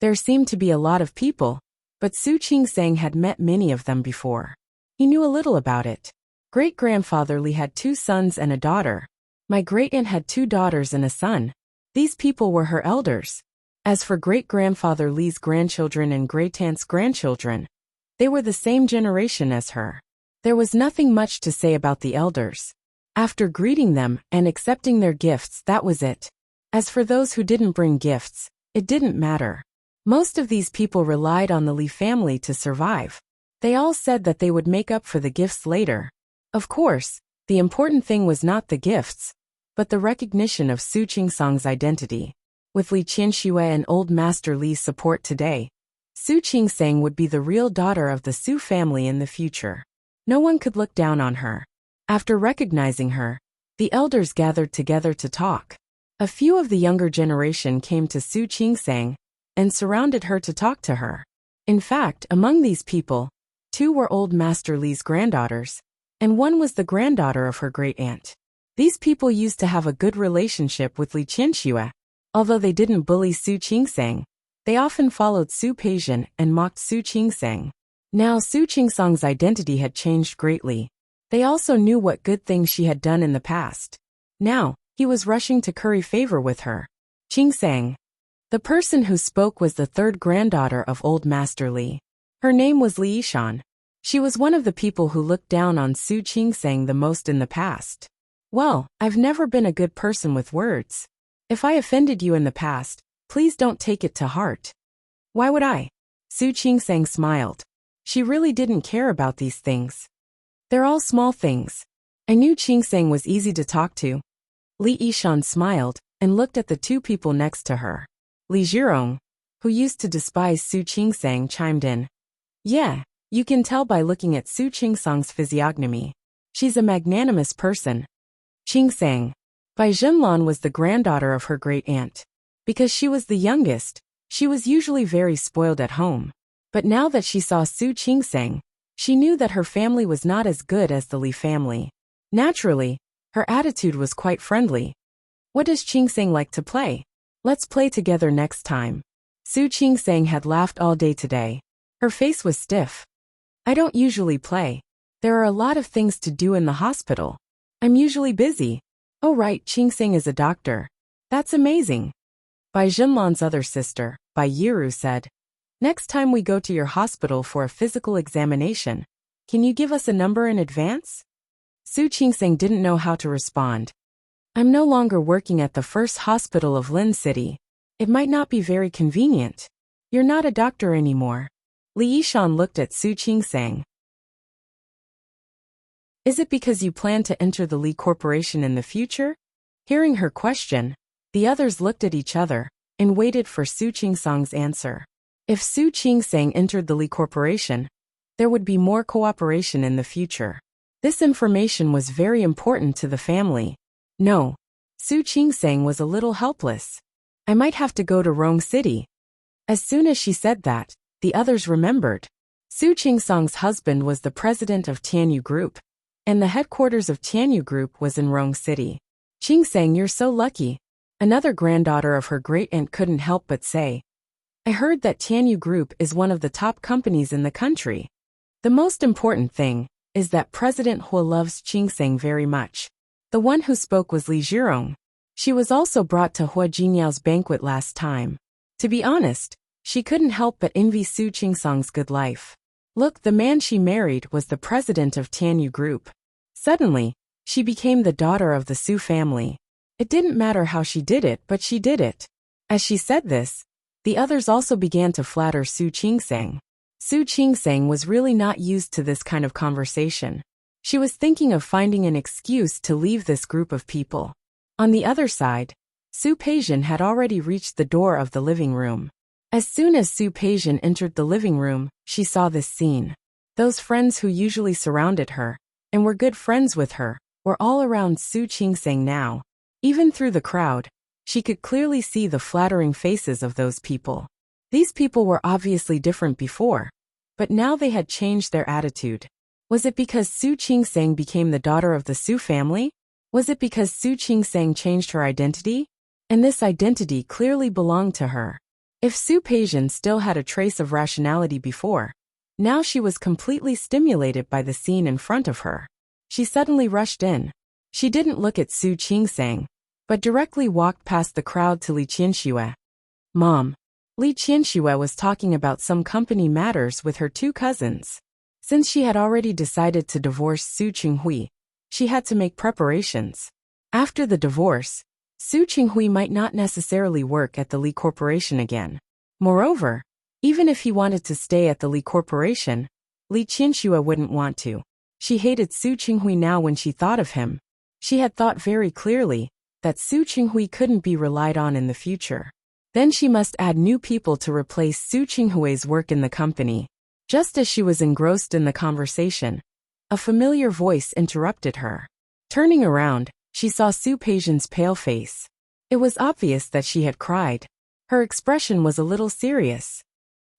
There seemed to be a lot of people, but Su Qingsang had met many of them before. He knew a little about it. Great-grandfather Li had 2 sons and a daughter. My great-aunt had 2 daughters and a son. These people were her elders. As for great-grandfather Li's grandchildren and great-aunt's grandchildren, they were the same generation as her. There was nothing much to say about the elders. After greeting them and accepting their gifts, that was it. As for those who didn't bring gifts, it didn't matter. Most of these people relied on the Li family to survive. They all said that they would make up for the gifts later. Of course, the important thing was not the gifts, but the recognition of Su Qingsang's identity. With Li Qianxue and Old Master Li's support today, Su Qingsang would be the real daughter of the Su family in the future. No one could look down on her. After recognizing her, the elders gathered together to talk. A few of the younger generation came to Su Qingsang and surrounded her to talk to her. In fact, among these people, 2 were Old Master Li's granddaughters, and 1 was the granddaughter of her great-aunt. These people used to have a good relationship with Li Qianxue. Although they didn't bully Su Qingsang, they often followed Su Peijian and mocked Su Qingsang. Now Su Qingsang's identity had changed greatly. They also knew what good things she had done in the past. Now, he was rushing to curry favor with her. Sang. The person who spoke was the third granddaughter of Old Master Li. Her name was Li Yishan. She was one of the people who looked down on Su Sang the most in the past. Well, I've never been a good person with words. If I offended you in the past, please don't take it to heart. Why would I? Su Sang smiled. She really didn't care about these things. They're all small things. I knew Sang was easy to talk to. Li Yishan smiled and looked at the two people next to her. Li Zhirong, who used to despise Su Sang, chimed in. Yeah, you can tell by looking at Su Sang's physiognomy. She's a magnanimous person. Sang. Bai Zhenlan was the granddaughter of her great-aunt. Because she was the youngest, she was usually very spoiled at home. But now that she saw Su Sang, she knew that her family was not as good as the Li family. Naturally, her attitude was quite friendly. What does Sang like to play? Let's play together next time. Su Sang had laughed all day today. Her face was stiff. I don't usually play. There are a lot of things to do in the hospital. I'm usually busy. Oh right, Sang is a doctor. That's amazing. Bai Zhenlan's other sister, Bai Yiru, said. Next time we go to your hospital for a physical examination, can you give us a number in advance? Su Sang didn't know how to respond. I'm no longer working at the first hospital of Lin City. It might not be very convenient. You're not a doctor anymore. Li Yishan looked at Su Sang. Is it because you plan to enter the Li Corporation in the future? Hearing her question, the others looked at each other and waited for Su Sang's answer. If Su Sang entered the Li Corporation, there would be more cooperation in the future. This information was very important to the family. No, Su Sang was a little helpless. I might have to go to Rong City. As soon as she said that, the others remembered. Su Sang's husband was the president of Tianyu Group, and the headquarters of Tianyu Group was in Rong City. Sang, you're so lucky. Another granddaughter of her great-aunt couldn't help but say. I heard that Tianyu Group is one of the top companies in the country. The most important thing is that President Hua loves Sang very much. The one who spoke was Li Zhirong. She was also brought to Hua Jinyao's banquet last time. To be honest, she couldn't help but envy Su Sang's good life. Look, the man she married was the president of Tianyu Group. Suddenly, she became the daughter of the Su family. It didn't matter how she did it, but she did it. As she said this, the others also began to flatter Su Sang. Su Sang was really not used to this kind of conversation. She was thinking of finding an excuse to leave this group of people. On the other side, Su Peijian had already reached the door of the living room. As soon as Su Peijian entered the living room, she saw this scene. Those friends who usually surrounded her, and were good friends with her, were all around Su Sang now. Even through the crowd, she could clearly see the flattering faces of those people. These people were obviously different before, but now they had changed their attitude. Was it because Su Sang became the daughter of the Su family? Was it because Su Sang changed her identity? And this identity clearly belonged to her. If Su Peijian still had a trace of rationality before, now she was completely stimulated by the scene in front of her. She suddenly rushed in. She didn't look at Su Sang, but directly walked past the crowd to Li Qianxue. Mom. Li Qianxue was talking about some company matters with her two cousins. Since she had already decided to divorce Su Qinghui, she had to make preparations. After the divorce, Su Qinghui might not necessarily work at the Li Corporation again. Moreover, even if he wanted to stay at the Li Corporation, Li Qianxue wouldn't want to. She hated Su Qinghui now when she thought of him. She had thought very clearly that Su Qinghui couldn't be relied on in the future. Then she must add new people to replace Su Qinghui's work in the company. Just as she was engrossed in the conversation, a familiar voice interrupted her. Turning around, she saw Su Peijian's pale face. It was obvious that she had cried. Her expression was a little serious.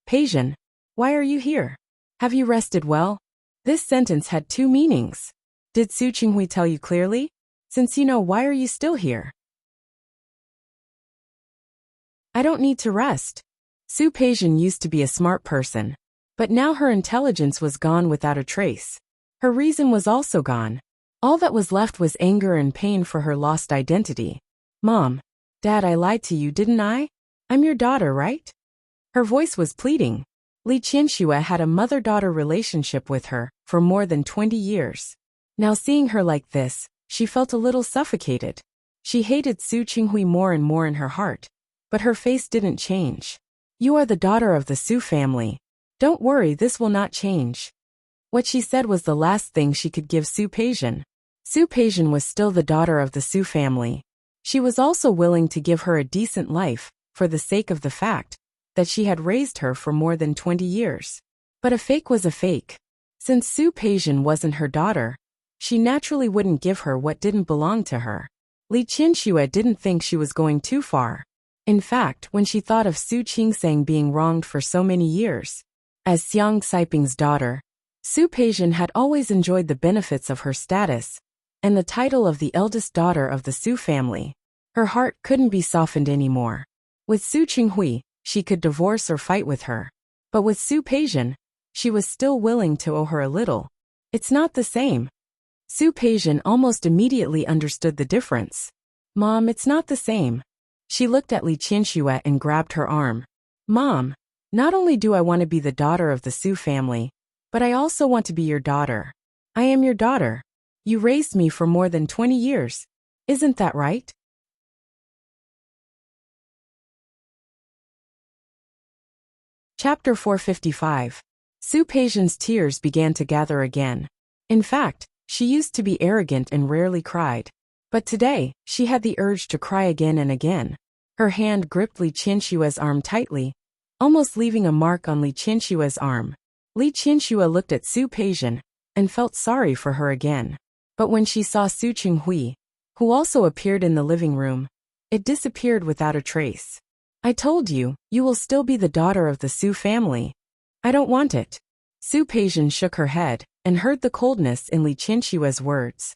Peijian, why are you here? Have you rested well? This sentence had two meanings. Did Su Qinghui tell you clearly? Since you know, why are you still here? I don't need to rest. Su Peijian used to be a smart person, but now her intelligence was gone without a trace. Her reason was also gone. All that was left was anger and pain for her lost identity. Mom, Dad, I lied to you, didn't I? I'm your daughter, right? Her voice was pleading. Li Qianxue had a mother-daughter relationship with her for more than 20 years. Now seeing her like this, she felt a little suffocated. She hated Su Qinghui more and more in her heart, but her face didn't change. You are the daughter of the Su family. Don't worry, this will not change. What she said was the last thing she could give Su Peijian. Su Peijian was still the daughter of the Su family. She was also willing to give her a decent life, for the sake of the fact that she had raised her for more than 20 years. But a fake was a fake. Since Su Peijian wasn't her daughter, she naturally wouldn't give her what didn't belong to her. Li Qianxue didn't think she was going too far. In fact, when she thought of Su Qingsang being wronged for so many years, as Xiang Saiping's daughter, Su Peijian had always enjoyed the benefits of her status and the title of the eldest daughter of the Su family. Her heart couldn't be softened anymore. With Su Qinghui, she could divorce or fight with her. But with Su Peijian, she was still willing to owe her a little. It's not the same. Su Peijian almost immediately understood the difference. Mom, it's not the same. She looked at Li Qianxue and grabbed her arm. Mom, not only do I want to be the daughter of the Su family, but I also want to be your daughter. I am your daughter. You raised me for more than 20 years. Isn't that right? Chapter 455. Su Peijian's tears began to gather again. In fact, she used to be arrogant and rarely cried. But today, she had the urge to cry again and again. Her hand gripped Li Qianxue's arm tightly, almost leaving a mark on Li Qianxue's arm. Li Qianxue looked at Su Peijian and felt sorry for her again. But when she saw Su Qinghui, who also appeared in the living room, it disappeared without a trace. I told you, you will still be the daughter of the Su family. I don't want it. Su Peijian shook her head and heard the coldness in Li Qianxue's words.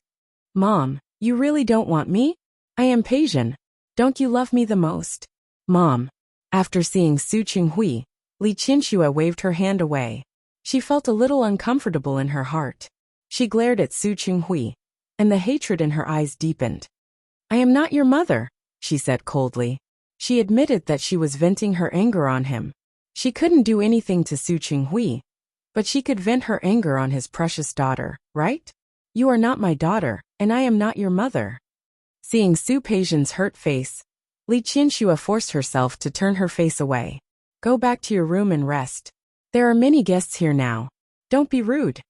Mom, you really don't want me? I am Peijian. Don't you love me the most? Mom. After seeing Su Qinghui, Li Qianxue waved her hand away. She felt a little uncomfortable in her heart. She glared at Su Qinghui, and the hatred in her eyes deepened. I am not your mother, she said coldly. She admitted that she was venting her anger on him. She couldn't do anything to Su Qinghui, but she could vent her anger on his precious daughter, right? You are not my daughter, and I am not your mother. Seeing Su Peijian's hurt face, Li Qianxue forced herself to turn her face away. Go back to your room and rest. There are many guests here now. Don't be rude.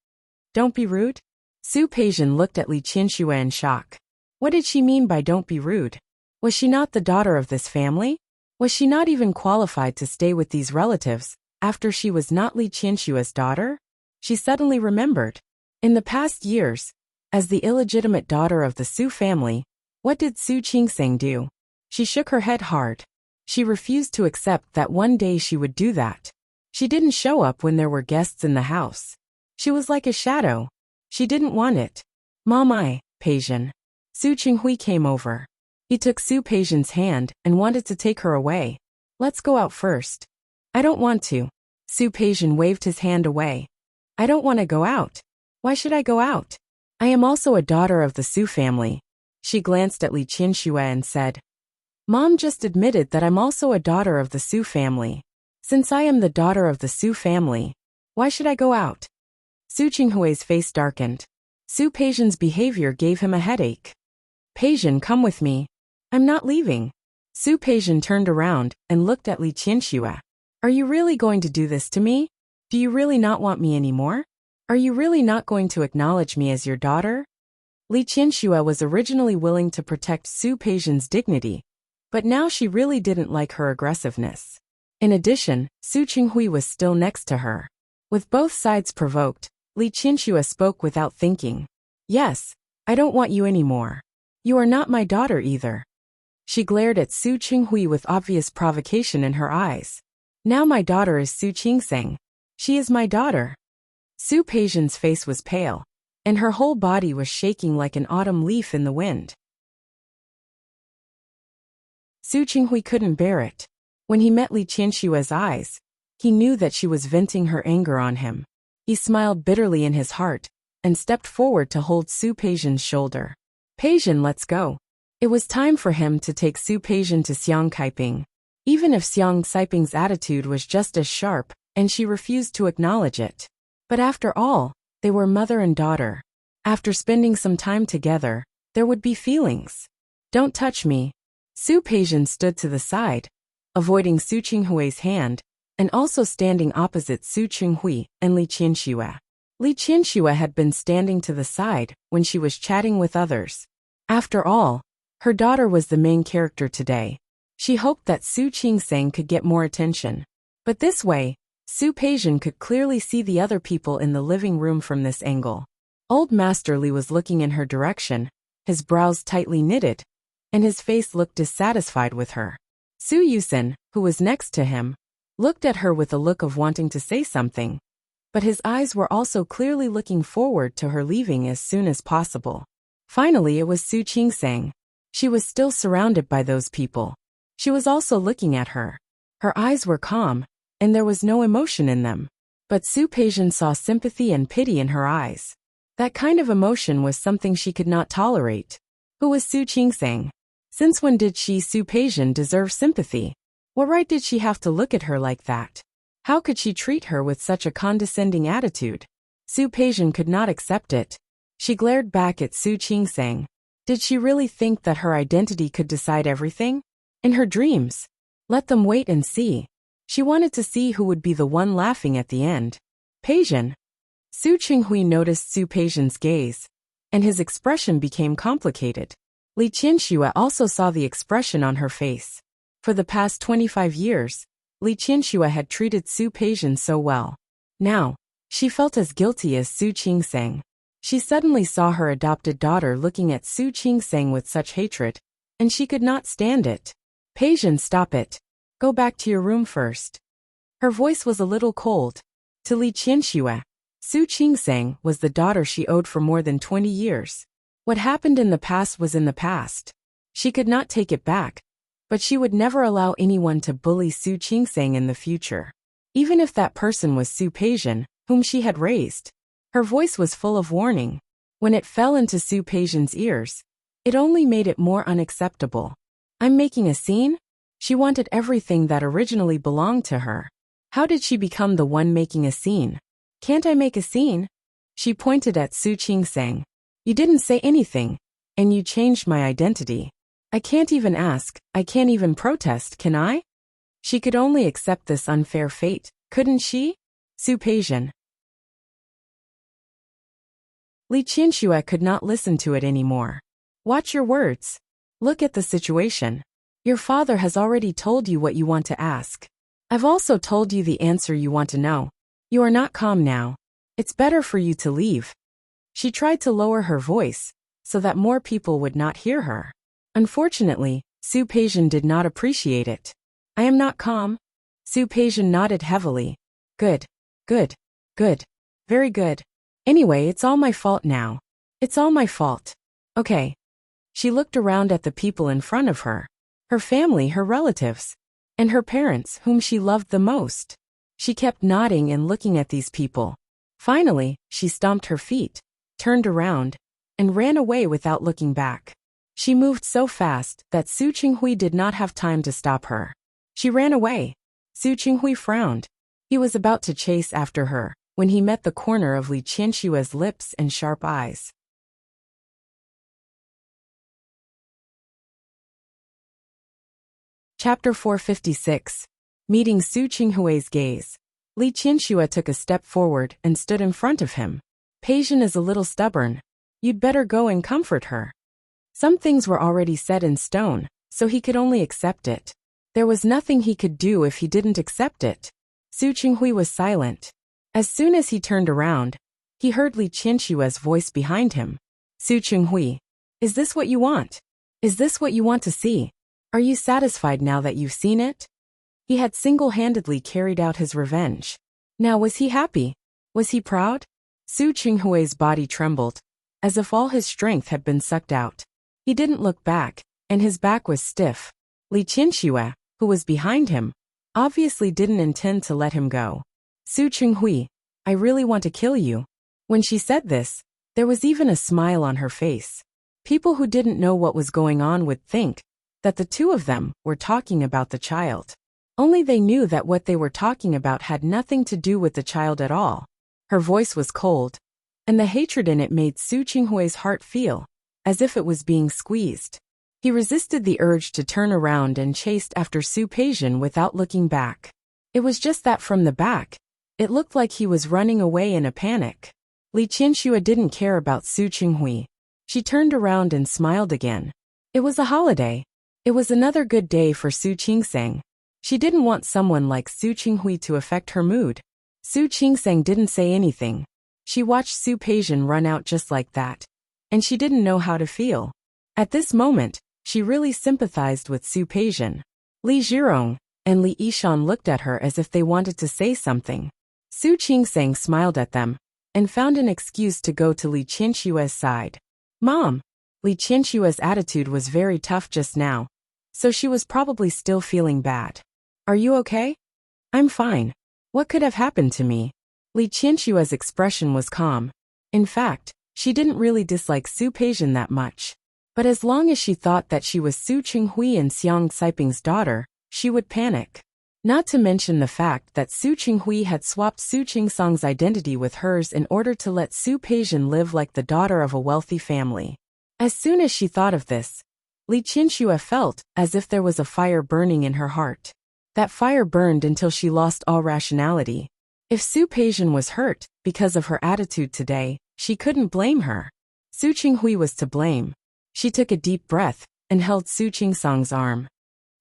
Don't be rude? Su Peijian looked at Li Qianxue in shock. What did she mean by don't be rude? Was she not the daughter of this family? Was she not even qualified to stay with these relatives, after she was not Li Qianxue's daughter? She suddenly remembered. In the past years, as the illegitimate daughter of the Su family, what did Su Qingsang do? She shook her head hard. She refused to accept that one day she would do that. She didn't show up when there were guests in the house. She was like a shadow. She didn't want it. Mom, Peijian. Su Qinghui came over. He took Su Peijian's hand and wanted to take her away. Let's go out first. I don't want to. Su Peijian waved his hand away. I don't want to go out. Why should I go out? I am also a daughter of the Su family. She glanced at Li Qianxue and said, Mom just admitted that I'm also a daughter of the Su family. Since I am the daughter of the Su family, why should I go out? Su Qinghui's face darkened. Su Peijian's behavior gave him a headache. Peijian, come with me. I'm not leaving. Su Peijian turned around and looked at Li Qianxue. Are you really going to do this to me? Do you really not want me anymore? Are you really not going to acknowledge me as your daughter? Li Qianxue was originally willing to protect Su Peijian's dignity, but now she really didn't like her aggressiveness. In addition, Su Qinghui was still next to her. With both sides provoked, Li Qianxue spoke without thinking. Yes, I don't want you anymore. You are not my daughter either. She glared at Su Qinghui with obvious provocation in her eyes. Now my daughter is Su Qingsang. She is my daughter. Su Peijian's face was pale, and her whole body was shaking like an autumn leaf in the wind. Su Qinghui couldn't bear it. When he met Li Qianxue's eyes, he knew that she was venting her anger on him. He smiled bitterly in his heart and stepped forward to hold Su Peijian's shoulder. Peijian, let's go. It was time for him to take Su Peijian to Xiang Kaiping, even if Xiang Kaiping's attitude was just as sharp, and she refused to acknowledge it. But after all, they were mother and daughter. After spending some time together, there would be feelings. Don't touch me. Su Peijian stood to the side, avoiding Su Qinghui's hand, and also standing opposite Su Qinghui and Li Qianxue. Li Qianxue had been standing to the side when she was chatting with others. After all, her daughter was the main character today. She hoped that Su Qingsang could get more attention. But this way, Su Peijian could clearly see the other people in the living room from this angle. Old Master Li was looking in her direction, his brows tightly knitted, and his face looked dissatisfied with her. Su Yusen, who was next to him, looked at her with a look of wanting to say something, but his eyes were also clearly looking forward to her leaving as soon as possible. Finally, it was Su Qingsang. She was still surrounded by those people. She was also looking at her. Her eyes were calm, and there was no emotion in them. But Su Peijian saw sympathy and pity in her eyes. That kind of emotion was something she could not tolerate. Who was Su Qingsang? Since when did she, Su Peijian, deserve sympathy? What right did she have to look at her like that? How could she treat her with such a condescending attitude? Su Peijian could not accept it. She glared back at Su Qingsang. Did she really think that her identity could decide everything? In her dreams. Let them wait and see. She wanted to see who would be the one laughing at the end. Peijian. Su Qinghui noticed Su Peijian's gaze, and his expression became complicated. Li Qianxue also saw the expression on her face. For the past 25 years, Li Qianxue had treated Su Peijian so well. Now, she felt as guilty as Su Qingsang. She suddenly saw her adopted daughter looking at Su Qingsang with such hatred, and she could not stand it. Peijian, stop it. Go back to your room first. Her voice was a little cold. To Li Qianxue, Su Qingsang was the daughter she owed for more than 20 years. What happened in the past was in the past. She could not take it back, but she would never allow anyone to bully Su Qingsang in the future. Even if that person was Su Peijian, whom she had raised. Her voice was full of warning. When it fell into Su Peijian's ears, it only made it more unacceptable. I'm making a scene? She wanted everything that originally belonged to her. How did she become the one making a scene? Can't I make a scene? She pointed at Su Qingsang. You didn't say anything, and you changed my identity. I can't even ask, I can't even protest, can I? She could only accept this unfair fate, couldn't she? Su Peijian. Li Qianxue could not listen to it anymore. Watch your words. Look at the situation. Your father has already told you what you want to ask. I've also told you the answer you want to know. You are not calm now. It's better for you to leave. She tried to lower her voice, so that more people would not hear her. Unfortunately, Su Peijian did not appreciate it. I am not calm. Su Peijian nodded heavily. Good. Good. Good. Very good. Anyway, it's all my fault now. It's all my fault. Okay. She looked around at the people in front of her. Her family, her relatives, and her parents, whom she loved the most. She kept nodding and looking at these people. Finally, she stomped her feet, turned around, and ran away without looking back. She moved so fast that Su Qinghui did not have time to stop her. She ran away. Su Qinghui frowned. He was about to chase after her when he met the corner of Li Qianxue's lips and sharp eyes. Chapter 456. Meeting Su Qinghui's gaze. Li Qianxue took a step forward and stood in front of him. Peijian is a little stubborn. You'd better go and comfort her. Some things were already set in stone, so he could only accept it. There was nothing he could do if he didn't accept it. Su Qinghui was silent. As soon as he turned around, he heard Li Qianxue's voice behind him. Su Qinghui, is this what you want? Is this what you want to see? Are you satisfied now that you've seen it? He had single-handedly carried out his revenge. Now was he happy? Was he proud? Su Qinghui's body trembled, as if all his strength had been sucked out. He didn't look back, and his back was stiff. Li Qianxue, who was behind him, obviously didn't intend to let him go. Su Qinghui, I really want to kill you. When she said this, there was even a smile on her face. People who didn't know what was going on would think that the two of them were talking about the child. Only they knew that what they were talking about had nothing to do with the child at all. Her voice was cold, and the hatred in it made Su Qinghui's heart feel as if it was being squeezed. He resisted the urge to turn around and chased after Su Peijian without looking back. It was just that from the back, it looked like he was running away in a panic. Li Qianxue didn't care about Su Qinghui. She turned around and smiled again. It was a holiday. It was another good day for Su Qingseng. She didn't want someone like Su Qinghui to affect her mood. Su Qingseng didn't say anything. She watched Su Peijian run out just like that, and she didn't know how to feel. At this moment, she really sympathized with Su Peijian. Li Zhirong and Li Yishan looked at her as if they wanted to say something. Su Qingseng smiled at them and found an excuse to go to Li Qianxue's side. Mom! Li Qianxue's attitude was very tough just now, so she was probably still feeling bad. Are you okay? I'm fine. What could have happened to me? Li Qianxue's expression was calm. In fact, she didn't really dislike Su Peijian that much. But as long as she thought that she was Su Qinghui and Xiang Caiping's daughter, she would panic. Not to mention the fact that Su Qinghui had swapped Su Qingsong's identity with hers in order to let Su Peijian live like the daughter of a wealthy family. As soon as she thought of this, Li Qianxue felt as if there was a fire burning in her heart. That fire burned until she lost all rationality. If Su Peijian was hurt because of her attitude today, she couldn't blame her. Su Qinghui was to blame. She took a deep breath and held Su Qingsong's arm.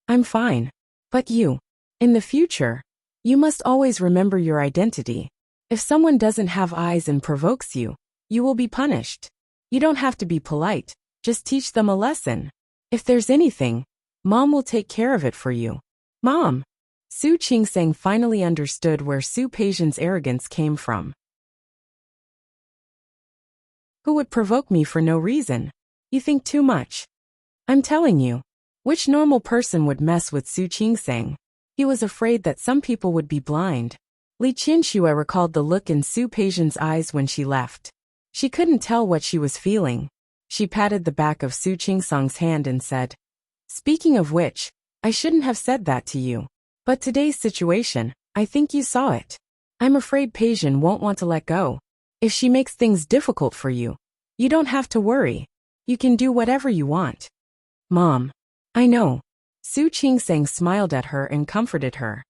I'm fine. But you. In the future, you must always remember your identity. If someone doesn't have eyes and provokes you, you will be punished. You don't have to be polite, just teach them a lesson. If there's anything, Mom will take care of it for you. Mom! Su Qingseng finally understood where Su Peijian's arrogance came from. Who would provoke me for no reason? You think too much. I'm telling you. Which normal person would mess with Su Qingseng? He was afraid that some people would be blind. Li Qianxue recalled the look in Su Peijian's eyes when she left. She couldn't tell what she was feeling. She patted the back of Su Qingsong's hand and said, Speaking of which, I shouldn't have said that to you. But today's situation, I think you saw it. I'm afraid Peijian won't want to let go. If she makes things difficult for you, you don't have to worry. You can do whatever you want. Mom. I know. Su Qingseng smiled at her and comforted her.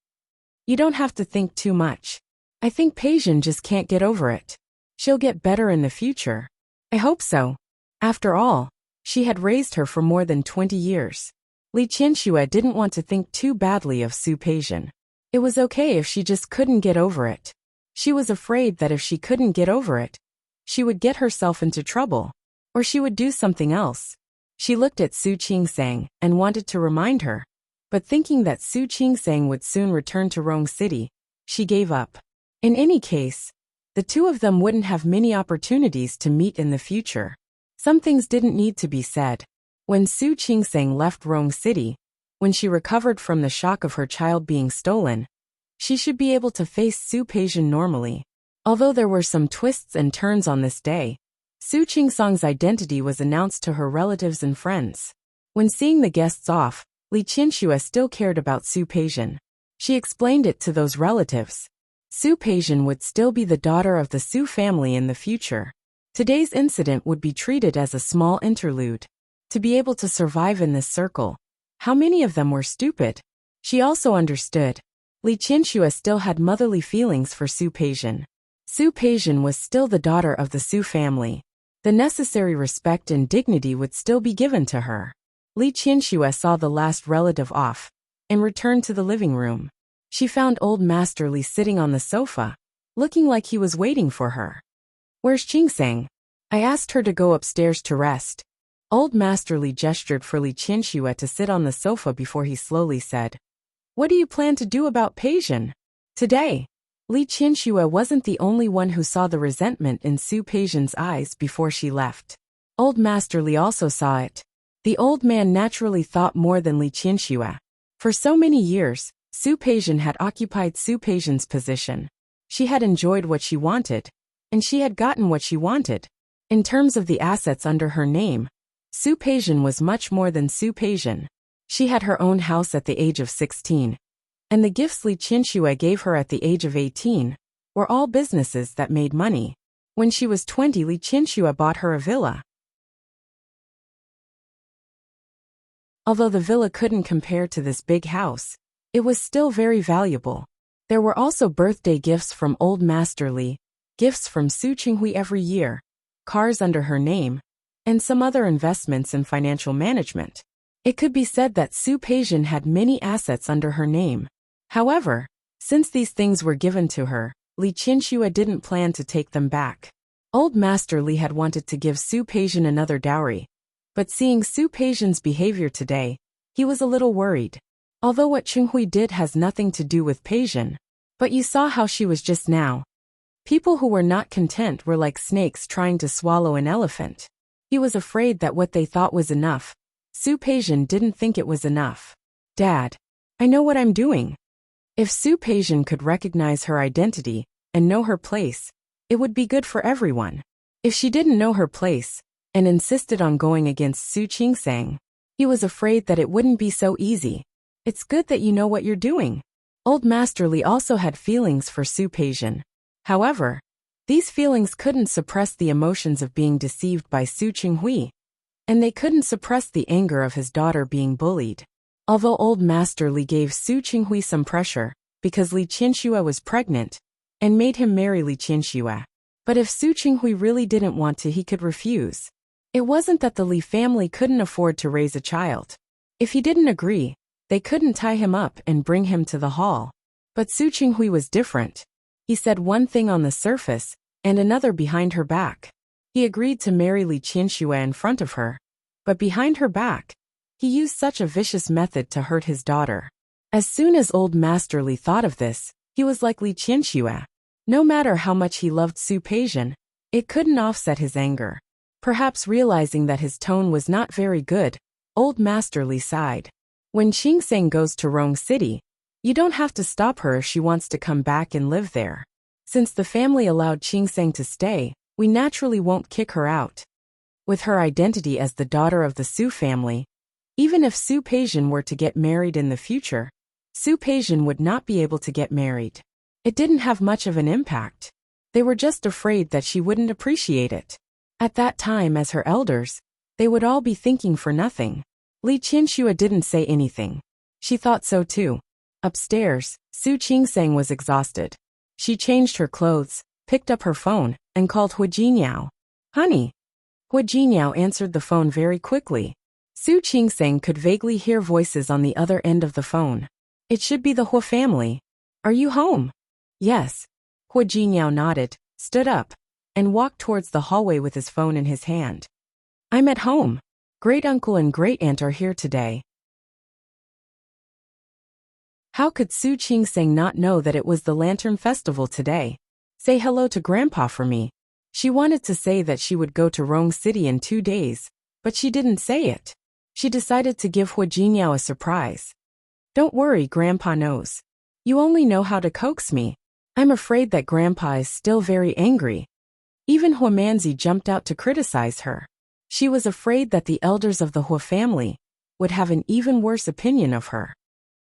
You don't have to think too much. I think Peijian just can't get over it. She'll get better in the future. I hope so. After all, she had raised her for more than 20 years. Li Qianxue didn't want to think too badly of Su Peijian. It was okay if she just couldn't get over it. She was afraid that if she couldn't get over it, she would get herself into trouble, or she would do something else. She looked at Su Qingseng and wanted to remind her, but thinking that Su Qingseng would soon return to Rong City, she gave up. In any case, the two of them wouldn't have many opportunities to meet in the future. Some things didn't need to be said. When Su Qingseng left Rong City, when she recovered from the shock of her child being stolen, she should be able to face Su Peijian normally. Although there were some twists and turns on this day, Su Qingsong's identity was announced to her relatives and friends. When seeing the guests off, Li Qianxue still cared about Su Peijian. She explained it to those relatives. Su Peijian would still be the daughter of the Su family in the future. Today's incident would be treated as a small interlude. To be able to survive in this circle, how many of them were stupid? She also understood. Li Qianxue still had motherly feelings for Su Peijian. Su Peijian was still the daughter of the Su family. The necessary respect and dignity would still be given to her. Li Qianxue saw the last relative off and returned to the living room. She found old Master Li sitting on the sofa, looking like he was waiting for her. Where's Qingseng? I asked her to go upstairs to rest. Old Master Li gestured for Li Qianxue to sit on the sofa before he slowly said, What do you plan to do about Peijian? Today, Li Qianxue wasn't the only one who saw the resentment in Su Peijian's eyes before she left. Old Master Li also saw it. The old man naturally thought more than Li Qianxue. For so many years, Su Peijian had occupied Su Peijian's position. She had enjoyed what she wanted, and she had gotten what she wanted. In terms of the assets under her name, Su Peijian was much more than Su Peijian. She had her own house at the age of 16. And the gifts Li Qianxue gave her at the age of 18 were all businesses that made money. When she was 20, Li Qianxue bought her a villa. Although the villa couldn't compare to this big house, it was still very valuable. There were also birthday gifts from Old Master Li, gifts from Su Qinghui every year, cars under her name, and some other investments in financial management. It could be said that Su Peijian had many assets under her name. However, since these things were given to her, Li Qianxue didn't plan to take them back. Old Master Li had wanted to give Su Peijian another dowry, but seeing Su Peijian's behavior today, he was a little worried. Although what Qinghui did has nothing to do with Peijian, but you saw how she was just now. People who were not content were like snakes trying to swallow an elephant. He was afraid that what they thought was enough, Su Peijian didn't think it was enough. Dad, I know what I'm doing. If Su Peijian could recognize her identity and know her place, it would be good for everyone. If she didn't know her place and insisted on going against Su Qingsang, he was afraid that it wouldn't be so easy. It's good that you know what you're doing. Old Master Li also had feelings for Su Peijian. However, these feelings couldn't suppress the emotions of being deceived by Su Qinghui, and they couldn't suppress the anger of his daughter being bullied. Although Old Master Li gave Su Qinghui some pressure, because Li Qianxue was pregnant, and made him marry Li Qianxue. But if Su Qinghui really didn't want to, he could refuse. It wasn't that the Li family couldn't afford to raise a child. If he didn't agree, they couldn't tie him up and bring him to the hall. But Su Qinghui was different. He said one thing on the surface, and another behind her back. He agreed to marry Li Qianxue in front of her, but behind her back, he used such a vicious method to hurt his daughter. As soon as Old Master Li thought of this, he was like Li Qianxue. No matter how much he loved Su Peijian, it couldn't offset his anger. Perhaps realizing that his tone was not very good, Old Master Li sighed. When Qingsang goes to Rong City, you don't have to stop her if she wants to come back and live there. Since the family allowed Qingsang to stay, we naturally won't kick her out. With her identity as the daughter of the Su family, even if Su Peijian were to get married in the future, Su Peijian would not be able to get married. It didn't have much of an impact. They were just afraid that she wouldn't appreciate it. At that time, as her elders, they would all be thinking for nothing. Li Qianxue didn't say anything. She thought so too. Upstairs, Su Qingsang was exhausted. She changed her clothes, picked up her phone, and called Hu Jinniao. Honey. Hu Jinniao answered the phone very quickly. Su Qingsang could vaguely hear voices on the other end of the phone. It should be the Hu family. Are you home? Yes. Hu Jinniao nodded, stood up, and walked towards the hallway with his phone in his hand. I'm at home. Great-uncle and great-aunt are here today. How could Su Qingsang not know that it was the Lantern Festival today? Say hello to Grandpa for me. She wanted to say that she would go to Rong City in 2 days, but she didn't say it. She decided to give Hu Jinniao a surprise. Don't worry, Grandpa knows. You only know how to coax me. I'm afraid that Grandpa is still very angry. Even Hu Manzi jumped out to criticize her. She was afraid that the elders of the Hu family would have an even worse opinion of her.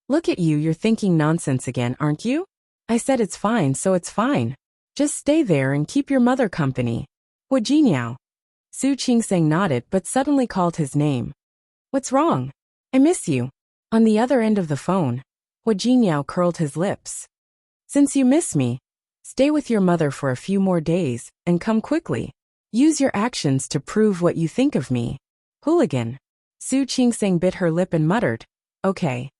Look at you, you're thinking nonsense again, aren't you? I said it's fine, so it's fine. Just stay there and keep your mother company. Hu Jinniao. Su Qingsang nodded but suddenly called his name. What's wrong? I miss you. On the other end of the phone, Hu Jinniao curled his lips. Since you miss me, stay with your mother for a few more days, and come quickly. Use your actions to prove what you think of me. Hooligan. Su Qingsang bit her lip and muttered, okay.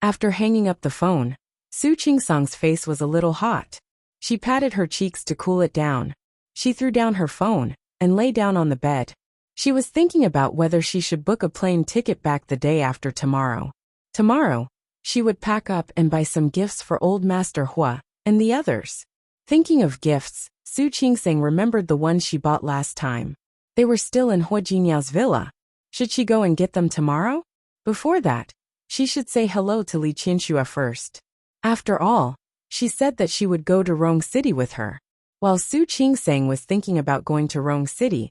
After hanging up the phone, Su Qingsang's face was a little hot. She patted her cheeks to cool it down. She threw down her phone and lay down on the bed. She was thinking about whether she should book a plane ticket back the day after tomorrow. Tomorrow, she would pack up and buy some gifts for Old Master Hua and the others. Thinking of gifts, Su Qingsang remembered the ones she bought last time. They were still in Hu Jinniao's villa. Should she go and get them tomorrow? Before that, she should say hello to Li Qianxue first. After all, she said that she would go to Rong City with her. While Su Qingsang was thinking about going to Rong City,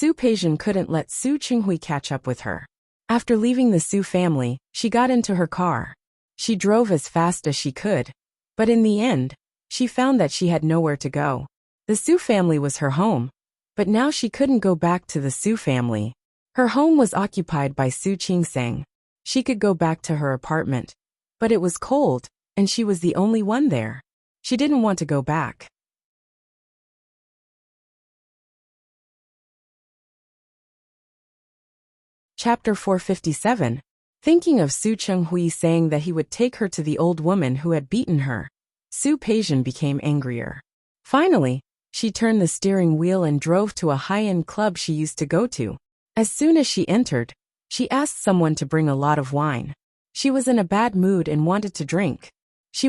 Su Peijian couldn't let Su Qinghui catch up with her. After leaving the Su family, she got into her car. She drove as fast as she could, but in the end, she found that she had nowhere to go. The Su family was her home, but now she couldn't go back to the Su family. Her home was occupied by Su Qingsang. She could go back to her apartment, but it was cold, and she was the only one there. She didn't want to go back. Chapter 457. Thinking of Su Chenghui saying that he would take her to the old woman who had beaten her, Su Peijian became angrier. Finally, she turned the steering wheel and drove to a high-end club she used to go to. As soon as she entered, she asked someone to bring a lot of wine. She was in a bad mood and wanted to drink. She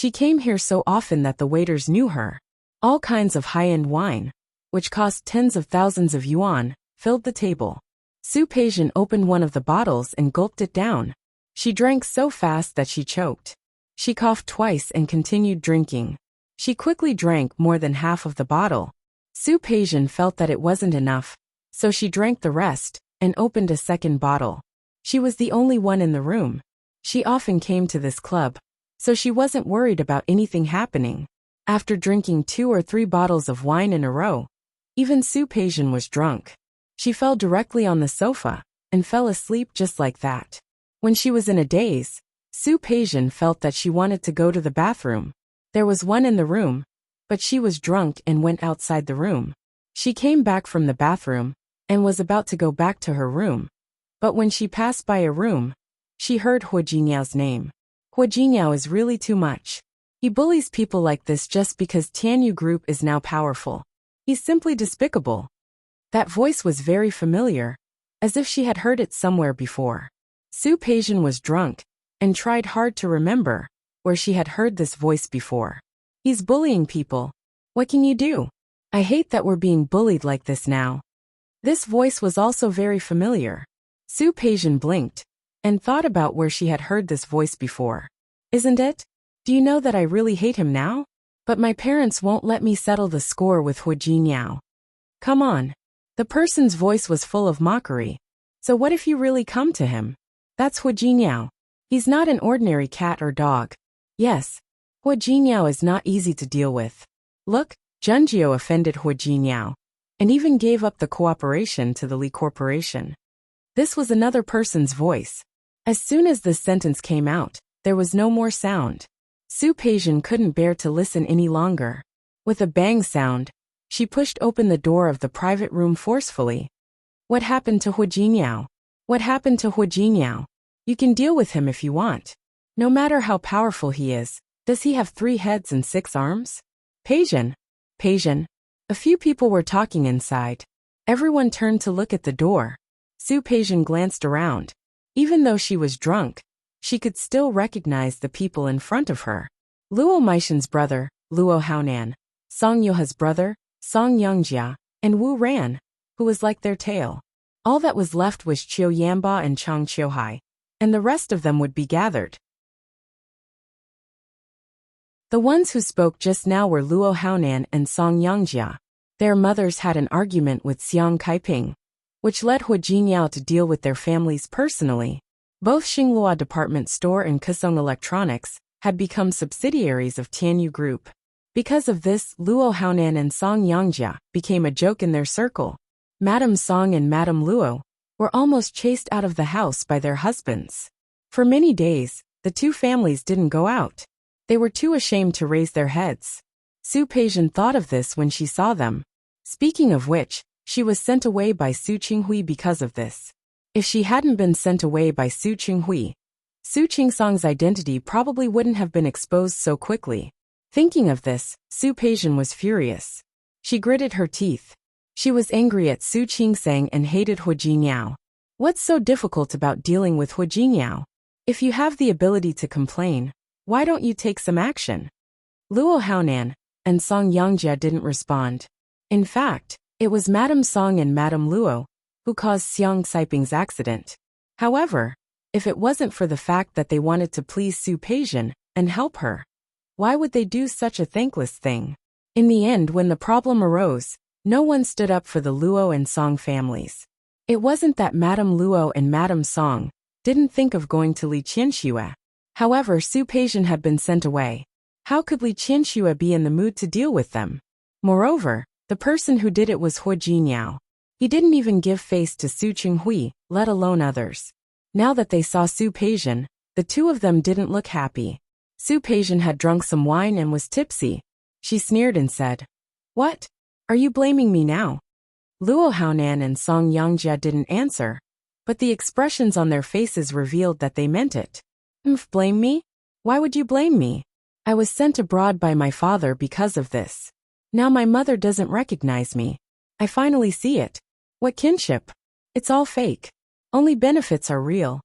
came here so often that the waiters knew her. All kinds of high-end wine, which cost tens of thousands of yuan, filled the table. Su Peijian opened one of the bottles and gulped it down. She drank so fast that she choked. She coughed twice and continued drinking. She quickly drank more than half of the bottle. Su Peijian felt that it wasn't enough, so she drank the rest and opened a second bottle. She was the only one in the room. She often came to this club, so she wasn't worried about anything happening. After drinking 2 or 3 bottles of wine in a row, even Su Peijian was drunk. She fell directly on the sofa and fell asleep just like that. When she was in a daze, Su Peijian felt that she wanted to go to the bathroom. There was one in the room, but she was drunk and went outside the room. She came back from the bathroom and was about to go back to her room. But when she passed by a room, she heard Hua Jinyao's name. Hua Jinyao is really too much. He bullies people like this just because Tianyu Group is now powerful. He's simply despicable. That voice was very familiar, as if she had heard it somewhere before. Su Peijian was drunk and tried hard to remember where she had heard this voice before. He's bullying people. What can you do? I hate that we're being bullied like this now. This voice was also very familiar. Su Peijian blinked and thought about where she had heard this voice before. Isn't it? Do you know that I really hate him now? But my parents won't let me settle the score with Hua Jinyao. Come on. The person's voice was full of mockery. So what if you really come to him? That's Hua Jinyao. He's not an ordinary cat or dog. Yes, Hua Jinyao is not easy to deal with. Look, Junjiao offended Hua Jinyao, and even gave up the cooperation to the Li Corporation. This was another person's voice. As soon as this sentence came out, there was no more sound. Su Peijian couldn't bear to listen any longer. With a bang sound, she pushed open the door of the private room forcefully. What happened to Hua Jinyao? What happened to Hua Jinyao? You can deal with him if you want. No matter how powerful he is, does he have 3 heads and 6 arms? Peijian. A few people were talking inside. Everyone turned to look at the door. Su Peijian glanced around. Even though she was drunk, she could still recognize the people in front of her. Luo Meishan's brother, Luo Haonan, Song Yoha's brother, Song Yongjia, and Wu Ran, who was like their tail. All that was left was Qiu Yanba and Chang Qiuhai, and the rest of them would be gathered. The ones who spoke just now were Luo Haonan and Song Yongjia. Their mothers had an argument with Xiang Kaiping, which led Hua Jinyao to deal with their families personally. Both Xinghua Department Store and Kesong Electronics had become subsidiaries of Tianyu Group. Because of this, Luo Haonan and Song Yongjia became a joke in their circle. Madame Song and Madame Luo were almost chased out of the house by their husbands. For many days, the two families didn't go out. They were too ashamed to raise their heads. Su Peijian thought of this when she saw them. Speaking of which, she was sent away by Su Qinghui because of this. If she hadn't been sent away by Su Qinghui, Su Qingsong's identity probably wouldn't have been exposed so quickly. Thinking of this, Su Peijian was furious. She gritted her teeth. She was angry at Su Qingsang and hated Hua Jinyao. What's so difficult about dealing with Hua Jinyao? If you have the ability to complain, why don't you take some action? Luo Haonan and Song Yongjia didn't respond. In fact, it was Madame Song and Madame Luo who caused Xiang Saiping's accident. However, if it wasn't for the fact that they wanted to please Su Peijian and help her, why would they do such a thankless thing? In the end, when the problem arose, No one stood up for the Luo and Song families. It wasn't that Madame Luo and Madame Song didn't think of going to Li Qianxue. However, Su Peixian had been sent away. How could Li Qianxue be in the mood to deal with them? Moreover, the person who did it was Hu Jinyao. He didn't even give face to Su Qinghui, let alone others. Now that they saw Su Peixian, the two of them didn't look happy. Su Peixian had drunk some wine and was tipsy. She sneered and said, "What? Are you blaming me now?" Luo Haonan and Song Yangjia didn't answer, but the expressions on their faces revealed that they meant it. Blame me? Why would you blame me? I was sent abroad by my father because of this. Now my mother doesn't recognize me. I finally see it. What kinship? It's all fake. Only benefits are real.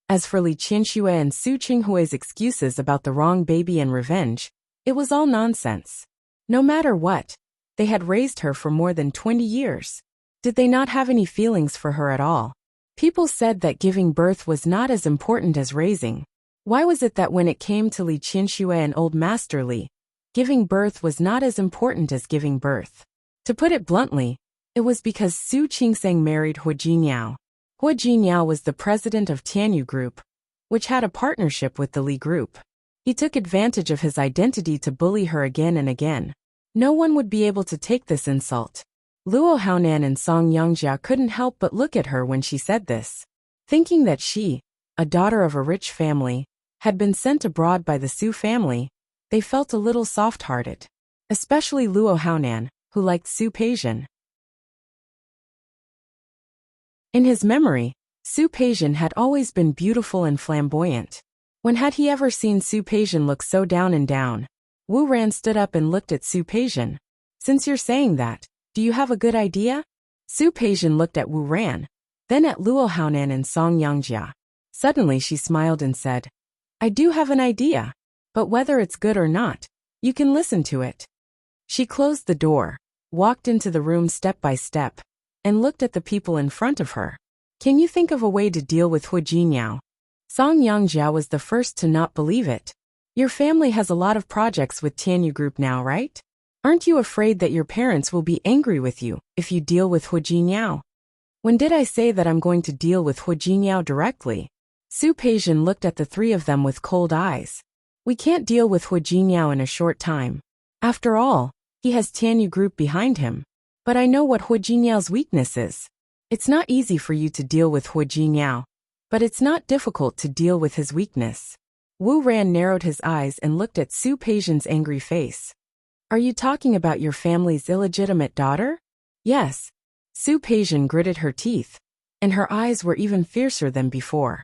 As for Li Qianxue and Su Qinghui's excuses about the wrong baby and revenge, it was all nonsense. No matter what, they had raised her for more than 20 years. Did they not have any feelings for her at all? People said that giving birth was not as important as raising. Why was it that when it came to Li Qianxue and Old Master Li, giving birth was not as important as giving birth? To put it bluntly, it was because Su Qingseng married Hu Jinyao. Hu Jinyao was the president of Tianyu Group, which had a partnership with the Li Group. He took advantage of his identity to bully her again and again. No one would be able to take this insult. Luo Haonan and Song Yangjia couldn't help but look at her when she said this. Thinking that she, a daughter of a rich family, had been sent abroad by the Su family, they felt a little soft-hearted. Especially Luo Haonan, who liked Su Peixian. In his memory, Su Peixian had always been beautiful and flamboyant. When had he ever seen Su Peixian look so down and down? Wu Ran stood up and looked at Su Peixian. Since you're saying that, do you have a good idea? Su Peixian looked at Wu Ran, then at Luo Haonan and Song Yangjia. Suddenly she smiled and said, I do have an idea. But whether it's good or not, you can listen to it. She closed the door, walked into the room step by step, and looked at the people in front of her. Can you think of a way to deal with Hu Jinyao? Song Yangjia was the first to not believe it. Your family has a lot of projects with Tianyu Group now, right? Aren't you afraid that your parents will be angry with you if you deal with Hu Jinyao? When did I say that I'm going to deal with Hu Jinyao directly? Su Peixian looked at the three of them with cold eyes. We can't deal with Hu Jinyao in a short time. After all, he has Tianyu Group behind him. But I know what Hu Jinyao's weakness is. It's not easy for you to deal with Hu Jinyao, but it's not difficult to deal with his weakness. Wu Ran narrowed his eyes and looked at Su Peixian's angry face. Are you talking about your family's illegitimate daughter? Yes. Su Peixian gritted her teeth, and her eyes were even fiercer than before.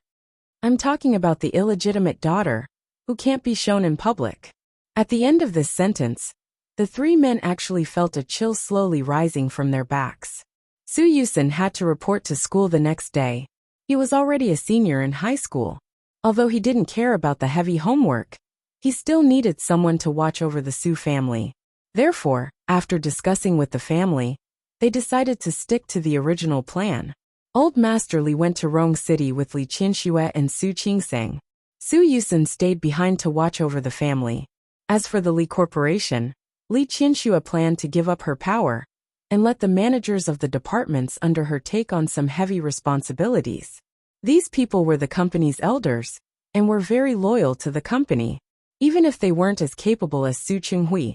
I'm talking about the illegitimate daughter, who can't be shown in public. At the end of this sentence, the three men actually felt a chill slowly rising from their backs. Su Yusen had to report to school the next day. He was already a senior in high school. Although he didn't care about the heavy homework, he still needed someone to watch over the Su family. Therefore, after discussing with the family, they decided to stick to the original plan. Old Master Li went to Rong City with Li Qianxue and Su Qingseng. Su Yusen stayed behind to watch over the family. As for the Li Corporation, Li Qianxue planned to give up her power and let the managers of the departments under her take on some heavy responsibilities. These people were the company's elders and were very loyal to the company. Even if they weren't as capable as Su Qinghui,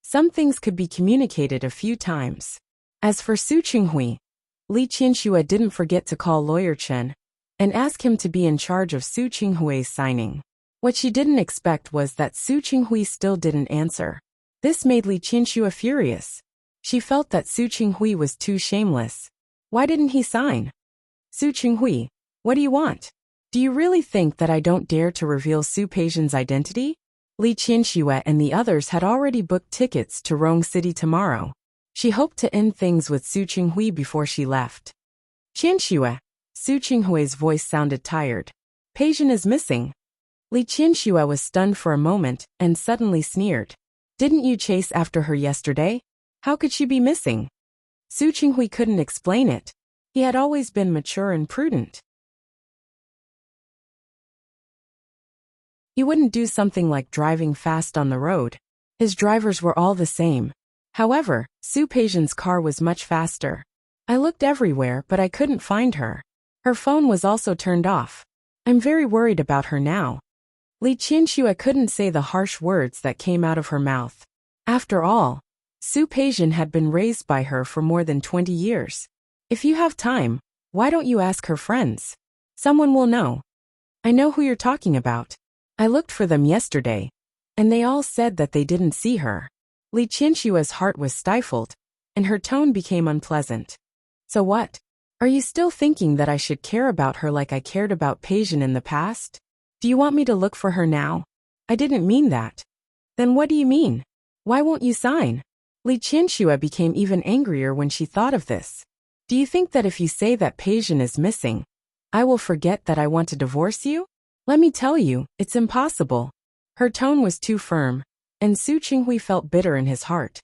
some things could be communicated a few times. As for Su Qinghui, Li Qianxue didn't forget to call Lawyer Chen and ask him to be in charge of Su Qinghui's signing. What she didn't expect was that Su Qinghui still didn't answer. This made Li Qianxue furious. She felt that Su Qinghui was too shameless. Why didn't he sign? Su Qinghui, what do you want? Do you really think that I don't dare to reveal Su Peixian's identity? Li Qianxue and the others had already booked tickets to Rong City tomorrow. She hoped to end things with Su Qinghui before she left. Qianxue, Su Qinghui's voice sounded tired. Peixian is missing. Li Qianxue was stunned for a moment and suddenly sneered. Didn't you chase after her yesterday? How could she be missing? Su Qinghui couldn't explain it. He had always been mature and prudent. He wouldn't do something like driving fast on the road. His drivers were all the same. However, Su Peijian's car was much faster. I looked everywhere but I couldn't find her. Her phone was also turned off. I'm very worried about her now. Li Qianxue couldn't say the harsh words that came out of her mouth. After all, Su Peijian had been raised by her for more than 20 years. If you have time, why don't you ask her friends? Someone will know. I know who you're talking about. I looked for them yesterday, and they all said that they didn't see her. Li Qianxue's heart was stifled, and her tone became unpleasant. So what? Are you still thinking that I should care about her like I cared about Peijian in the past? Do you want me to look for her now? I didn't mean that. Then what do you mean? Why won't you sign? Li Qianxue became even angrier when she thought of this. Do you think that if you say that Peijian is missing, I will forget that I want to divorce you? Let me tell you, it's impossible. Her tone was too firm, and Su Qinghui felt bitter in his heart.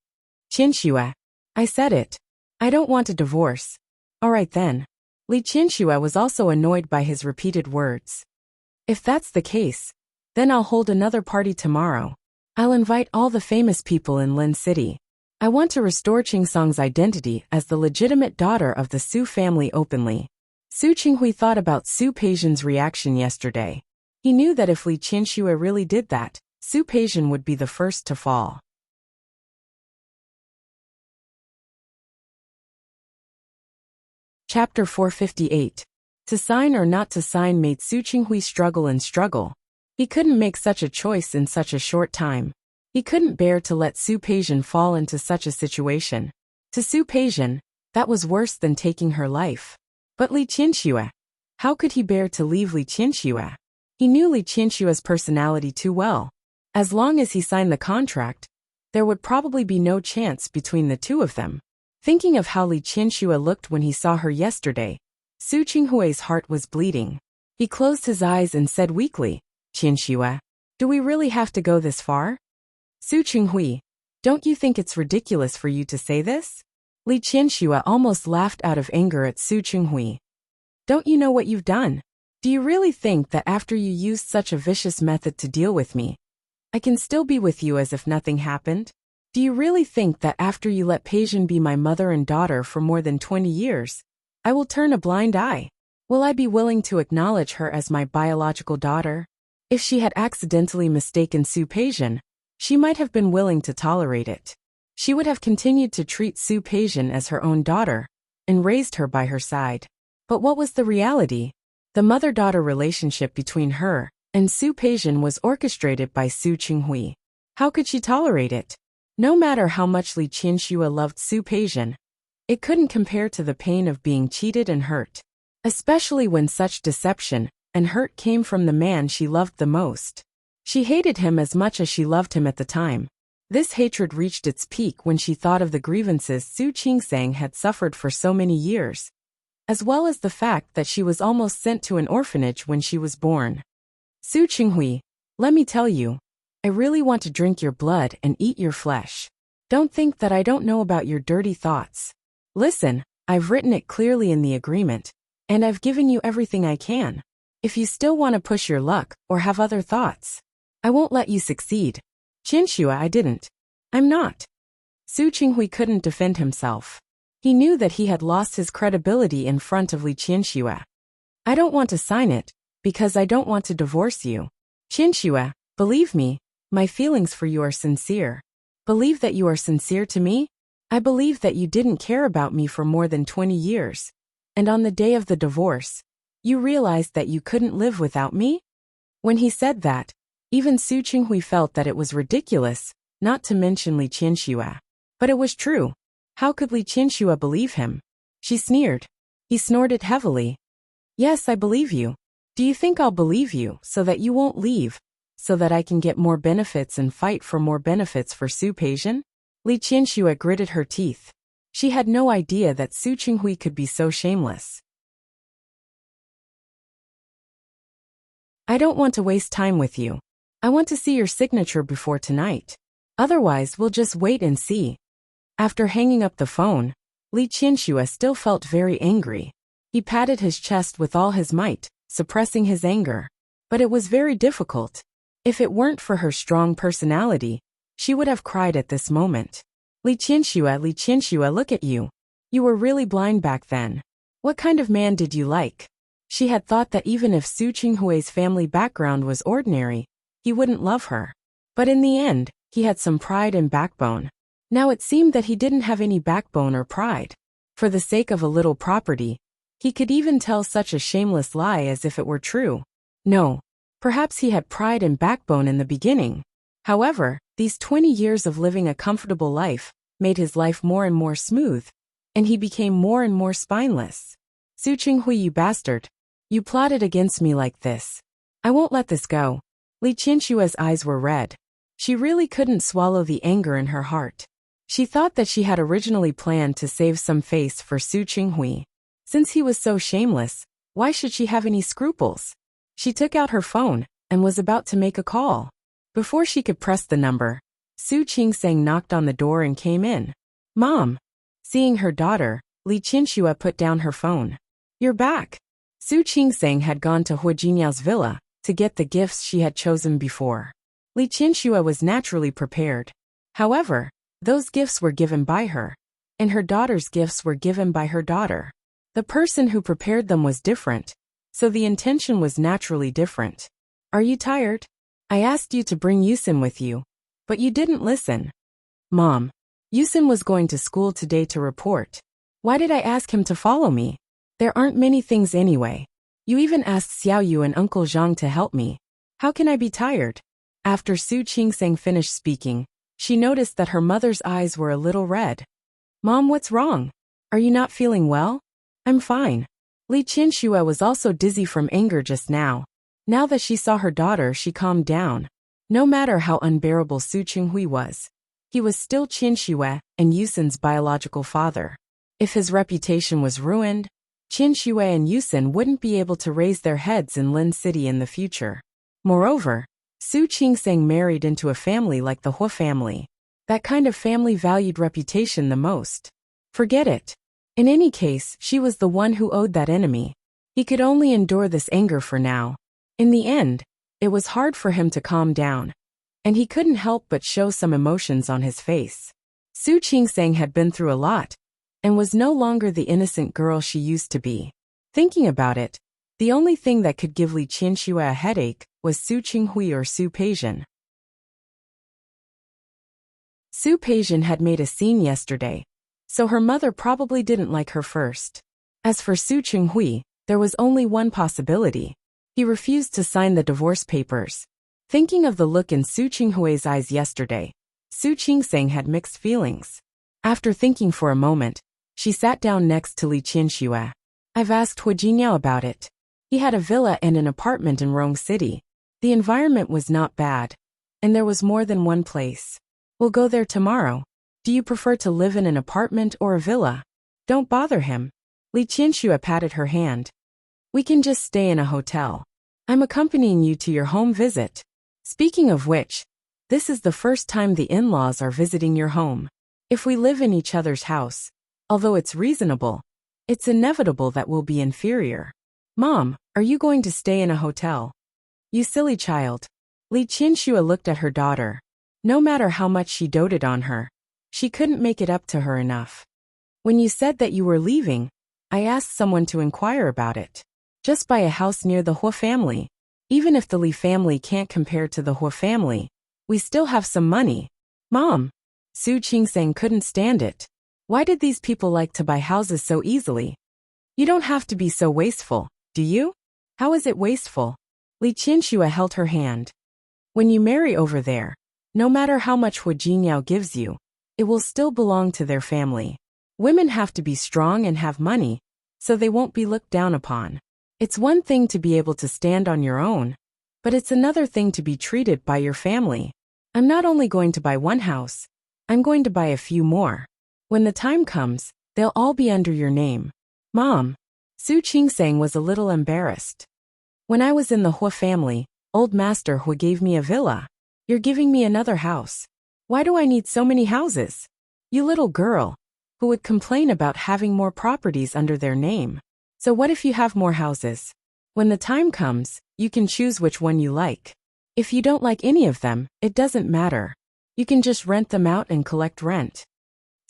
Qianxue, I said it. I don't want a divorce. All right then. Li Qianxue was also annoyed by his repeated words. If that's the case, then I'll hold another party tomorrow. I'll invite all the famous people in Lin City. I want to restore Qingsong's identity as the legitimate daughter of the Su family openly. Su Qinghui thought about Su Peijian's reaction yesterday. He knew that if Li Qianxue really did that, Su Peijian would be the first to fall. Chapter 458. To sign or not to sign made Su Qinghui struggle and struggle. He couldn't make such a choice in such a short time. He couldn't bear to let Su Peijian fall into such a situation. To Su Peijian, that was worse than taking her life. But Li Qianxue, how could he bear to leave Li Qianxue? He knew Li Qianxue's personality too well. As long as he signed the contract, there would probably be no chance between the two of them. Thinking of how Li Qianxue looked when he saw her yesterday, Su Qinghui's heart was bleeding. He closed his eyes and said weakly, Qianxue, do we really have to go this far? Su Qinghui, don't you think it's ridiculous for you to say this? Li Qianxue almost laughed out of anger at Su Qinghui. Don't you know what you've done? Do you really think that after you used such a vicious method to deal with me, I can still be with you as if nothing happened? Do you really think that after you let Peijian be my mother and daughter for more than 20 years, I will turn a blind eye? Will I be willing to acknowledge her as my biological daughter? If she had accidentally mistaken Su Peijian, she might have been willing to tolerate it. She would have continued to treat Su Peijian as her own daughter, and raised her by her side. But what was the reality? The mother-daughter relationship between her and Su Peijian was orchestrated by Su Qinghui. How could she tolerate it? No matter how much Li Qianxue loved Su Peijian, it couldn't compare to the pain of being cheated and hurt. Especially when such deception and hurt came from the man she loved the most. She hated him as much as she loved him at the time. This hatred reached its peak when she thought of the grievances Su Qingsang had suffered for so many years, as well as the fact that she was almost sent to an orphanage when she was born. Su Qinghui, let me tell you, I really want to drink your blood and eat your flesh. Don't think that I don't know about your dirty thoughts. Listen, I've written it clearly in the agreement, and I've given you everything I can. If you still want to push your luck or have other thoughts, I won't let you succeed. Qianxue, I didn't. I'm not. Su Qinghui couldn't defend himself. He knew that he had lost his credibility in front of Li Qianxue. I don't want to sign it, because I don't want to divorce you. Qianxue, believe me, my feelings for you are sincere. Believe that you are sincere to me? I believe that you didn't care about me for more than 20 years. And on the day of the divorce, you realized that you couldn't live without me? When he said that, even Su Qinghui felt that it was ridiculous, not to mention Li Qianxue. But it was true. How could Li Qianxue believe him? She sneered. He snorted heavily. Yes, I believe you. Do you think I'll believe you so that you won't leave, so that I can get more benefits and fight for more benefits for Su Peijian? Li Qianxue gritted her teeth. She had no idea that Su Qinghui could be so shameless. I don't want to waste time with you. I want to see your signature before tonight. Otherwise, we'll just wait and see. After hanging up the phone, Li Qianxue still felt very angry. He patted his chest with all his might, suppressing his anger. But it was very difficult. If it weren't for her strong personality, she would have cried at this moment. Li Qianxue, look at you. You were really blind back then. What kind of man did you like? She had thought that even if Su Qinghui's family background was ordinary, he wouldn't love her. But in the end, he had some pride and backbone. Now it seemed that he didn't have any backbone or pride. For the sake of a little property, he could even tell such a shameless lie as if it were true. No. Perhaps he had pride and backbone in the beginning. However, these 20 years of living a comfortable life made his life more and more smooth, and he became more and more spineless. Su Qinghui, you bastard. You plotted against me like this. I won't let this go. Li Qianxue's eyes were red. She really couldn't swallow the anger in her heart. She thought that she had originally planned to save some face for Su Qinghui. Since he was so shameless, why should she have any scruples? She took out her phone and was about to make a call. Before she could press the number, Su Qingsang knocked on the door and came in. Mom. Seeing her daughter, Li Qianxue put down her phone. You're back. Su Qingsang had gone to Hu Jinyao's villa to get the gifts she had chosen before. Li Qianxue was naturally prepared. However, those gifts were given by her, and her daughter's gifts were given by her daughter. The person who prepared them was different, so the intention was naturally different. Are you tired? I asked you to bring Yusin with you, but you didn't listen. Mom, Yusin was going to school today to report. Why did I ask him to follow me? There aren't many things anyway. You even asked Xiaoyu and Uncle Zhang to help me. How can I be tired? After Su Qingsang finished speaking, she noticed that her mother's eyes were a little red. Mom, what's wrong? Are you not feeling well? I'm fine. Li Qianxue was also dizzy from anger just now. Now that she saw her daughter, she calmed down. No matter how unbearable Su Qinghui was, he was still Qianxue and Yusin's biological father. If his reputation was ruined, Qianxue and Yusin wouldn't be able to raise their heads in Lin City in the future. Moreover, Su Qingsang married into a family like the Hu family. That kind of family valued reputation the most. Forget it. In any case, she was the one who owed that enemy. He could only endure this anger for now. In the end, it was hard for him to calm down, and he couldn't help but show some emotions on his face. Su Qingsang had been through a lot, and was no longer the innocent girl she used to be. Thinking about it, the only thing that could give Li Qianxue a headache was Su Qinghui or Su Peijian. Su Peijian had made a scene yesterday, so her mother probably didn't like her first. As for Su Qinghui, there was only one possibility. He refused to sign the divorce papers. Thinking of the look in Su Qinghui's eyes yesterday, Su Qingsang had mixed feelings. After thinking for a moment, she sat down next to Li Qianxue. I've asked Hu Jinyao about it. He had a villa and an apartment in Rong City. The environment was not bad, and there was more than one place. We'll go there tomorrow. Do you prefer to live in an apartment or a villa? Don't bother him. Li Qianxue patted her hand. We can just stay in a hotel. I'm accompanying you to your home visit. Speaking of which, this is the first time the in-laws are visiting your home. If we live in each other's house, although it's reasonable, it's inevitable that we'll be inferior. Mom, are you going to stay in a hotel? You silly child. Li Qianxue looked at her daughter. No matter how much she doted on her, she couldn't make it up to her enough. When you said that you were leaving, I asked someone to inquire about it. Just buy a house near the Hu family. Even if the Li family can't compare to the Hu family, we still have some money. Mom. Su Qingsang couldn't stand it. Why did these people like to buy houses so easily? You don't have to be so wasteful, do you? How is it wasteful? Li Qianxue held her hand. When you marry over there, no matter how much Hu Jinyao gives you, it will still belong to their family. Women have to be strong and have money, so they won't be looked down upon. It's one thing to be able to stand on your own, but it's another thing to be treated by your family. I'm not only going to buy one house, I'm going to buy a few more. When the time comes, they'll all be under your name. Mom. Su Qingsang was a little embarrassed. When I was in the Hu family, old master Hu gave me a villa. You're giving me another house. Why do I need so many houses? You little girl. Who would complain about having more properties under their name? So what if you have more houses? When the time comes, you can choose which one you like. If you don't like any of them, it doesn't matter. You can just rent them out and collect rent.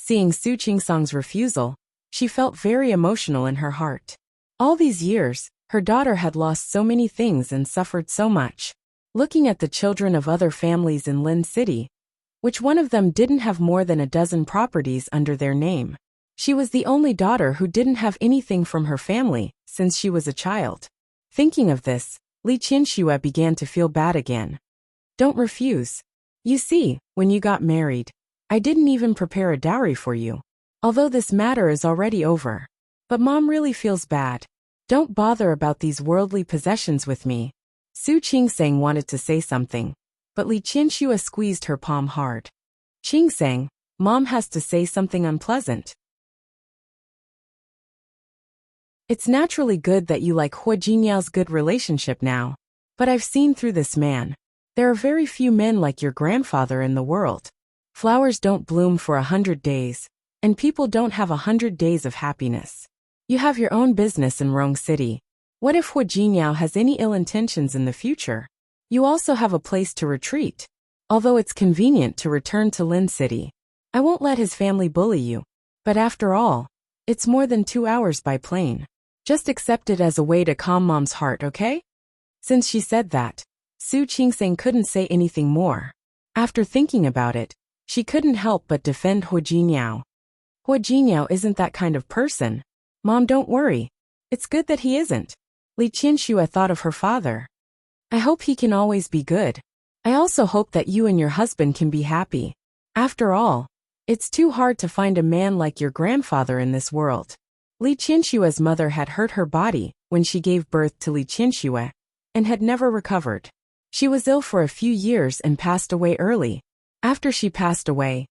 Seeing Su Qingsang's refusal, she felt very emotional in her heart. All these years, her daughter had lost so many things and suffered so much. Looking at the children of other families in Lin City, which one of them didn't have more than a dozen properties under their name. She was the only daughter who didn't have anything from her family since she was a child. Thinking of this, Li Qianxue began to feel bad again. Don't refuse. You see, when you got married, I didn't even prepare a dowry for you. Although this matter is already over. But Mom really feels bad. Don't bother about these worldly possessions with me. Su Qingsang wanted to say something, but Li Qianxue squeezed her palm hard. Qingsang, Mom has to say something unpleasant. It's naturally good that you like Hua Jinyao's good relationship now. But I've seen through this man. There are very few men like your grandfather in the world. Flowers don't bloom for 100 days, and people don't have 100 days of happiness. You have your own business in Rong City. What if Hua Jinyao has any ill intentions in the future? You also have a place to retreat. Although it's convenient to return to Lin City, I won't let his family bully you. But after all, it's more than 2 hours by plane. Just accept it as a way to calm Mom's heart, okay? Since she said that, Su Qingsang couldn't say anything more. After thinking about it, she couldn't help but defend Hua Jinyao. Hua Jinyao isn't that kind of person. Mom, don't worry. It's good that he isn't. Li Qianxue thought of her father. I hope he can always be good. I also hope that you and your husband can be happy. After all, it's too hard to find a man like your grandfather in this world. Li Qianxue's mother had hurt her body when she gave birth to Li Qianxue, and had never recovered. She was ill for a few years and passed away early. After she passed away,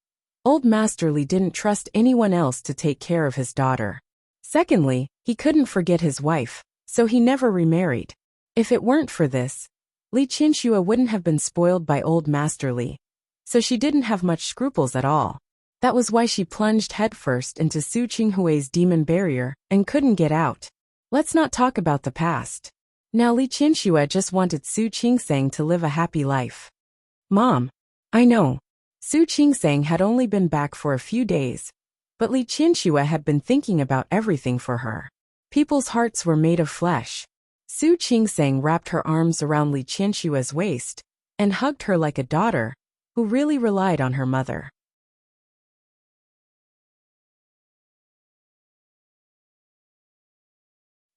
old Master Li didn't trust anyone else to take care of his daughter. Secondly, he couldn't forget his wife, so he never remarried. If it weren't for this, Li Qianxue wouldn't have been spoiled by old Master Li. So she didn't have much scruples at all. That was why she plunged headfirst into Su Qinghui's demon barrier and couldn't get out. Let's not talk about the past. Now Li Qianxue just wanted Su Qingsang to live a happy life. Mom, I know. Su Qingsang had only been back for a few days, but Li Qianxue had been thinking about everything for her. People's hearts were made of flesh. Su Qingsang wrapped her arms around Li Qianxue's waist and hugged her like a daughter who really relied on her mother.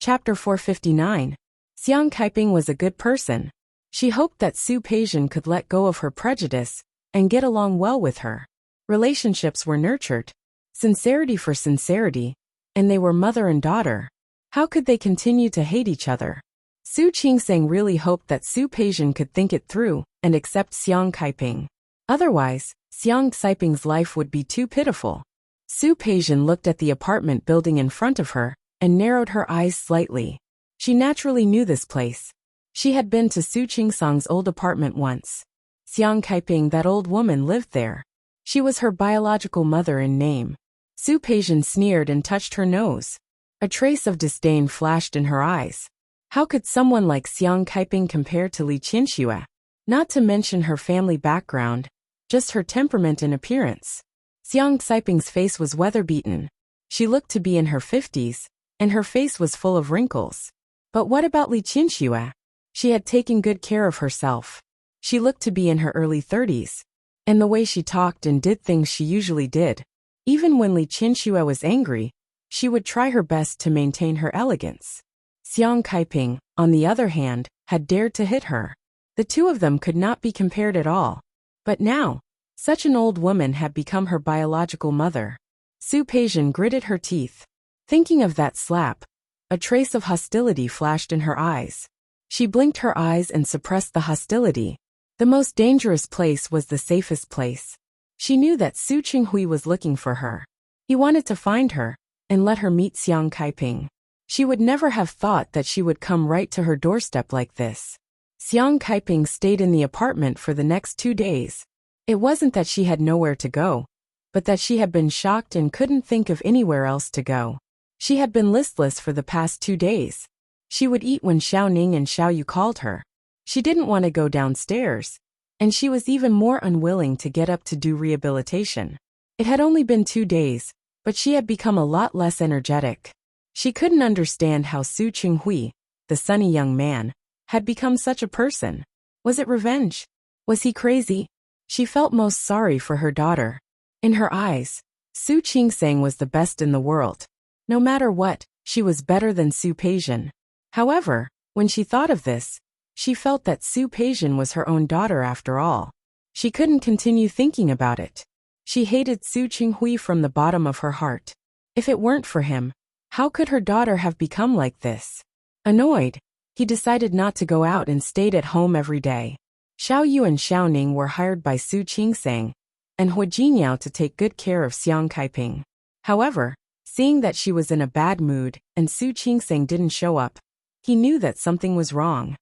Chapter 459. Xiang Kaiping was a good person. She hoped that Su Peijian could let go of her prejudice and get along well with her. Relationships were nurtured. Sincerity for sincerity, and they were mother and daughter. How could they continue to hate each other? Su Qingsang really hoped that Su Peijian could think it through and accept Xiang Kaiping. Otherwise, Xiang Kaiping's life would be too pitiful. Su Peijian looked at the apartment building in front of her and narrowed her eyes slightly. She naturally knew this place. She had been to Su Qingsang's old apartment once. Xiang Kaiping, that old woman, lived there. She was her biological mother in name. Su Peijian sneered and touched her nose. A trace of disdain flashed in her eyes. How could someone like Xiang Kaiping compare to Li Qianxue? Not to mention her family background, just her temperament and appearance. Xiang Kaiping's face was weather-beaten. She looked to be in her 50s, and her face was full of wrinkles. But what about Li Qianxue? She had taken good care of herself. She looked to be in her early 30s. And the way she talked and did things she usually did. Even when Li Qianxue was angry, she would try her best to maintain her elegance. Xiang Kaiping, on the other hand, had dared to hit her. The two of them could not be compared at all. But now, such an old woman had become her biological mother. Su Peijian gritted her teeth. Thinking of that slap, a trace of hostility flashed in her eyes. She blinked her eyes and suppressed the hostility. The most dangerous place was the safest place. She knew that Su Qinghui was looking for her. He wanted to find her and let her meet Xiang Kaiping. She would never have thought that she would come right to her doorstep like this. Xiang Kaiping stayed in the apartment for the next 2 days. It wasn't that she had nowhere to go, but that she had been shocked and couldn't think of anywhere else to go. She had been listless for the past 2 days. She would eat when Xiao Ning and Xiao Yu called her. She didn't want to go downstairs, and she was even more unwilling to get up to do rehabilitation. It had only been 2 days, but she had become a lot less energetic. She couldn't understand how Su Qinghui, the sunny young man, had become such a person. Was it revenge? Was he crazy? She felt most sorry for her daughter. In her eyes, Su Qingsang was the best in the world. No matter what, she was better than Su Peijian. However, when she thought of this, she felt that Su Peijian was her own daughter after all. She couldn't continue thinking about it. She hated Su Qinghui from the bottom of her heart. If it weren't for him, how could her daughter have become like this? Annoyed, he decided not to go out and stayed at home every day. Xiao Yu and Xiao Ning were hired by Su Qingsang and Hua Jinyao to take good care of Xiang Kaiping. However, seeing that she was in a bad mood and Su Qingsang didn't show up, he knew that something was wrong.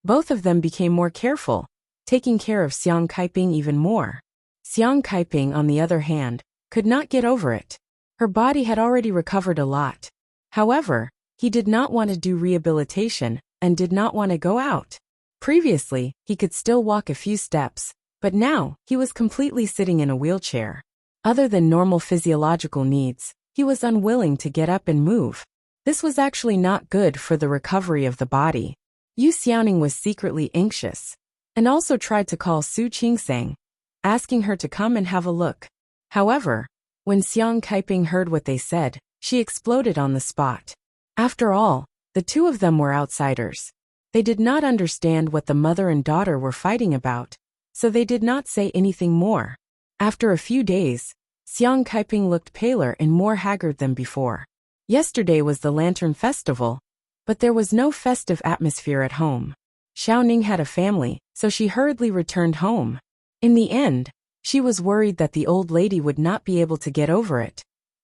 Both of them became more careful, taking care of Xiang Kaiping even more. Xiang Kaiping, on the other hand, could not get over it. Her body had already recovered a lot. However, he did not want to do rehabilitation and did not want to go out. Previously, he could still walk a few steps, but now he was completely sitting in a wheelchair. Other than normal physiological needs, he was unwilling to get up and move. This was actually not good for the recovery of the body. Yu Xiaoning was secretly anxious and also tried to call Su Qingsang, asking her to come and have a look. However, when Xiang Kaiping heard what they said, she exploded on the spot. After all, the two of them were outsiders. They did not understand what the mother and daughter were fighting about, so they did not say anything more. After a few days, Xiang Kaiping looked paler and more haggard than before. Yesterday was the Lantern Festival, but there was no festive atmosphere at home. Xiao Ning had a family, so she hurriedly returned home. In the end, she was worried that the old lady would not be able to get over it,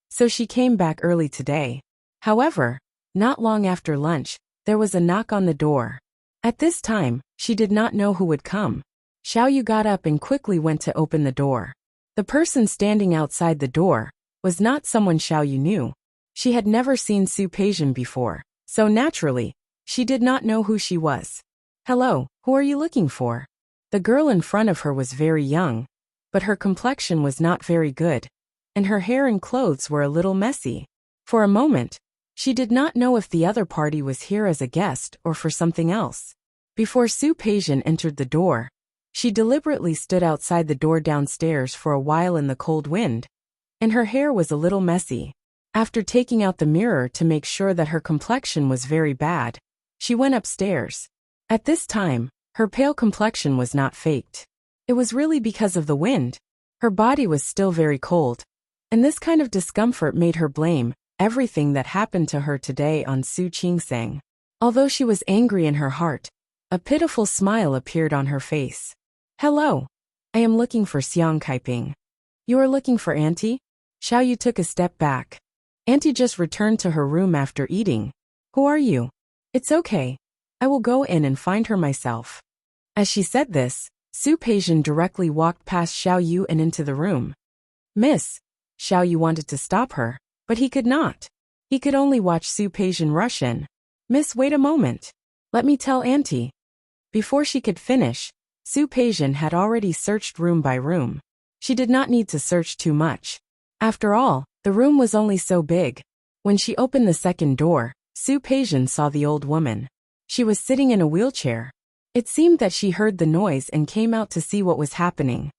so she came back early today. However, not long after lunch, there was a knock on the door. At this time, she did not know who would come. Xiao Yu got up and quickly went to open the door. The person standing outside the door was not someone Xiao Yu knew. She had never seen Su Peijian before, so naturally, she did not know who she was. "Hello, who are you looking for?" The girl in front of her was very young, but her complexion was not very good, and her hair and clothes were a little messy. For a moment, she did not know if the other party was here as a guest or for something else. Before Su Peijian entered the door, she deliberately stood outside the door downstairs for a while in the cold wind, and her hair was a little messy. After taking out the mirror to make sure that her complexion was very bad, she went upstairs. At this time, her pale complexion was not faked. It was really because of the wind. Her body was still very cold, and this kind of discomfort made her blame everything that happened to her today on Su Qingsang. Although she was angry in her heart, a pitiful smile appeared on her face. "Hello. I am looking for Xiang Kaiping." "You are looking for Auntie?" Xiao Yu took a step back. "Auntie just returned to her room after eating." "Who are you?" "It's okay. I will go in and find her myself." As she said this, Su Peijian directly walked past Xiao Yu and into the room. "Miss." Xiao Yu wanted to stop her, but he could not. He could only watch Su Peijian rush in. "Miss, wait a moment. Let me tell Auntie." Before she could finish, Su Peijian had already searched room by room. She did not need to search too much. After all, the room was only so big. When she opened the second door, Su Peijian saw the old woman. She was sitting in a wheelchair. It seemed that she heard the noise and came out to see what was happening.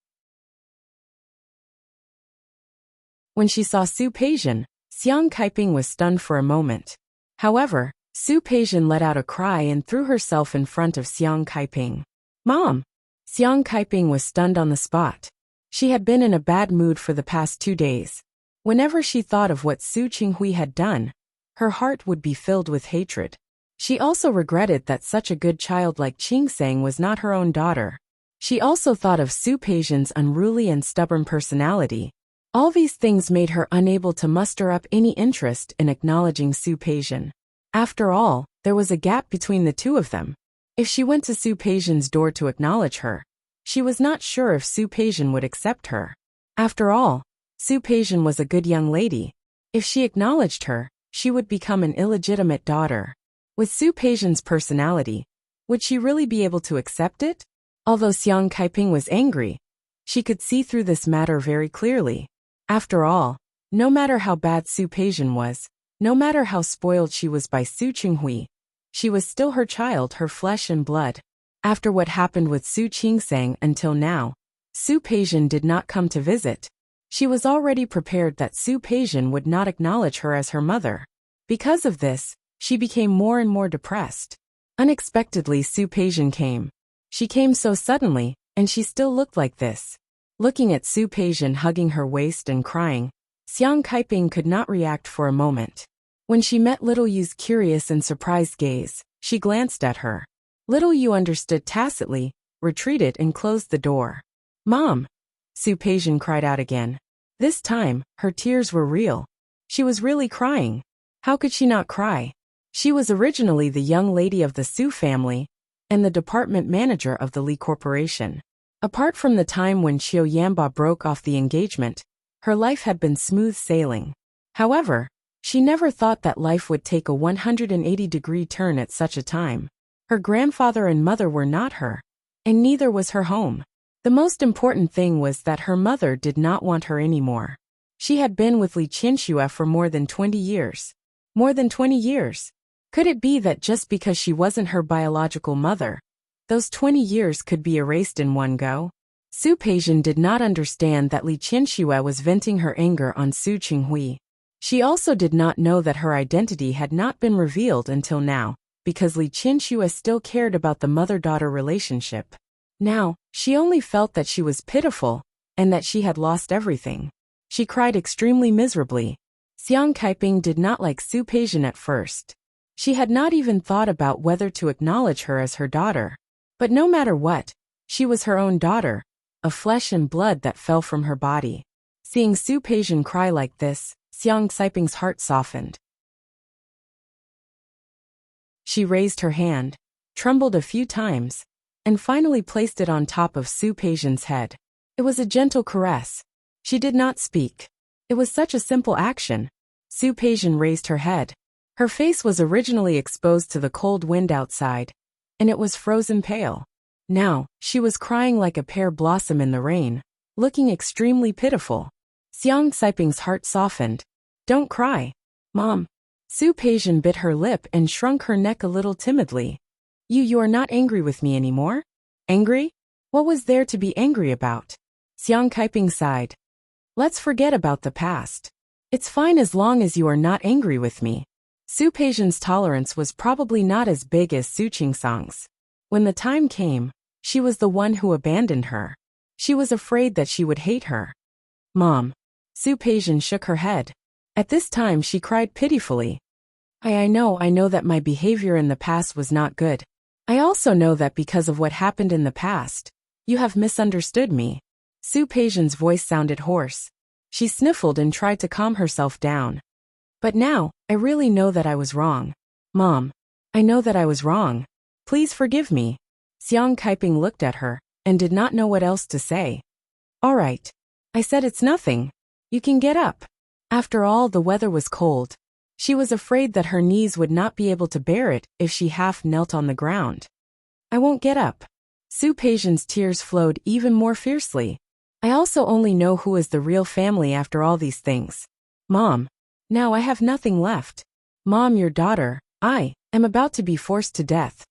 When she saw Su Peijian, Xiang Kaiping was stunned for a moment. However, Su Peijian let out a cry and threw herself in front of Xiang Kaiping. "Mom!" Xiang Kaiping was stunned on the spot. She had been in a bad mood for the past 2 days. Whenever she thought of what Su Qinghui had done, her heart would be filled with hatred. She also regretted that such a good child like Qingsang was not her own daughter. She also thought of Su Peijian's unruly and stubborn personality. All these things made her unable to muster up any interest in acknowledging Su Peijian. After all, there was a gap between the two of them. If she went to Su Peijian's door to acknowledge her, she was not sure if Su Peijian would accept her. After all, Su Peijian was a good young lady. If she acknowledged her, she would become an illegitimate daughter. With Su Peijian's personality, would she really be able to accept it? Although Xiang Kaiping was angry, She could see through this matter very clearly. After all, no matter how bad Su Peijian was, no matter how spoiled she was by Su Qinghui, she was still her child, her flesh and blood. After what happened with Su Qingsang until now, Su Peijian did not come to visit. She was already prepared that Su Peijian would not acknowledge her as her mother. Because of this, she became more and more depressed. Unexpectedly, Su Peijian came. She came so suddenly, and she still looked like this. Looking at Su Peijian hugging her waist and crying, Xiang Kaiping could not react for a moment. When she met Little Yu's curious and surprised gaze, she glanced at her. Little Yu understood tacitly, retreated and closed the door. "Mom!" Su Peijian cried out again. This time, her tears were real. She was really crying. How could she not cry? She was originally the young lady of the Su family and the department manager of the Li Corporation. Apart from the time when Qiu Yamba broke off the engagement, her life had been smooth sailing. However, she never thought that life would take a 180-degree turn at such a time. Her grandfather and mother were not her, and neither was her home. The most important thing was that her mother did not want her anymore. She had been with Li Qianxue for more than 20 years. More than 20 years. Could it be that just because she wasn't her biological mother, those 20 years could be erased in one go? Su Peijian did not understand that Li Qianxue was venting her anger on Su Qinghui. She also did not know that her identity had not been revealed until now, because Li Qianxue still cared about the mother-daughter relationship. Now, she only felt that she was pitiful, and that she had lost everything. She cried extremely miserably. Xiang Kaiping did not like Su Peijian at first. She had not even thought about whether to acknowledge her as her daughter. But no matter what, she was her own daughter, of flesh and blood that fell from her body. Seeing Su Peijian cry like this, Xiang Kaiping's heart softened. She raised her hand, trembled a few times, and finally placed it on top of Su Peijian's head. It was a gentle caress. She did not speak. It was such a simple action. Su Peijian raised her head. Her face was originally exposed to the cold wind outside, and it was frozen pale. Now, she was crying like a pear blossom in the rain, looking extremely pitiful. Xiang Kaiping's heart softened. "Don't cry, Mom." Su Peijian bit her lip and shrunk her neck a little timidly. You are not angry with me anymore? Angry? What was there to be angry about? Xiang Kaiping sighed. Let's forget about the past. It's fine as long as you are not angry with me. Su Peijian's tolerance was probably not as big as Su Qingsang's. When the time came, she was the one who abandoned her. She was afraid that she would hate her. Mom. Su Peijian shook her head. At this time she cried pitifully. I know that my behavior in the past was not good. I also know that because of what happened in the past, you have misunderstood me. Su Peijian's voice sounded hoarse. She sniffled and tried to calm herself down. But now, I really know that I was wrong. Mom, I know that I was wrong. Please forgive me. Xiang Kaiping looked at her, and did not know what else to say. All right. I said it's nothing. You can get up. After all, the weather was cold. She was afraid that her knees would not be able to bear it if she half knelt on the ground. I won't get up. Su Peijian's tears flowed even more fiercely. I also only know who is the real family after all these things. Mom. Now I have nothing left. Mom, your daughter, I am about to be forced to death.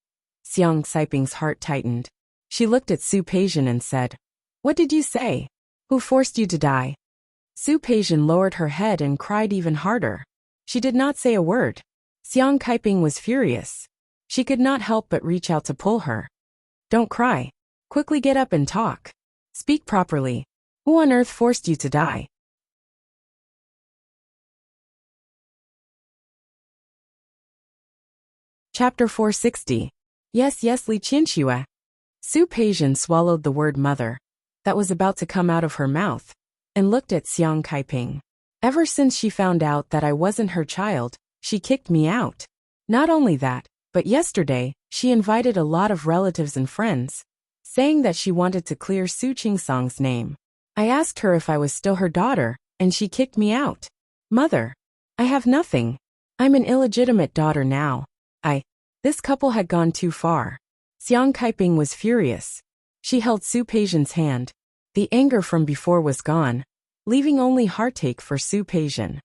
Xiang Kaiping's heart tightened. She looked at Su Peijian and said, What did you say? Who forced you to die? Su Peijian lowered her head and cried even harder. She did not say a word. Xiang Kaiping was furious. She could not help but reach out to pull her. Don't cry. Quickly get up and talk. Speak properly. Who on earth forced you to die? Chapter 460. Yes, Li Qianxue. Su Peijian swallowed the word mother that was about to come out of her mouth, and looked at Xiang Kaiping. Ever since she found out that I wasn't her child, she kicked me out. Not only that, but yesterday, she invited a lot of relatives and friends, saying that she wanted to clear Su Qingsang's name. I asked her if I was still her daughter, and she kicked me out. Mother, I have nothing. I'm an illegitimate daughter now. This couple had gone too far. Xiang Kaiping was furious. She held Su Peijian's hand. The anger from before was gone, leaving only heartache for Su Peijian.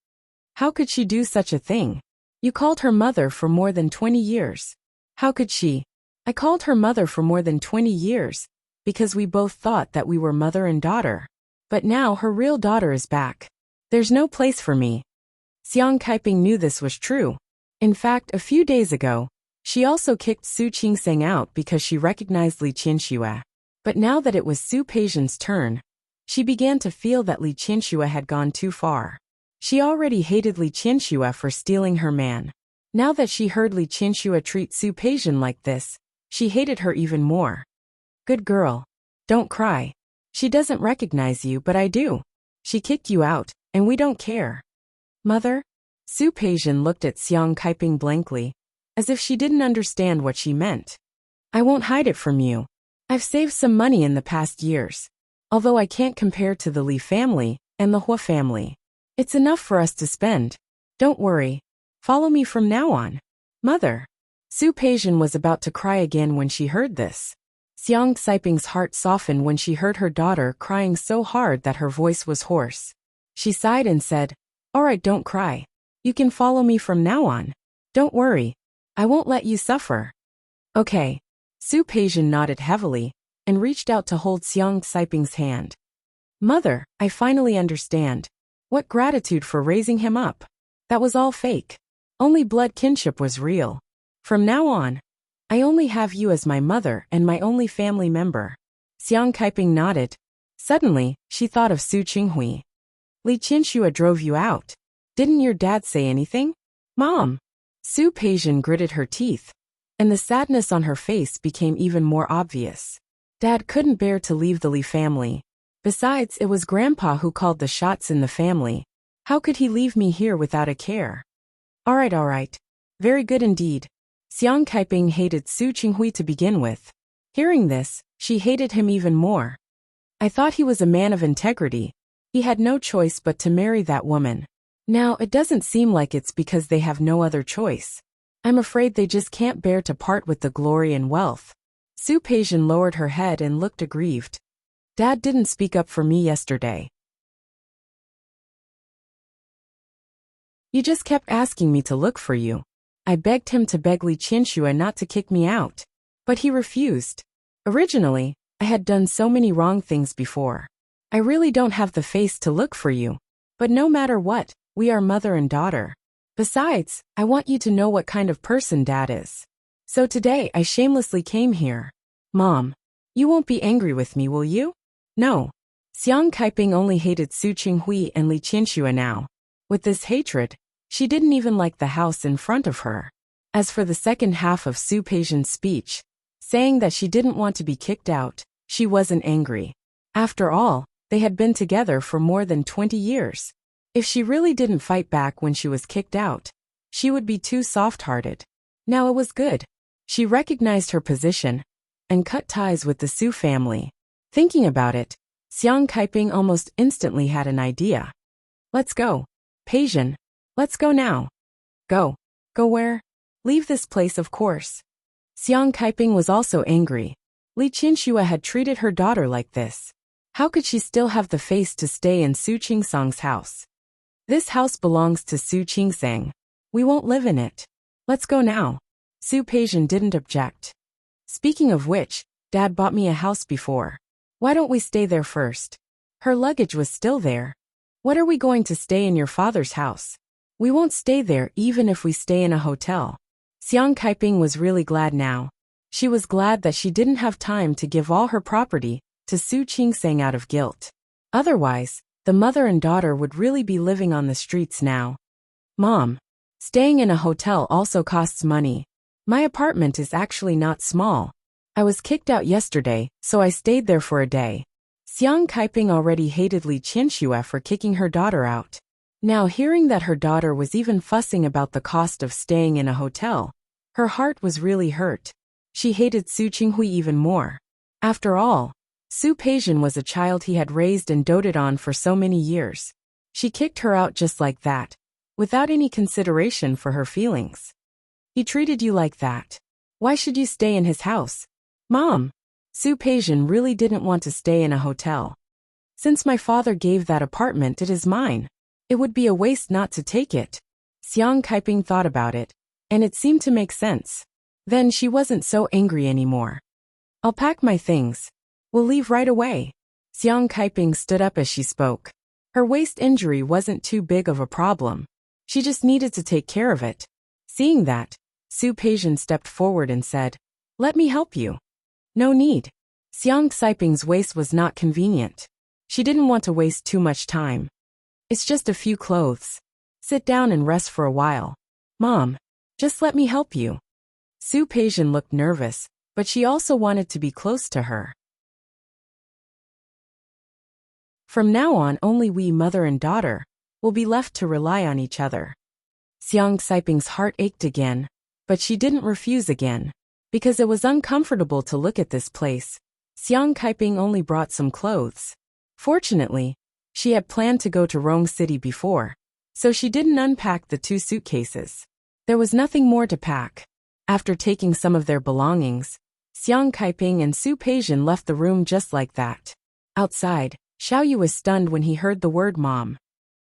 How could she do such a thing? You called her mother for more than 20 years. How could she? I called her mother for more than 20 years, because we both thought that we were mother and daughter. But now her real daughter is back. There's no place for me. Xiang Kaiping knew this was true. In fact, a few days ago, she also kicked Su Qingseng out because she recognized Li Qianxue. But now that it was Su Peijian's turn, she began to feel that Li Qianxue had gone too far. She already hated Li Qianxue for stealing her man. Now that she heard Li Qianxue treat Su Peijian like this, she hated her even more. Good girl. Don't cry. She doesn't recognize you, but I do. She kicked you out, and we don't care. Mother? Su Peijian looked at Xiang Kaiping blankly, as if she didn't understand what she meant. I won't hide it from you. I've saved some money in the past years. Although I can't compare to the Li family and the Hua family. It's enough for us to spend. Don't worry. Follow me from now on. Mother. Su Peijian was about to cry again when she heard this. Xiang Kaiping's heart softened when she heard her daughter crying so hard that her voice was hoarse. She sighed and said, All right, don't cry. You can follow me from now on. Don't worry. I won't let you suffer. Okay. Su Peijian nodded heavily and reached out to hold Xiang Kaiping's hand. Mother, I finally understand. What gratitude for raising him up. That was all fake. Only blood kinship was real. From now on, I only have you as my mother and my only family member. Xiang Kaiping nodded. Suddenly, she thought of Su Qinghui. Li Qianxue drove you out. Didn't your dad say anything? Mom. Su Peijian gritted her teeth, and the sadness on her face became even more obvious. Dad couldn't bear to leave the Li family. Besides, it was Grandpa who called the shots in the family. How could he leave me here without a care? All right. Very good indeed. Xiang Kaiping hated Su Qinghui to begin with. Hearing this, she hated him even more. I thought he was a man of integrity. He had no choice but to marry that woman. Now, it doesn't seem like it's because they have no other choice. I'm afraid they just can't bear to part with the glory and wealth. Su Peijian lowered her head and looked aggrieved. Dad didn't speak up for me yesterday. You just kept asking me to look for you. I begged him to beg Li Qianxue not to kick me out. But he refused. Originally, I had done so many wrong things before. I really don't have the face to look for you. But no matter what, we are mother and daughter. Besides, I want you to know what kind of person Dad is. So today I shamelessly came here. Mom, you won't be angry with me, will you? No. Xiang Kaiping only hated Su Qinghui and Li Qianxue now. With this hatred, she didn't even like the house in front of her. As for the second half of Su Peijian's speech, saying that she didn't want to be kicked out, she wasn't angry. After all, they had been together for more than 20 years. If she really didn't fight back when she was kicked out, she would be too soft-hearted. Now it was good. She recognized her position and cut ties with the Su family. Thinking about it, Xiang Kaiping almost instantly had an idea. Let's go. Peijian. Let's go now. Go. Go where? Leave this place, of course. Xiang Kaiping was also angry. Li Qianxue had treated her daughter like this. How could she still have the face to stay in Su Qingsang's house? This house belongs to Su Qingsang. We won't live in it. Let's go now. Su Peijian didn't object. Speaking of which, Dad bought me a house before. Why don't we stay there first? Her luggage was still there. What are we going to stay in your father's house? We won't stay there even if we stay in a hotel. Xiang Kaiping was really glad now. She was glad that she didn't have time to give all her property to Su Qingsang out of guilt. Otherwise, the mother and daughter would really be living on the streets now. Mom, staying in a hotel also costs money. My apartment is actually not small. I was kicked out yesterday, so I stayed there for a day. Xiang Kaiping already hated Li Qianxue for kicking her daughter out. Now hearing that her daughter was even fussing about the cost of staying in a hotel, her heart was really hurt. She hated Su Qinghui even more. After all, Su Peijian was a child he had raised and doted on for so many years. She kicked her out just like that, without any consideration for her feelings. He treated you like that. Why should you stay in his house? Mom, Su Peijian really didn't want to stay in a hotel. Since my father gave that apartment, it is mine. It would be a waste not to take it. Xiang Kaiping thought about it, and it seemed to make sense. Then she wasn't so angry anymore. I'll pack my things. We'll leave right away. Xiang Kaiping stood up as she spoke. Her waist injury wasn't too big of a problem. She just needed to take care of it. Seeing that, Su Peijian stepped forward and said, "Let me help you." No need. Xiang Kaiping's waist was not convenient. She didn't want to waste too much time. It's just a few clothes. Sit down and rest for a while. Mom, just let me help you. Su Peijian looked nervous, but she also wanted to be close to her. From now on, only we mother and daughter will be left to rely on each other. Xiang Kaiping's heart ached again, but she didn't refuse again. Because it was uncomfortable to look at this place, Xiang Kaiping only brought some clothes. Fortunately, she had planned to go to Rome City before, so she didn't unpack the 2 suitcases. There was nothing more to pack. After taking some of their belongings, Xiang Kaiping and Su Peijian left the room just like that. Outside, Xiaoyu was stunned when he heard the word mom.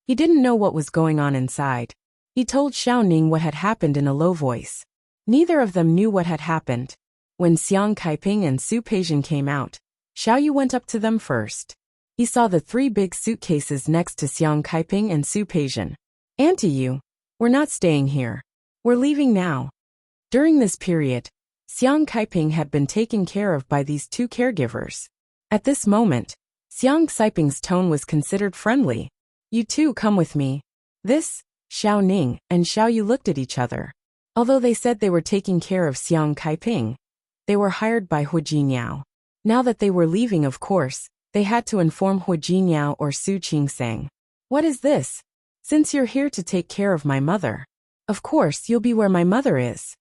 He didn't know what was going on inside. He told Xiaoning what had happened in a low voice. Neither of them knew what had happened. When Xiang Kaiping and Su Peijian came out, Xiaoyu went up to them first. He saw the 3 big suitcases next to Xiang Kaiping and Su Peijian. Auntie, we're not staying here. We're leaving now. During this period, Xiang Kaiping had been taken care of by these 2 caregivers. At this moment, Xiang Kaiping's tone was considered friendly. You 2 come with me. This, Xiao Ning and Xiaoyu looked at each other. Although they said they were taking care of Xiang Kaiping, they were hired by Hu Jinniao. Now that they were leaving, of course, they had to inform Hu Jinniao or Su Qingsang. What is this? Since you're here to take care of my mother, of course you'll be where my mother is.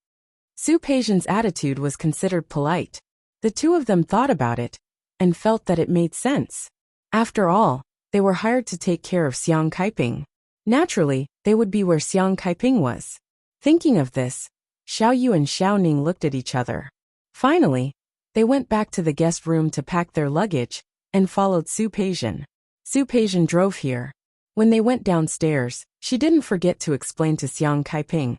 Su Peijian's attitude was considered polite. The 2 of them thought about it and felt that it made sense. After all, they were hired to take care of Xiang Kaiping. Naturally, they would be where Xiang Kaiping was. Thinking of this, Xiaoyu and Xiaoning looked at each other. Finally, they went back to the guest room to pack their luggage and followed Su Peijian. Su Peijian drove here. When they went downstairs, she didn't forget to explain to Xiang Kaiping.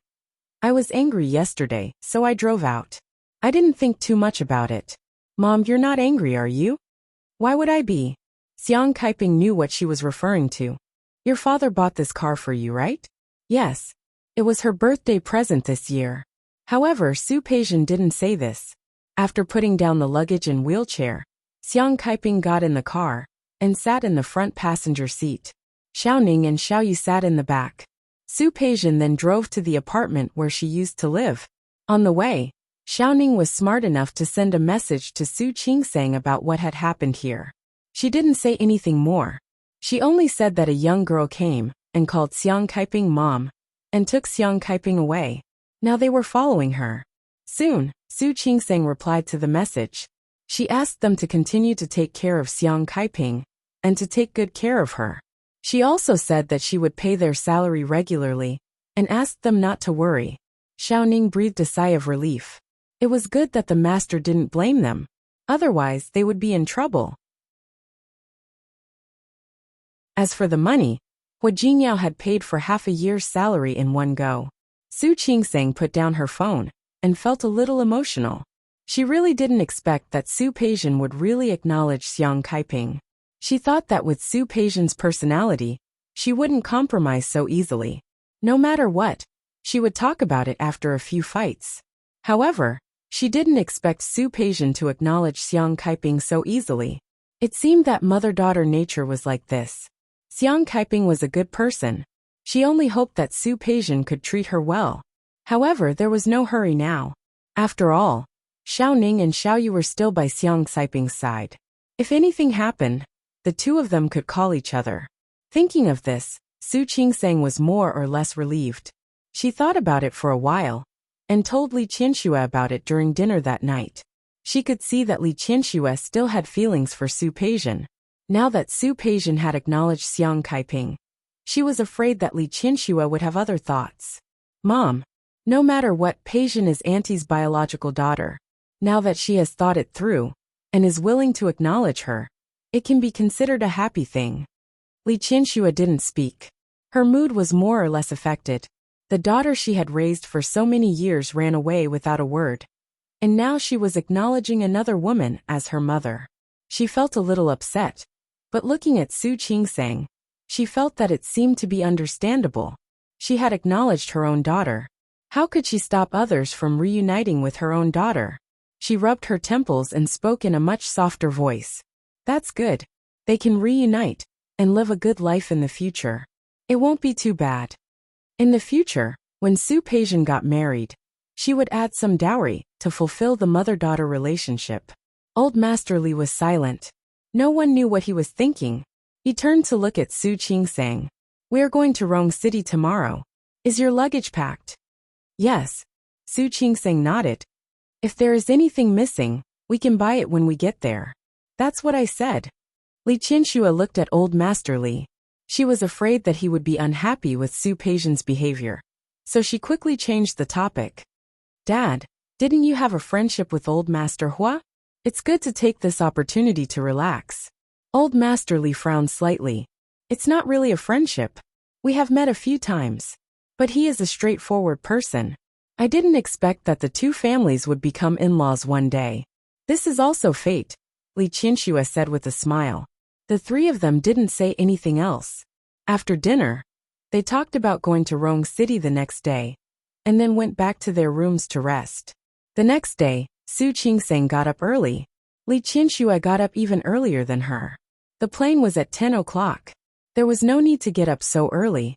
I was angry yesterday, so I drove out. I didn't think too much about it. Mom, you're not angry, are you? Why would I be? Xiang Kaiping knew what she was referring to. Your father bought this car for you, right? Yes. It was her birthday present this year. However, Su Peijian didn't say this. After putting down the luggage and wheelchair, Xiang Kaiping got in the car and sat in the front passenger seat. Xiaoning and Xiaoyu sat in the back. Su Peijian then drove to the apartment where she used to live. On the way, Xiaoning was smart enough to send a message to Su Qingsang about what had happened here. She didn't say anything more. She only said that a young girl came and called Xiang Kaiping mom and took Xiang Kaiping away. Now they were following her. Soon, Su Qingsang replied to the message. She asked them to continue to take care of Xiang Kaiping and to take good care of her. She also said that she would pay their salary regularly and asked them not to worry. Xiaoning breathed a sigh of relief. It was good that the master didn't blame them. Otherwise, they would be in trouble. As for the money, Hu Jinniao had paid for half a year's salary in one go. Su Qingsang put down her phone and felt a little emotional. She really didn't expect that Su Peijian would really acknowledge Xiang Kaiping. She thought that with Su Peijian's personality, she wouldn't compromise so easily. No matter what, she would talk about it after a few fights. However, she didn't expect Su Peijian to acknowledge Xiang Kaiping so easily. It seemed that mother-daughter nature was like this. Xiang Kaiping was a good person. She only hoped that Su Peijian could treat her well. However, there was no hurry now. After all, Xiaoning and Xiaoyu were still by Xiang Kaiping's side. If anything happened, the 2 of them could call each other. Thinking of this, Su Qingsang was more or less relieved. She thought about it for a while and told Li Qianxue about it during dinner that night. She could see that Li Qianxue still had feelings for Su Peijian. Now that Su Peijian had acknowledged Xiang Kaiping, she was afraid that Li Qianxue would have other thoughts. Mom, no matter what, Peijian is Auntie's biological daughter. Now that she has thought it through and is willing to acknowledge her, It can be considered a happy thing. Li Qianxue didn't speak. Her mood was more or less affected. The daughter she had raised for so many years ran away without a word. And now she was acknowledging another woman as her mother. She felt a little upset. But looking at Su Qingsang, she felt that it seemed to be understandable. She had acknowledged her own daughter. How could she stop others from reuniting with her own daughter? She rubbed her temples and spoke in a much softer voice. That's good. They can reunite and live a good life in the future. It won't be too bad. In the future, when Su Peijian got married, she would add some dowry to fulfill the mother-daughter relationship. Old Master Li was silent. No one knew what he was thinking. He turned to look at Su Qingsang. We are going to Rong City tomorrow. Is your luggage packed? Yes. Su Qingsang nodded. If there is anything missing, we can buy it when we get there. That's what I said. Li Qianxue looked at Old Master Li. She was afraid that he would be unhappy with Su Peijian's behavior. So she quickly changed the topic. Dad, didn't you have a friendship with Old Master Hua? It's good to take this opportunity to relax. Old Master Li frowned slightly. It's not really a friendship. We have met a few times. But he is a straightforward person. I didn't expect that the two families would become in-laws one day. This is also fate, Li Qianxue said with a smile. The three of them didn't say anything else. After dinner, they talked about going to Rong City the next day, and then went back to their rooms to rest. The next day, Su Qingsang got up early. Li Qianxue got up even earlier than her. The plane was at 10 o'clock. There was no need to get up so early.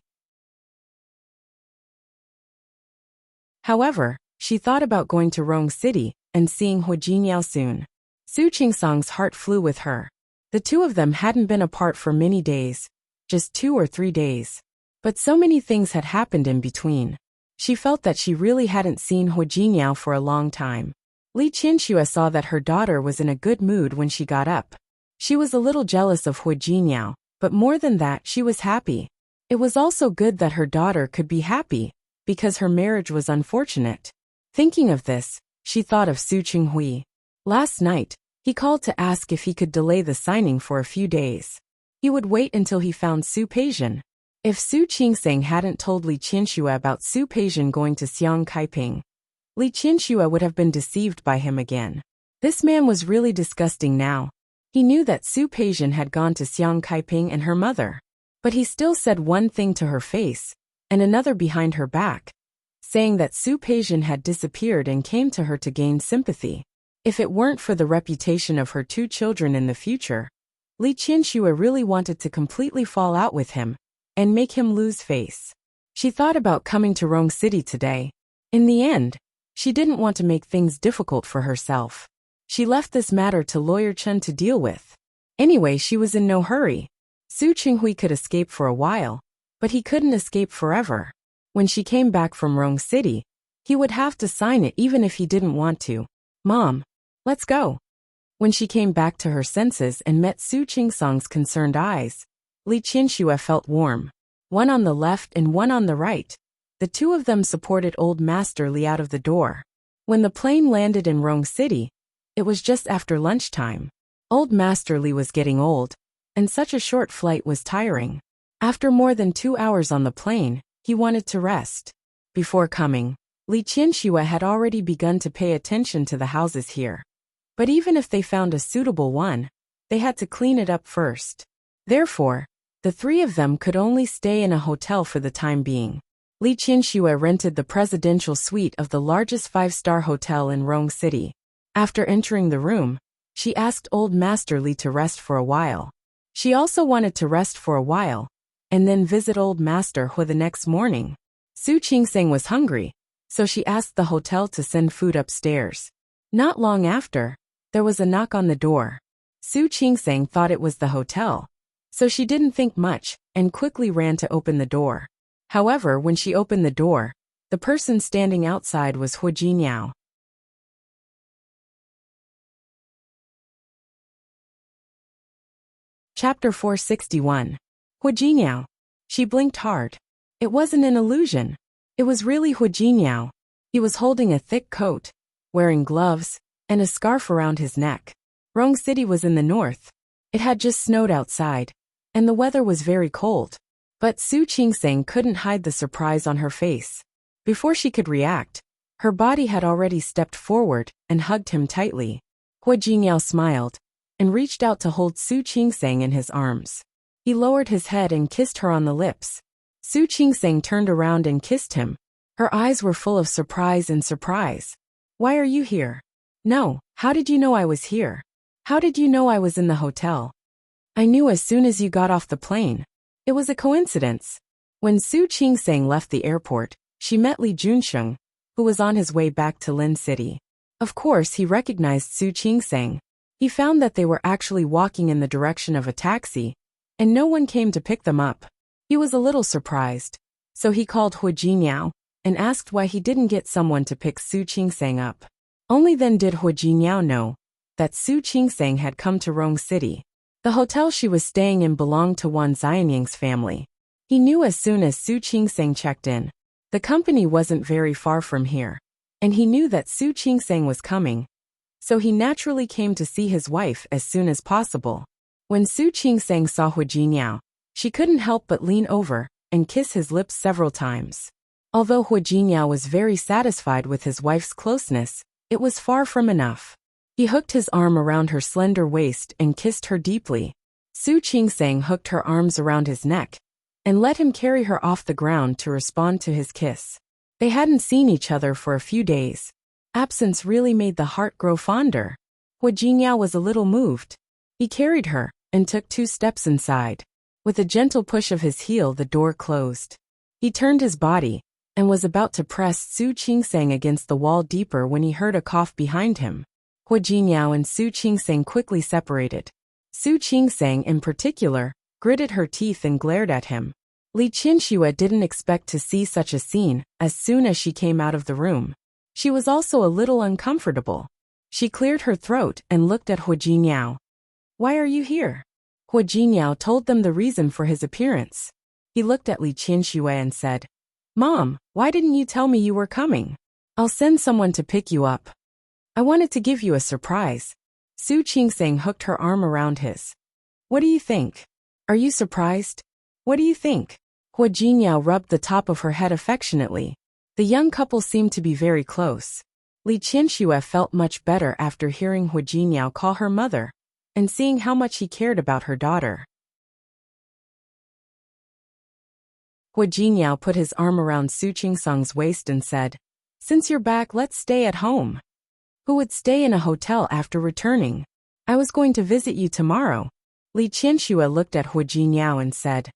However, she thought about going to Rong City and seeing Hu Jingyao soon. Su Qingsang's heart flew with her. The two of them hadn't been apart for many days, just 2 or 3 days. But so many things had happened in between. She felt that she really hadn't seen Hu Jingyao for a long time. Li Qianxue saw that her daughter was in a good mood when she got up. She was a little jealous of Hu Jingyao, but more than that, she was happy. It was also good that her daughter could be happy, because her marriage was unfortunate. Thinking of this, she thought of Su Qinghui. Last night, he called to ask if he could delay the signing for a few days. He would wait until he found Su Peijian. If Su Qingsang hadn't told Li Qianxue about Su Peijian going to Xiang Kaiping, Li Qianxue would have been deceived by him again. This man was really disgusting now. He knew that Su Peijian had gone to Xiang Kaiping and her mother. But he still said one thing to her face, and another behind her back, saying that Su Peijian had disappeared and came to her to gain sympathy. If it weren't for the reputation of her 2 children in the future, Li Qianxue really wanted to completely fall out with him and make him lose face. She thought about coming to Rong City today. In the end, she didn't want to make things difficult for herself. She left this matter to Lawyer Chen to deal with. Anyway, she was in no hurry. Su Qinghui could escape for a while, but he couldn't escape forever. When she came back from Rong City, he would have to sign it even if he didn't want to. Mom, let's go. When she came back to her senses and met Su Qingsang's concerned eyes, Li Qianxue felt warm. One on the left and one on the right. The two of them supported Old Master Li out of the door. When the plane landed in Rong City, it was just after lunchtime. Old Master Li was getting old, and such a short flight was tiring. After more than 2 hours on the plane, he wanted to rest. Before coming, Li Qianxue had already begun to pay attention to the houses here. But even if they found a suitable one, they had to clean it up first. Therefore, the three of them could only stay in a hotel for the time being. Li Qianxue rented the presidential suite of the largest 5-star hotel in Rong City. After entering the room, she asked Old Master Li to rest for a while. She also wanted to rest for a while, and then visit Old Master Hu the next morning. Su Qingsang was hungry, so she asked the hotel to send food upstairs. Not long after, there was a knock on the door. Su Qingsang thought it was the hotel, so she didn't think much and quickly ran to open the door. However, when she opened the door, the person standing outside was Hu Jingyao. Chapter 461. Hu Jingyao. She blinked hard. It wasn't an illusion. It was really Hu Jingyao. He was holding a thick coat, wearing gloves, and a scarf around his neck. Rong City was in the north. It had just snowed outside, and the weather was very cold. But Su Qingseng couldn't hide the surprise on her face. Before she could react, her body had already stepped forward and hugged him tightly. Hua Jingyao smiled and reached out to hold Su Qingseng in his arms. He lowered his head and kissed her on the lips. Su Qingseng turned around and kissed him. Her eyes were full of surprise and surprise. Why are you here? No, how did you know I was here? How did you know I was in the hotel? I knew as soon as you got off the plane. It was a coincidence. When Su Qingseng left the airport, she met Li Junsheng, who was on his way back to Lin City. Of course, he recognized Su Qingseng. He found that they were actually walking in the direction of a taxi, and no one came to pick them up. He was a little surprised, so he called Hua Jingyao and asked why he didn't get someone to pick Su Qingseng up. Only then did Hua Jingyao know that Su Qingseng had come to Rong City. The hotel she was staying in belonged to Wan Xianying's family. He knew as soon as Su Qingseng checked in. The company wasn't very far from here, and he knew that Su Qingseng was coming, so he naturally came to see his wife as soon as possible. When Su Qingseng saw Hua Jingyao, she couldn't help but lean over and kiss his lips several times. Although Hua Jingyao was very satisfied with his wife's closeness, it was far from enough. He hooked his arm around her slender waist and kissed her deeply. Su Qingseng hooked her arms around his neck and let him carry her off the ground to respond to his kiss. They hadn't seen each other for a few days. Absence really made the heart grow fonder. Hua Jingyao was a little moved. He carried her and took 2 steps inside. With a gentle push of his heel, the door closed. He turned his body and was about to press Su Qingseng against the wall deeper when he heard a cough behind him. Hua Jingyao and Su Qingseng quickly separated. Su Qingseng, in particular, gritted her teeth and glared at him. Li Qinxue didn't expect to see such a scene as soon as she came out of the room. She was also a little uncomfortable. She cleared her throat and looked at Hua Jingyao. Why are you here? Hua Jingyao told them the reason for his appearance. He looked at Li Qinxue and said, Mom, why didn't you tell me you were coming? I'll send someone to pick you up. I wanted to give you a surprise. Su Qingseng hooked her arm around his. What do you think? Are you surprised? What do you think? Hua Jingyao rubbed the top of her head affectionately. The young couple seemed to be very close. Li Qinxue felt much better after hearing Hua Jingyao call her mother and seeing how much he cared about her daughter. Hua Jingyao put his arm around Su Qingseng's waist and said, Since you're back, let's stay at home. Who would stay in a hotel after returning? I was going to visit you tomorrow. Li Qinxue looked at Hua Jingyao and said,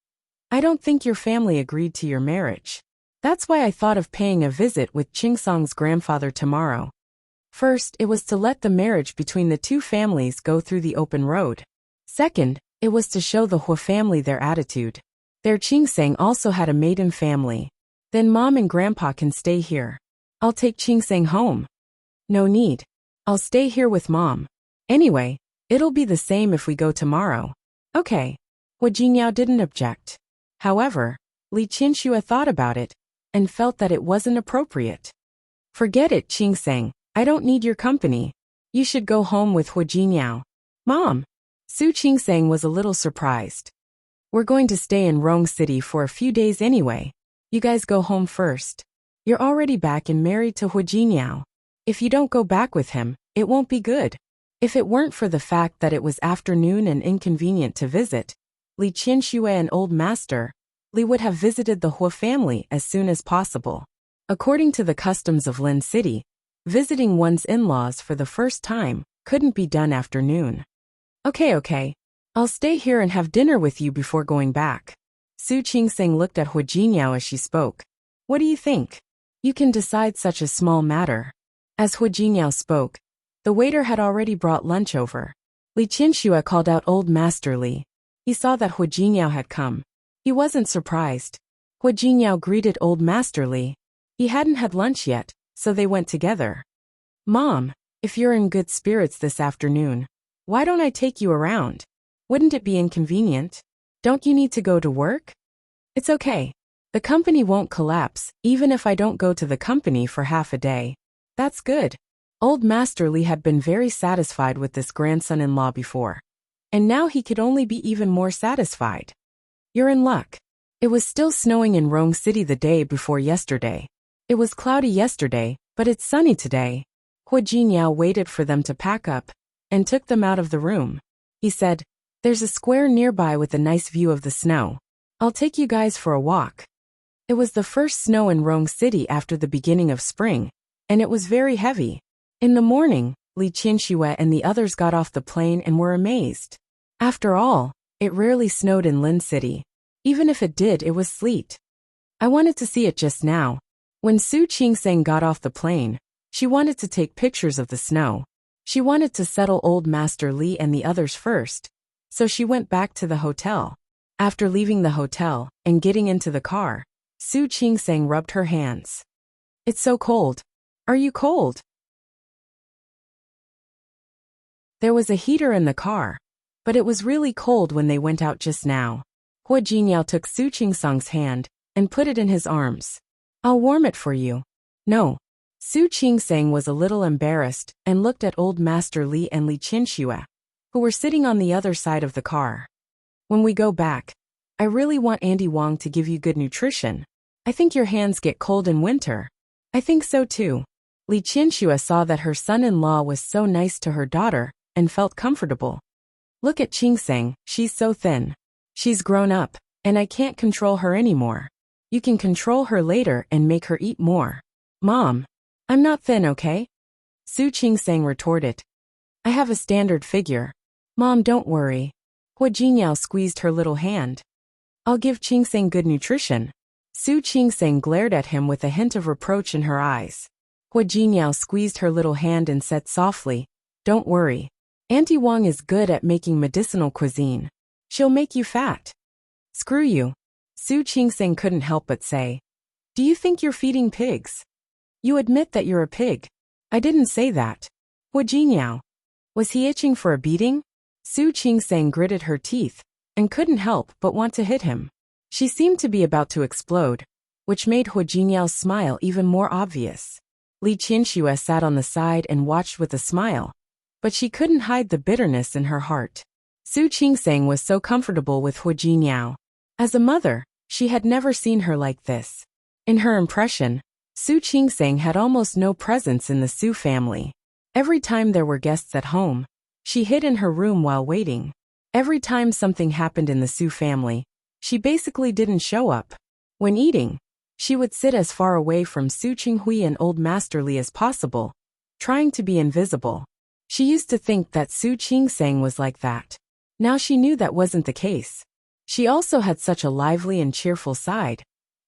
I don't think your family agreed to your marriage. That's why I thought of paying a visit with Qingsong's grandfather tomorrow. First, it was to let the marriage between the 2 families go through the open road. Second, it was to show the Hua family their attitude. Their Qingseng also had a maiden family. Then Mom and Grandpa can stay here. I'll take Qingseng home. No need. I'll stay here with Mom. Anyway, it'll be the same if we go tomorrow. Okay. Hua Jingyao didn't object. However, Li Qinxue thought about it and felt that it wasn't appropriate. Forget it, Qingseng. I don't need your company. You should go home with Hua Jingyao. Mom! Su Qingseng was a little surprised. We're going to stay in Rong City for a few days anyway. You guys go home first. You're already back and married to Hua Jingyao. If you don't go back with him, it won't be good. If it weren't for the fact that it was afternoon and inconvenient to visit, Li Qinxue and Old Master Li would have visited the Hua family as soon as possible. According to the customs of Lin City, visiting one's in-laws for the first time couldn't be done after noon. Okay. I'll stay here and have dinner with you before going back. Su Qingseng looked at Hua Jingyao as she spoke. What do you think? You can decide such a small matter. As Hua Jingyao spoke, the waiter had already brought lunch over. Li Qinxue called out Old Master Li. He saw that Hua Jingyao had come. He wasn't surprised. Hua Jingyao greeted Old Master Li. He hadn't had lunch yet, so they went together. Mom, if you're in good spirits this afternoon, why don't I take you around? Wouldn't it be inconvenient? Don't you need to go to work? It's okay. The company won't collapse, even if I don't go to the company for half a day. That's good. Old Master Li had been very satisfied with this grandson-in-law before. and now he could only be even more satisfied. You're in luck. It was still snowing in Rome City the day before yesterday. It was cloudy yesterday, but it's sunny today. Hua Jinyao waited for them to pack up and took them out of the room. He said, "There's a square nearby with a nice view of the snow. I'll take you guys for a walk." It was the first snow in Rome City after the beginning of spring, and it was very heavy. In the morning, Li Qianxue and the others got off the plane and were amazed. After all, it rarely snowed in Lin City. Even if it did, it was sleet. I wanted to see it just now. When Su Qingseng got off the plane, she wanted to take pictures of the snow. She wanted to settle old Master Li and the others first, so she went back to the hotel. After leaving the hotel and getting into the car, Su Qingseng rubbed her hands. "It's so cold. Are you cold?" There was a heater in the car, but it was really cold when they went out just now. Hua Jinyao took Su Qingseng's hand and put it in his arms. "I'll warm it for you." "No." Su Qingseng was a little embarrassed and looked at old Master Li and Li Qianxue, who were sitting on the other side of the car. "When we go back, I really want Auntie Wang to give you good nutrition. I think your hands get cold in winter." "I think so too." Li Qianxue saw that her son-in-law was so nice to her daughter and felt comfortable. "Look at Qingseng, she's so thin. She's grown up, and I can't control her anymore. You can control her later and make her eat more." "Mom, I'm not thin, okay?" Su Qingseng retorted. "I have a standard figure. Mom, don't worry." Hua Jinyao squeezed her little hand. "I'll give Qingseng good nutrition." Su Qingseng glared at him with a hint of reproach in her eyes. Hua Jinyao squeezed her little hand and said softly, "Don't worry. Auntie Wang is good at making medicinal cuisine. She'll make you fat." "Screw you." Su Qingseng couldn't help but say. "Do you think you're feeding pigs? You admit that you're a pig." "I didn't say that." Hua Jinyao. Was he itching for a beating? Su Qingseng gritted her teeth and couldn't help but want to hit him. She seemed to be about to explode, which made Hua Jinyao's smile even more obvious. Li Qianxue sat on the side and watched with a smile, but she couldn't hide the bitterness in her heart. Su Qingseng was so comfortable with Hua Jinyao. As a mother, she had never seen her like this. In her impression, Su Qingseng had almost no presence in the Su family. Every time there were guests at home, she hid in her room while waiting. Every time something happened in the Su family, she basically didn't show up. When eating, she would sit as far away from Su Qinghui and old Master Li as possible, trying to be invisible. She used to think that Su Qingseng was like that. Now she knew that wasn't the case. She also had such a lively and cheerful side.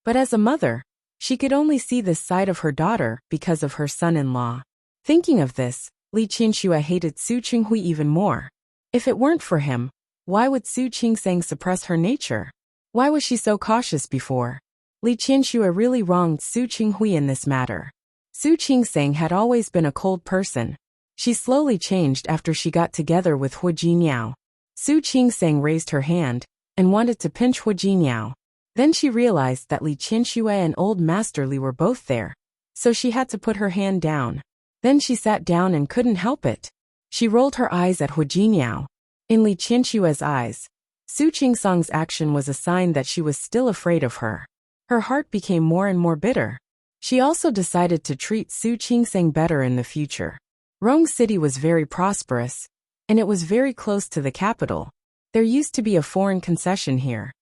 But as a mother, she could only see this side of her daughter because of her son-in-law. Thinking of this, Li Qianxue hated Su Qinghui even more. If it weren't for him, why would Su Qingseng suppress her nature? Why was she so cautious before? Li Qianxue really wronged Su Qinghui in this matter. Su Qingseng had always been a cold person. She slowly changed after she got together with Hua Jinyao. Su Qingseng raised her hand and wanted to pinch Hua Jinyao. Then she realized that Li Qianxue and old Master Li were both there, so she had to put her hand down. Then she sat down and couldn't help it. She rolled her eyes at Hua Jinyao. In Li Qianxue's eyes, Su Qingseng's action was a sign that she was still afraid of her. Her heart became more and more bitter. She also decided to treat Su Qingseng better in the future. Rong City was very prosperous, and it was very close to the capital. There used to be a foreign concession here.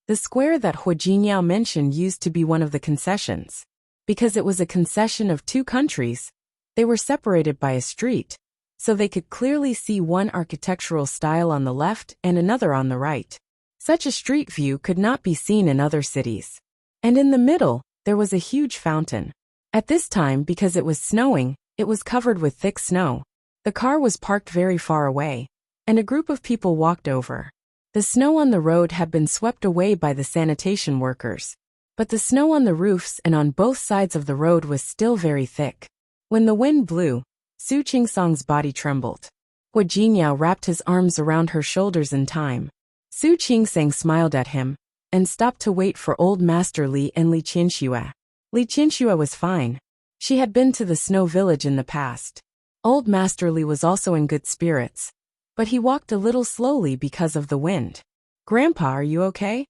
The square that Hua Jinyao mentioned used to be one of the concessions. Because it was a concession of two countries, they were separated by a street, so they could clearly see one architectural style on the left and another on the right. Such a street view could not be seen in other cities. And in the middle, there was a huge fountain. At this time, because it was snowing, it was covered with thick snow. The car was parked very far away, and a group of people walked over. The snow on the road had been swept away by the sanitation workers, but the snow on the roofs and on both sides of the road was still very thick. When the wind blew, Su Qingseng's body trembled. Hua Jinyao wrapped his arms around her shoulders in time. Su Qingseng smiled at him and stopped to wait for old Master Li and Li Qianxue. Li Qianxue was fine. She had been to the snow village in the past. Old Masterly was also in good spirits, but he walked a little slowly because of the wind. Grandpa, are you okay?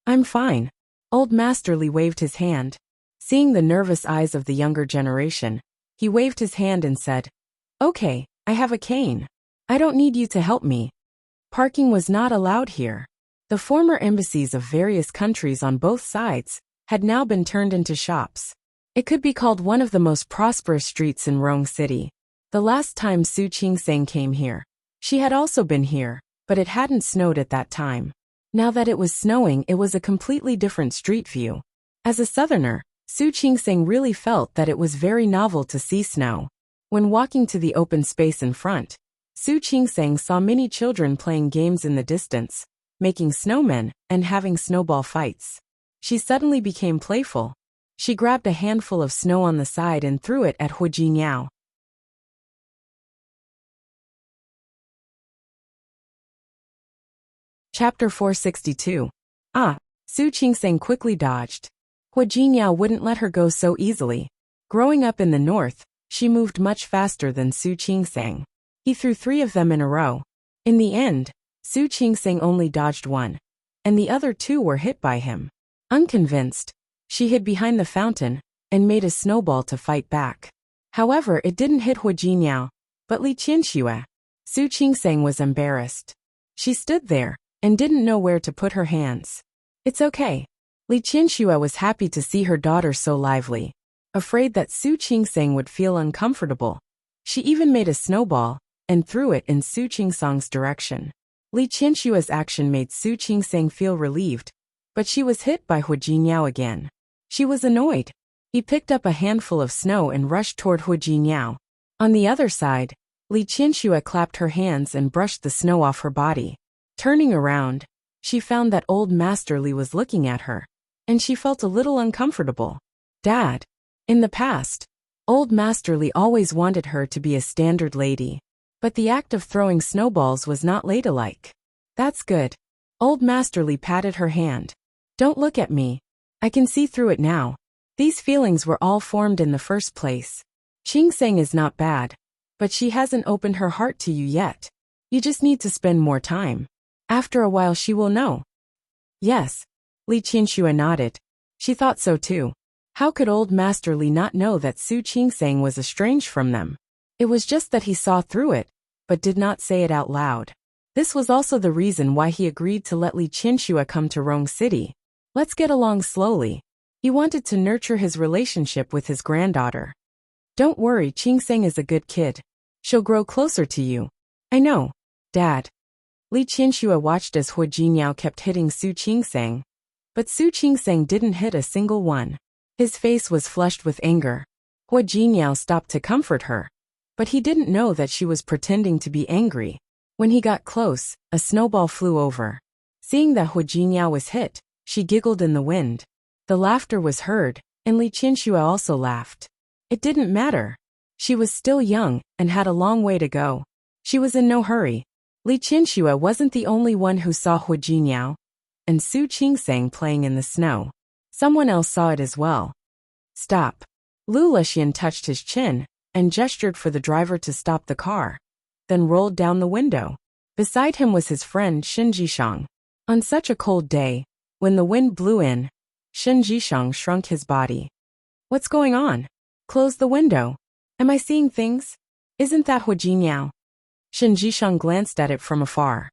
I'm fine. Old Masterly waved his hand. Seeing the nervous eyes of the younger generation, he waved his hand and said, Okay, I have a cane. I don't need you to help me. Parking was not allowed here. The former embassies of various countries on both sides had now been turned into shops. It could be called one of the most prosperous streets in Rome City. The last time Su Qingsang came here, she had also been here, but it hadn't snowed at that time. Now that it was snowing, it was a completely different street view. As a southerner, Su Qingsang really felt that it was very novel to see snow. When walking to the open space in front, Su Qingsang saw many children playing games in the distance, making snowmen, and having snowball fights. She suddenly became playful. She grabbed a handful of snow on the side and threw it at Hu Jiniao. Chapter 462. Su Qingsang quickly dodged. Hu Jiniao wouldn't let her go so easily. Growing up in the north, she moved much faster than Su Qingsang. He threw 3 of them in a row. In the end, Su Qingsang only dodged 1, and the other 2 were hit by him. Unconvinced, she hid behind the fountain and made a snowball to fight back. However, it didn't hit Hu Jiniao, but Li Qianxue. Su Qingsang was embarrassed. She stood there and didn't know where to put her hands. It's okay. Li Qianxue was happy to see her daughter so lively. Afraid that Su Qingsang would feel uncomfortable, she even made a snowball and threw it in Su Qingsang's direction. Li Qianxue's action made Su Qingsang feel relieved, but she was hit by Hu Jiniao again. She was annoyed. He picked up a handful of snow and rushed toward Hu Jiniao. On the other side, Li Qianxue clapped her hands and brushed the snow off her body. Turning around, she found that Old Masterly was looking at her, and she felt a little uncomfortable. Dad. In the past, Old Masterly always wanted her to be a standard lady, but the act of throwing snowballs was not ladylike. That's good. Old Masterly patted her hand. Don't look at me. I can see through it now. These feelings were all formed in the first place. Qingsang is not bad, but she hasn't opened her heart to you yet. You just need to spend more time. After a while she will know. Yes. Li Qianxue nodded. She thought so too. How could Old Masterly not know that Su Qingsang was estranged from them? It was just that he saw through it, but did not say it out loud. This was also the reason why he agreed to let Li Qianxue come to Rome City. Let's get along slowly. He wanted to nurture his relationship with his granddaughter. Don't worry, Qingsang is a good kid. She'll grow closer to you. I know, Dad. Li Qianxue watched as Hu Jiniao kept hitting Su Qingsang, but Su Qingsang didn't hit a single one. His face was flushed with anger. Hu Jiniao stopped to comfort her, but he didn't know that she was pretending to be angry. When he got close, a snowball flew over. Seeing that Hu Jiniao was hit, she giggled in the wind. The laughter was heard, and Li Qianxue also laughed. It didn't matter. She was still young and had a long way to go. She was in no hurry. Li Qianxue wasn't the only one who saw Hu Jiniao and Su Qingsang playing in the snow. Someone else saw it as well. Stop. Lu Luxian touched his chin and gestured for the driver to stop the car, then rolled down the window. Beside him was his friend Shen Jishang. On such a cold day, when the wind blew in, Shen Jishang shrunk his body. What's going on? Close the window. Am I seeing things? Isn't that Hu Jiniao? Shen Jishang glanced at it from afar.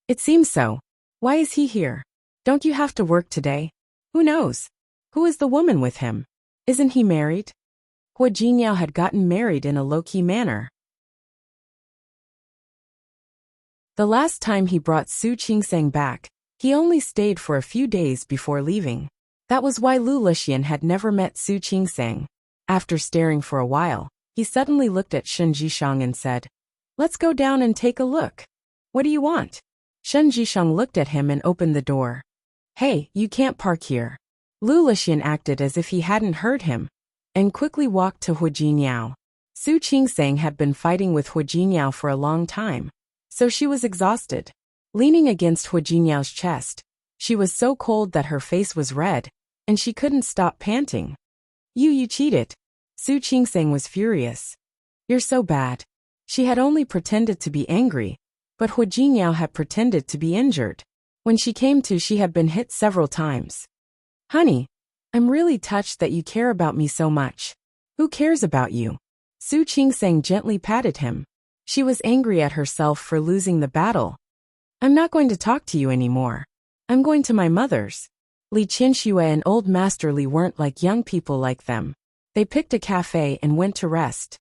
It seems so. Why is he here? Don't you have to work today? Who knows? Who is the woman with him? Isn't he married? Hu Jiniao had gotten married in a low-key manner. The last time he brought Su Qingsang back, he only stayed for a few days before leaving. That was why Lu Luxian had never met Su Qingsang. After staring for a while, he suddenly looked at Shen Jishang and said, Let's go down and take a look. What do you want? Shen Jishang looked at him and opened the door. Hey, you can't park here. Lu Luxian acted as if he hadn't heard him, and quickly walked to Hu Jiniao. Su Qingsang had been fighting with Hu Jiniao for a long time, so she was exhausted. Leaning against Hu Jiniao's chest, she was so cold that her face was red, and she couldn't stop panting. You cheated. Su Qingsang was furious. You're so bad. She had only pretended to be angry, but Hu Jingyao had pretended to be injured. When she came to, she had been hit several times. Honey, I'm really touched that you care about me so much. Who cares about you? Su Qingsang gently patted him. She was angry at herself for losing the battle. I'm not going to talk to you anymore. I'm going to my mother's. Li Qinxue and old Master Li weren't like young people like them. They picked a cafe and went to rest.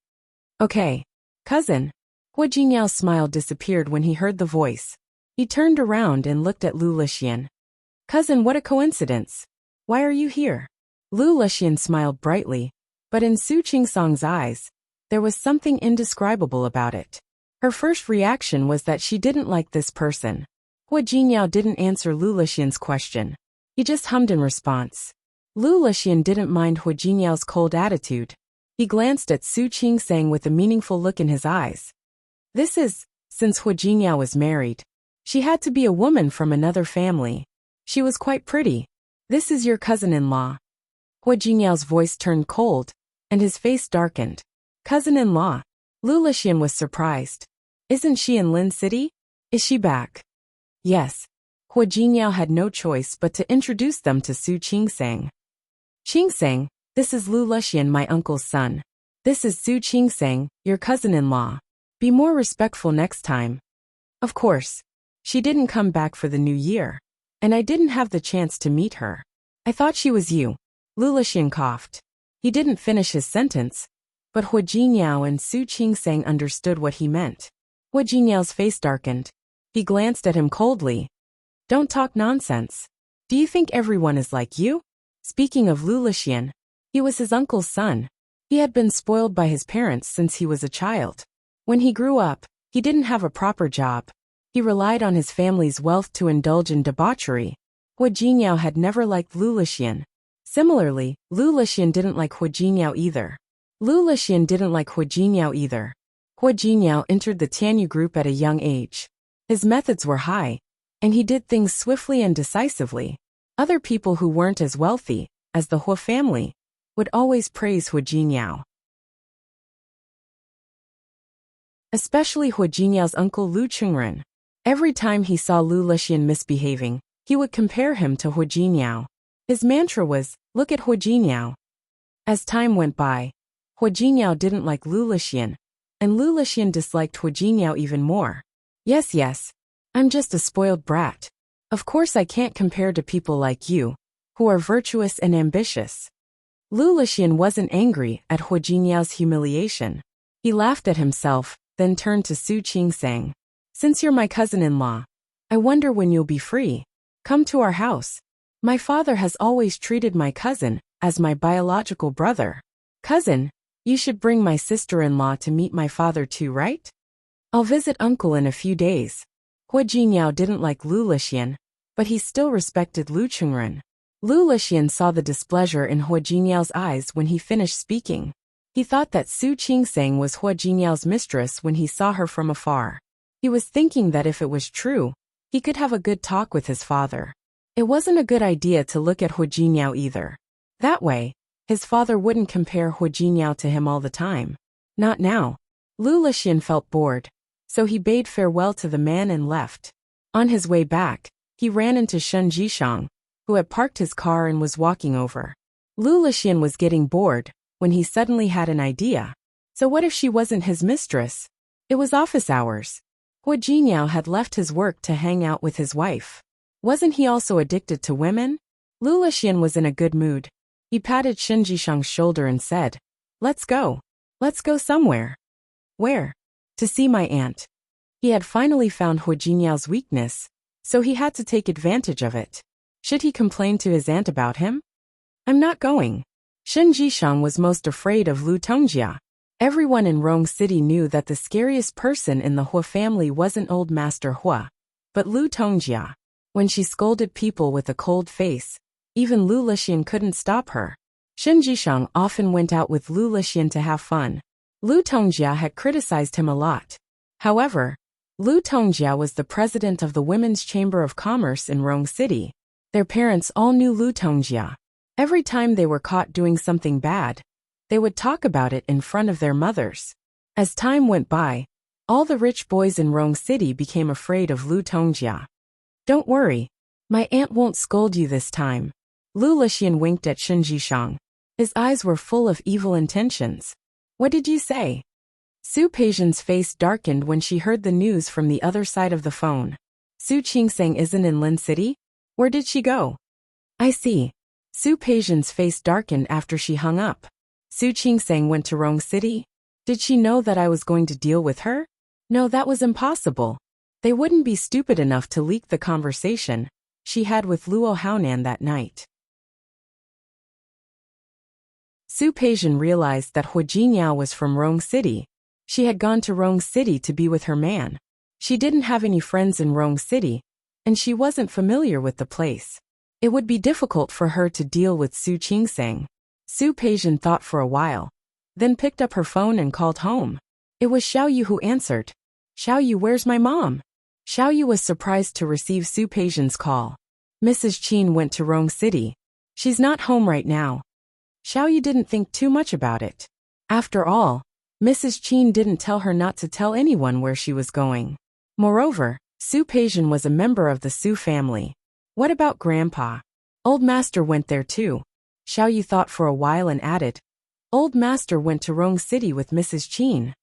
Okay. Cousin. Hu Jinyao's smile disappeared when he heard the voice. He turned around and looked at Lu Lixian. Cousin, what a coincidence. Why are you here? Lu Lixian smiled brightly, but in Su Qingsang's eyes, there was something indescribable about it. Her first reaction was that she didn't like this person. Hu Jingyao didn't answer Lu Lixian's question. He just hummed in response. Lu Lixian didn't mind Hu Jinyao's cold attitude. He glanced at Su Qingsang with a meaningful look in his eyes. Since Hu Jingyao was married, she had to be a woman from another family. She was quite pretty. This is your cousin-in-law. Hu Jingyao's voice turned cold, and his face darkened. Cousin-in-law. Lu Lixian was surprised. Isn't she in Lin City? Is she back? Yes. Hu Jingyao had no choice but to introduce them to Su Qingsang. Qingsang, this is Lu Lixian, my uncle's son. This is Su Qingsang, your cousin-in-law. Be more respectful next time. Of course. She didn't come back for the new year, and I didn't have the chance to meet her. I thought she was you. Lu Lixian coughed. He didn't finish his sentence, but Hu Jingyao and Su Qingsang understood what he meant. Hu Jingyao's face darkened. He glanced at him coldly. Don't talk nonsense. Do you think everyone is like you? Speaking of Lu Lixian, he was his uncle's son. He had been spoiled by his parents since he was a child. When he grew up, he didn't have a proper job. He relied on his family's wealth to indulge in debauchery. Hu Jingyao had never liked Lu Lixian. Similarly, Lu Lixian didn't like Hu Jingyao either. Lu Lixian didn't like Hu Jingyao either. Hu Jingyao entered the Tianyu group at a young age. His methods were high, and he did things swiftly and decisively. Other people who weren't as wealthy as the Hu family would always praise Hu Jingyao. Especially Hu Jingyao's uncle Lu Chungren. Every time he saw Lu Lixian misbehaving, he would compare him to Hu Jingyao. His mantra was, look at Hu Jingyao. As time went by, Hu Jingyao didn't like Lu Lixian, and Lu Lixian disliked Hu Jingyao even more. Yes, I'm just a spoiled brat. Of course I can't compare to people like you, who are virtuous and ambitious. Lu Lixian wasn't angry at Hu Jingyao's humiliation. He laughed at himself, then turned to Su Qingsang. Since you're my cousin-in-law, I wonder when you'll be free. Come to our house. My father has always treated my cousin as my biological brother. Cousin, you should bring my sister-in-law to meet my father too, right? I'll visit uncle in a few days. Hu Jingyao didn't like Lu Lixian, but he still respected Lu Chungren. Lu Lixian saw the displeasure in Hu Jingyao's eyes when he finished speaking. He thought that Su Qingsang was Hu Jingyao's mistress when he saw her from afar. He was thinking that if it was true, he could have a good talk with his father. It wasn't a good idea to look at Hu Jingyao either. That way, his father wouldn't compare Hu Jingyao to him all the time. Not now. Lu Lixian felt bored, so he bade farewell to the man and left. On his way back, he ran into Shen Jishang, who had parked his car and was walking over. Lu Lixian was getting bored when he suddenly had an idea. So what if she wasn't his mistress? It was office hours. Hu Jingyao had left his work to hang out with his wife. Wasn't he also addicted to women? Lu Lixian was in a good mood. He patted Shen Jishang's shoulder and said, Let's go. Let's go somewhere. Where? To see my aunt. He had finally found Hu Jingyao's weakness, so he had to take advantage of it. Should he complain to his aunt about him? I'm not going. Shen Jishang was most afraid of Lu Tongjia. Everyone in Rong City knew that the scariest person in the Hu family wasn't old Master Hu, but Lu Tongjia. When she scolded people with a cold face, even Lu Lixian couldn't stop her. Shen Jishang often went out with Lu Lixian to have fun. Lu Tongjia had criticized him a lot. However, Lu Tongjia was the president of the Women's Chamber of Commerce in Rong City. Their parents all knew Lu Tongjia. Every time they were caught doing something bad, they would talk about it in front of their mothers. As time went by, All the rich boys in Rong City became afraid of Lu Tongjia. Don't worry. My aunt won't scold you this time. Lu Lixian winked at Shen Jishang. His eyes were full of evil intentions. What did you say? Su Peijian's face darkened when she heard the news from the other side of the phone. Su Qingsang isn't in Lin City? Where did she go? I see. Su Peijian's face darkened after she hung up. Su Qingsang went to Rong City? Did she know that I was going to deal with her? No, that was impossible. They wouldn't be stupid enough to leak the conversation she had with Luo Haonan that night. Su Peijian realized that Hu Jinyao was from Rong City. She had gone to Rong City to be with her man. She didn't have any friends in Rong City, and she wasn't familiar with the place. It would be difficult for her to deal with Su Qingsang. Su Peijian thought for a while, then picked up her phone and called home. It was Xiao Yu who answered. Xiao Yu, where's my mom? Xiao Yu was surprised to receive Su Peijian's call. Mrs. Qin went to Rong City. She's not home right now. Xiao Yu didn't think too much about it. After all, Mrs. Qin didn't tell her not to tell anyone where she was going. Moreover, Su Peijian was a member of the Su family. What about Grandpa? Old Master went there too. Xiao Yu thought for a while and added. Old Master went to Rong City with Mrs. Qin.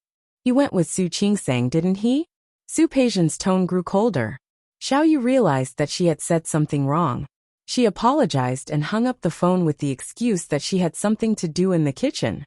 He went with Su Qingsang, didn't he? Su Peijian's tone grew colder. Xiao Yu realized that she had said something wrong. She apologized and hung up the phone with the excuse that she had something to do in the kitchen.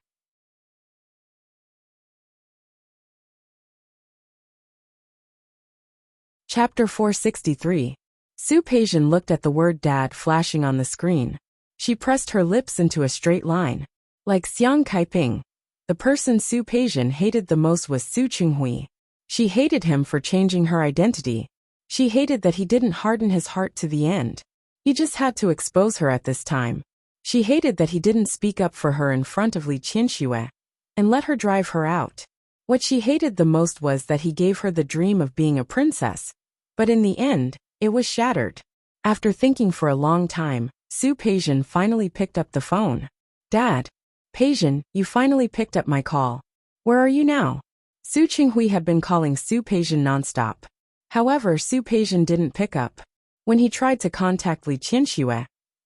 Chapter 463. Su Peijian looked at the word Dad flashing on the screen. She pressed her lips into a straight line. Like Xiang Kaiping. The person Su Peijian hated the most was Su Qinghui. She hated him for changing her identity. She hated that he didn't harden his heart to the end. He just had to expose her at this time. She hated that he didn't speak up for her in front of Li Qianxue and let her drive her out. What she hated the most was that he gave her the dream of being a princess. But in the end, it was shattered. After thinking for a long time, Su Peijian finally picked up the phone. Dad. Peijian, you finally picked up my call. Where are you now? Su Qinghui had been calling Su Peijian nonstop. However, Su Peijian didn't pick up. When he tried to contact Li Qianxue,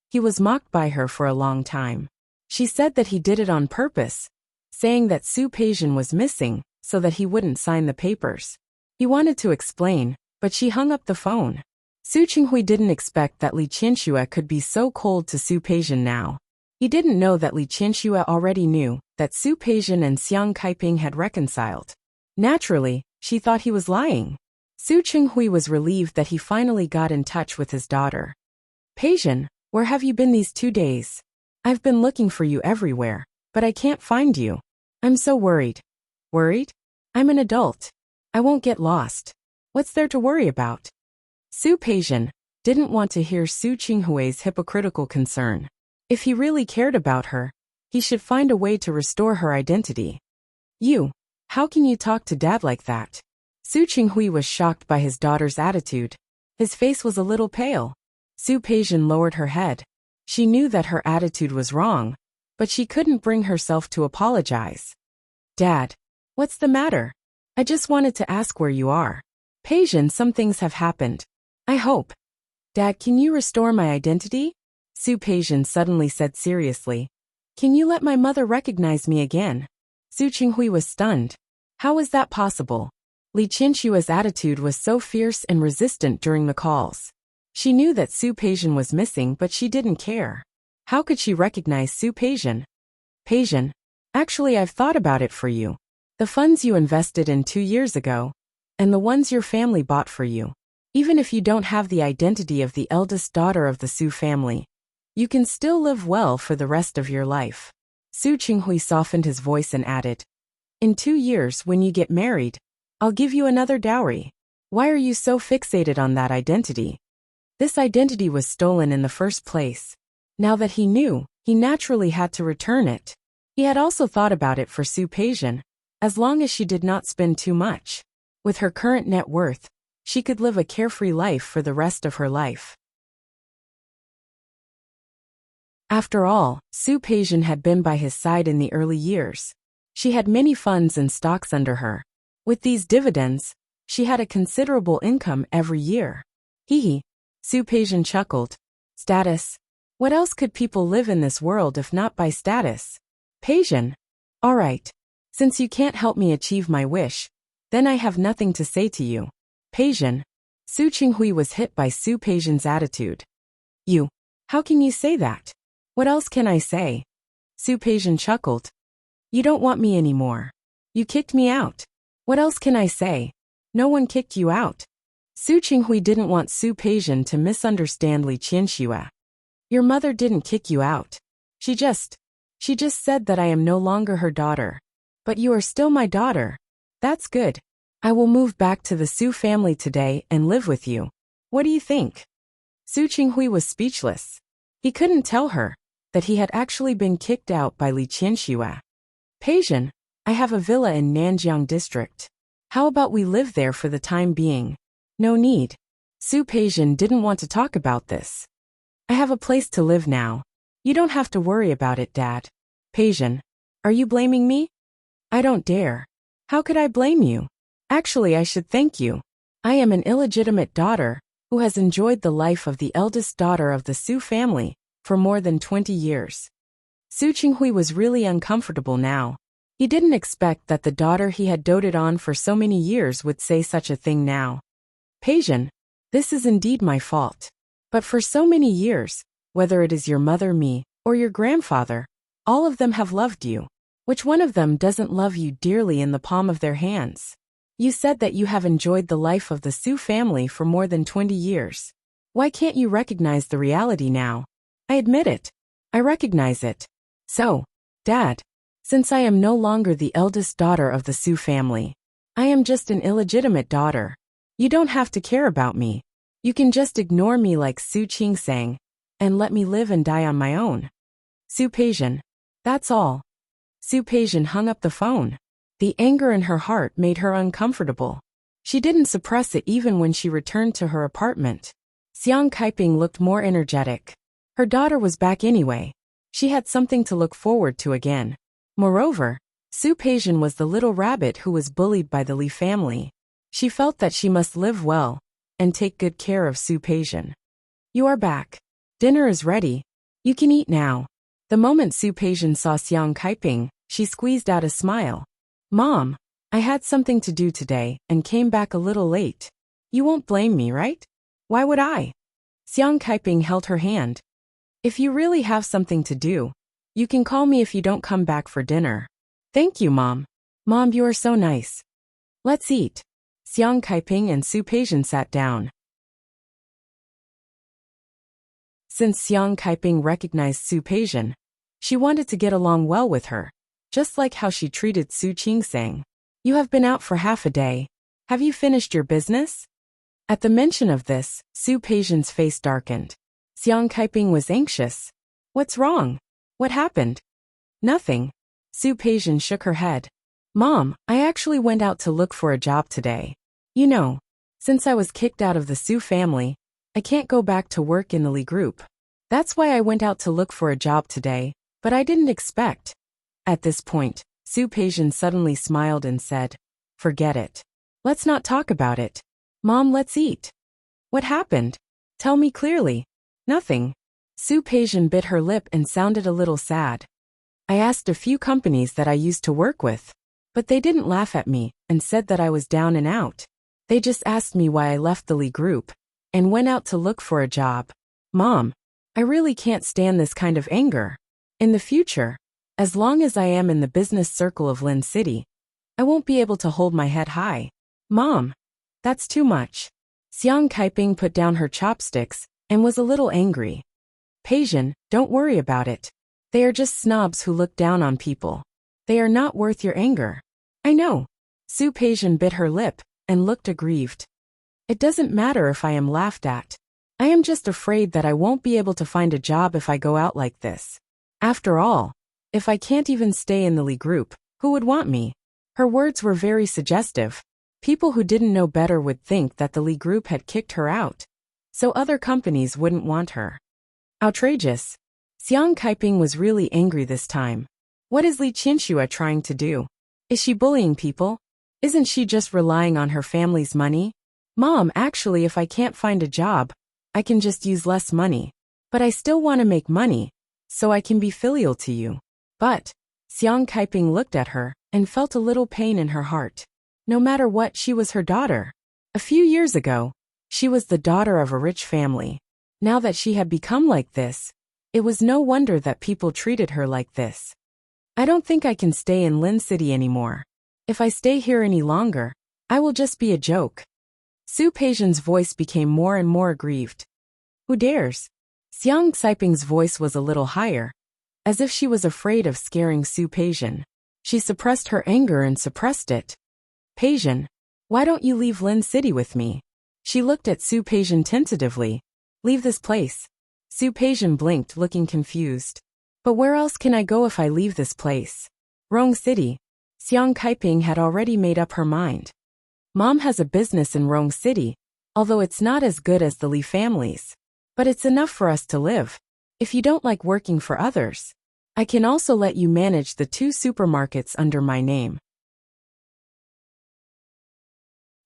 he was mocked by her for a long time. She said that he did it on purpose, saying that Su Peijian was missing so that he wouldn't sign the papers. He wanted to explain, but she hung up the phone. Su Qinghui didn't expect that Li Qianxue could be so cold to Su Peijian now. He didn't know that Li Qianxue already knew that Su Peijian and Xiang Kaiping had reconciled. Naturally, she thought he was lying. Su Qinghui was relieved that he finally got in touch with his daughter. Peijian, where have you been these 2 days? I've been looking for you everywhere, but I can't find you. I'm so worried. Worried? I'm an adult. I won't get lost. What's there to worry about? Su Peijian didn't want to hear Su Qinghui's hypocritical concern. If he really cared about her, he should find a way to restore her identity. How can you talk to Dad like that? Su Qinghui was shocked by his daughter's attitude. His face was a little pale. Su Peijian lowered her head. She knew that her attitude was wrong, but she couldn't bring herself to apologize. Dad, what's the matter? I just wanted to ask where you are. Peijian, some things have happened. I hope. Dad, can you restore my identity? Su Peijian suddenly said seriously. Can you let my mother recognize me again? Su Qinghui was stunned. How was that possible? Li Qianxue's attitude was so fierce and resistant during the calls. She knew that Su Peijian was missing, but she didn't care. How could she recognize Su Peijian? Peijian, actually I've thought about it for you. The funds you invested in 2 years ago, and the ones your family bought for you. Even if you don't have the identity of the eldest daughter of the Su family, you can still live well for the rest of your life. Su Qinghui softened his voice and added, in 2 years when you get married, I'll give you another dowry. Why are you so fixated on that identity? This identity was stolen in the first place. Now that he knew, he naturally had to return it. He had also thought about it for Su Peijian, as long as she did not spend too much. With her current net worth, she could live a carefree life for the rest of her life. After all, Su Peijian had been by his side in the early years. She had many funds and stocks under her. With these dividends, she had a considerable income every year. Hee hee. Su Peijian chuckled. Status. What else could people live in this world if not by status? Peijian. All right. Since you can't help me achieve my wish, then I have nothing to say to you. Peijian. Su Qinghui was hit by Su Peijian's attitude. You. How can you say that? What else can I say? Su Peijian chuckled. You don't want me anymore. You kicked me out. What else can I say? No one kicked you out. Su Qinghui didn't want Su Peijian to misunderstand Li Qianxue. Your mother didn't kick you out. She just said that I am no longer her daughter. But you are still my daughter. That's good. I will move back to the Su family today and live with you. What do you think? Su Qinghui was speechless. He couldn't tell her that he had actually been kicked out by Li Qianxue. Peijian, I have a villa in Nanjiang district. How about we live there for the time being? No need. Su Peijian didn't want to talk about this. I have a place to live now. You don't have to worry about it, Dad. Peijian, are you blaming me? I don't dare. How could I blame you? Actually, I should thank you. I am an illegitimate daughter who has enjoyed the life of the eldest daughter of the Su family for more than 20 years. Su Qinghui was really uncomfortable now. He didn't expect that the daughter he had doted on for so many years would say such a thing now. Peijian, this is indeed my fault. But for so many years, whether it is your mother, me, or your grandfather, all of them have loved you. Which one of them doesn't love you dearly in the palm of their hands? You said that you have enjoyed the life of the Su family for more than 20 years. Why can't you recognize the reality now? I admit it. I recognize it. So, Dad, since I am no longer the eldest daughter of the Su family, I am just an illegitimate daughter. You don't have to care about me. You can just ignore me like Su Qingsang and let me live and die on my own. Su Peijian, that's all. Su Peijian hung up the phone. The anger in her heart made her uncomfortable. She didn't suppress it even when she returned to her apartment. Xiang Kaiping looked more energetic. Her daughter was back anyway. She had something to look forward to again. Moreover, Su Peijian was the little rabbit who was bullied by the Li family. She felt that she must live well and take good care of Su Peijian. You are back. Dinner is ready. You can eat now. The moment Su Peijian saw Xiang Kaiping, she squeezed out a smile. Mom, I had something to do today and came back a little late. You won't blame me, right? Why would I? Xiang Kaiping held her hand. If you really have something to do, you can call me if you don't come back for dinner. Thank you, Mom. Mom, you are so nice. Let's eat. Xiang Kaiping and Su Peijian sat down. Since Xiang Kaiping recognized Su Peijian, she wanted to get along well with her, just like how she treated Su Qingsang. You have been out for half a day. Have you finished your business? At the mention of this, Su Peijian's face darkened. Xiang Kaiping was anxious. What's wrong? What happened? Nothing. Su Peijian shook her head. Mom, I actually went out to look for a job today. You know, since I was kicked out of the Su family, I can't go back to work in the Li group. That's why I went out to look for a job today, but I didn't expect. At this point, Su Peijian suddenly smiled and said, Forget it. Let's not talk about it. Mom, let's eat. What happened? Tell me clearly. Nothing. Su Peijian bit her lip and sounded a little sad. I asked a few companies that I used to work with, but they didn't laugh at me and said that I was down and out. They just asked me why I left the Li group and went out to look for a job. Mom, I really can't stand this kind of anger. In the future, as long as I am in the business circle of Lin City, I won't be able to hold my head high. Mom, that's too much. Xiang Kaiping put down her chopsticks and was a little angry. Peijian, don't worry about it. They are just snobs who look down on people. They are not worth your anger. I know. Su Peijian bit her lip and looked aggrieved. It doesn't matter if I am laughed at. I am just afraid that I won't be able to find a job if I go out like this. After all, if I can't even stay in the Li group, who would want me? Her words were very suggestive. People who didn't know better would think that the Li group had kicked her out, so other companies wouldn't want her. Outrageous. Xiang Kaiping was really angry this time. What is Li Qianxue trying to do? Is she bullying people? Isn't she just relying on her family's money? Mom, actually, if I can't find a job, I can just use less money. But I still want to make money, so I can be filial to you. But, Xiang Kaiping looked at her and felt a little pain in her heart. No matter what, she was her daughter. A few years ago, she was the daughter of a rich family. Now that she had become like this, it was no wonder that people treated her like this. I don't think I can stay in Lin City anymore. If I stay here any longer, I will just be a joke. Su Peijian's voice became more and more aggrieved. Who dares? Xiang Kaiping's voice was a little higher, as if she was afraid of scaring Su Peijian. She suppressed her anger and suppressed it. Peijian, why don't you leave Lin City with me? She looked at Su Peijian tentatively. Leave this place. Su Peijian blinked, looking confused. But where else can I go if I leave this place? Rong City. Xiang Kaiping had already made up her mind. Mom has a business in Rong City, although it's not as good as the Li family's. But it's enough for us to live. If you don't like working for others, I can also let you manage the 2 supermarkets under my name.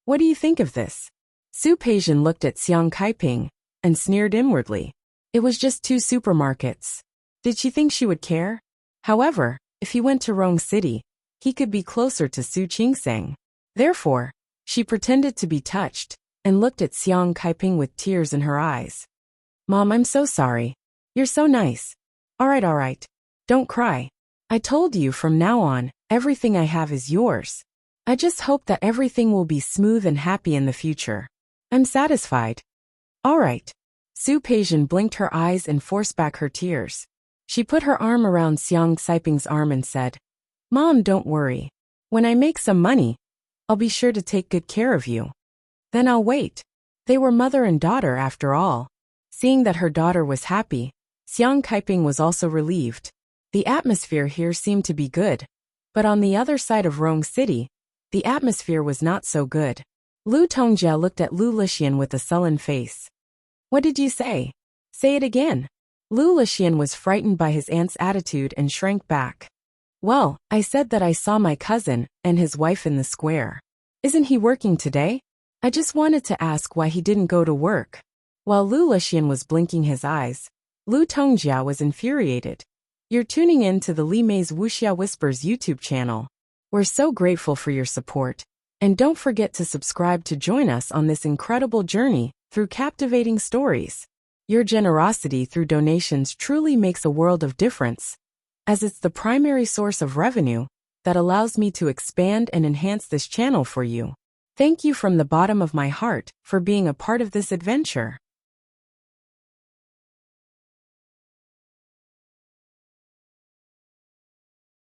What do you think of this? Su Peijian looked at Xiang Kaiping and sneered inwardly. It was just 2 supermarkets. Did she think she would care? However, if he went to Rong City, he could be closer to Su Qingseng. Therefore, she pretended to be touched and looked at Xiang Kaiping with tears in her eyes. Mom, I'm so sorry. You're so nice. All right. Don't cry. I told you from now on, everything I have is yours. I just hope that everything will be smooth and happy in the future. I'm satisfied. All right. Su Peijian blinked her eyes and forced back her tears. She put her arm around Xiang Kaiping's arm and said, Mom, don't worry. When I make some money, I'll be sure to take good care of you. Then I'll wait. They were mother and daughter after all. Seeing that her daughter was happy, Xiang Kaiping was also relieved. The atmosphere here seemed to be good. But on the other side of Rong City, the atmosphere was not so good. Lu Tongjia looked at Lu Lixian with a sullen face. What did you say? Say it again. Lu Lixian was frightened by his aunt's attitude and shrank back. Well, I said that I saw my cousin and his wife in the square. Isn't he working today? I just wanted to ask why he didn't go to work. While Lu Lixian was blinking his eyes, Lu Tongjia was infuriated. You're tuning in to the Li Mei's Wuxia Whispers YouTube channel. We're so grateful for your support. And don't forget to subscribe to join us on this incredible journey through captivating stories. Your generosity through donations truly makes a world of difference, as it's the primary source of revenue that allows me to expand and enhance this channel for you. Thank you from the bottom of my heart for being a part of this adventure.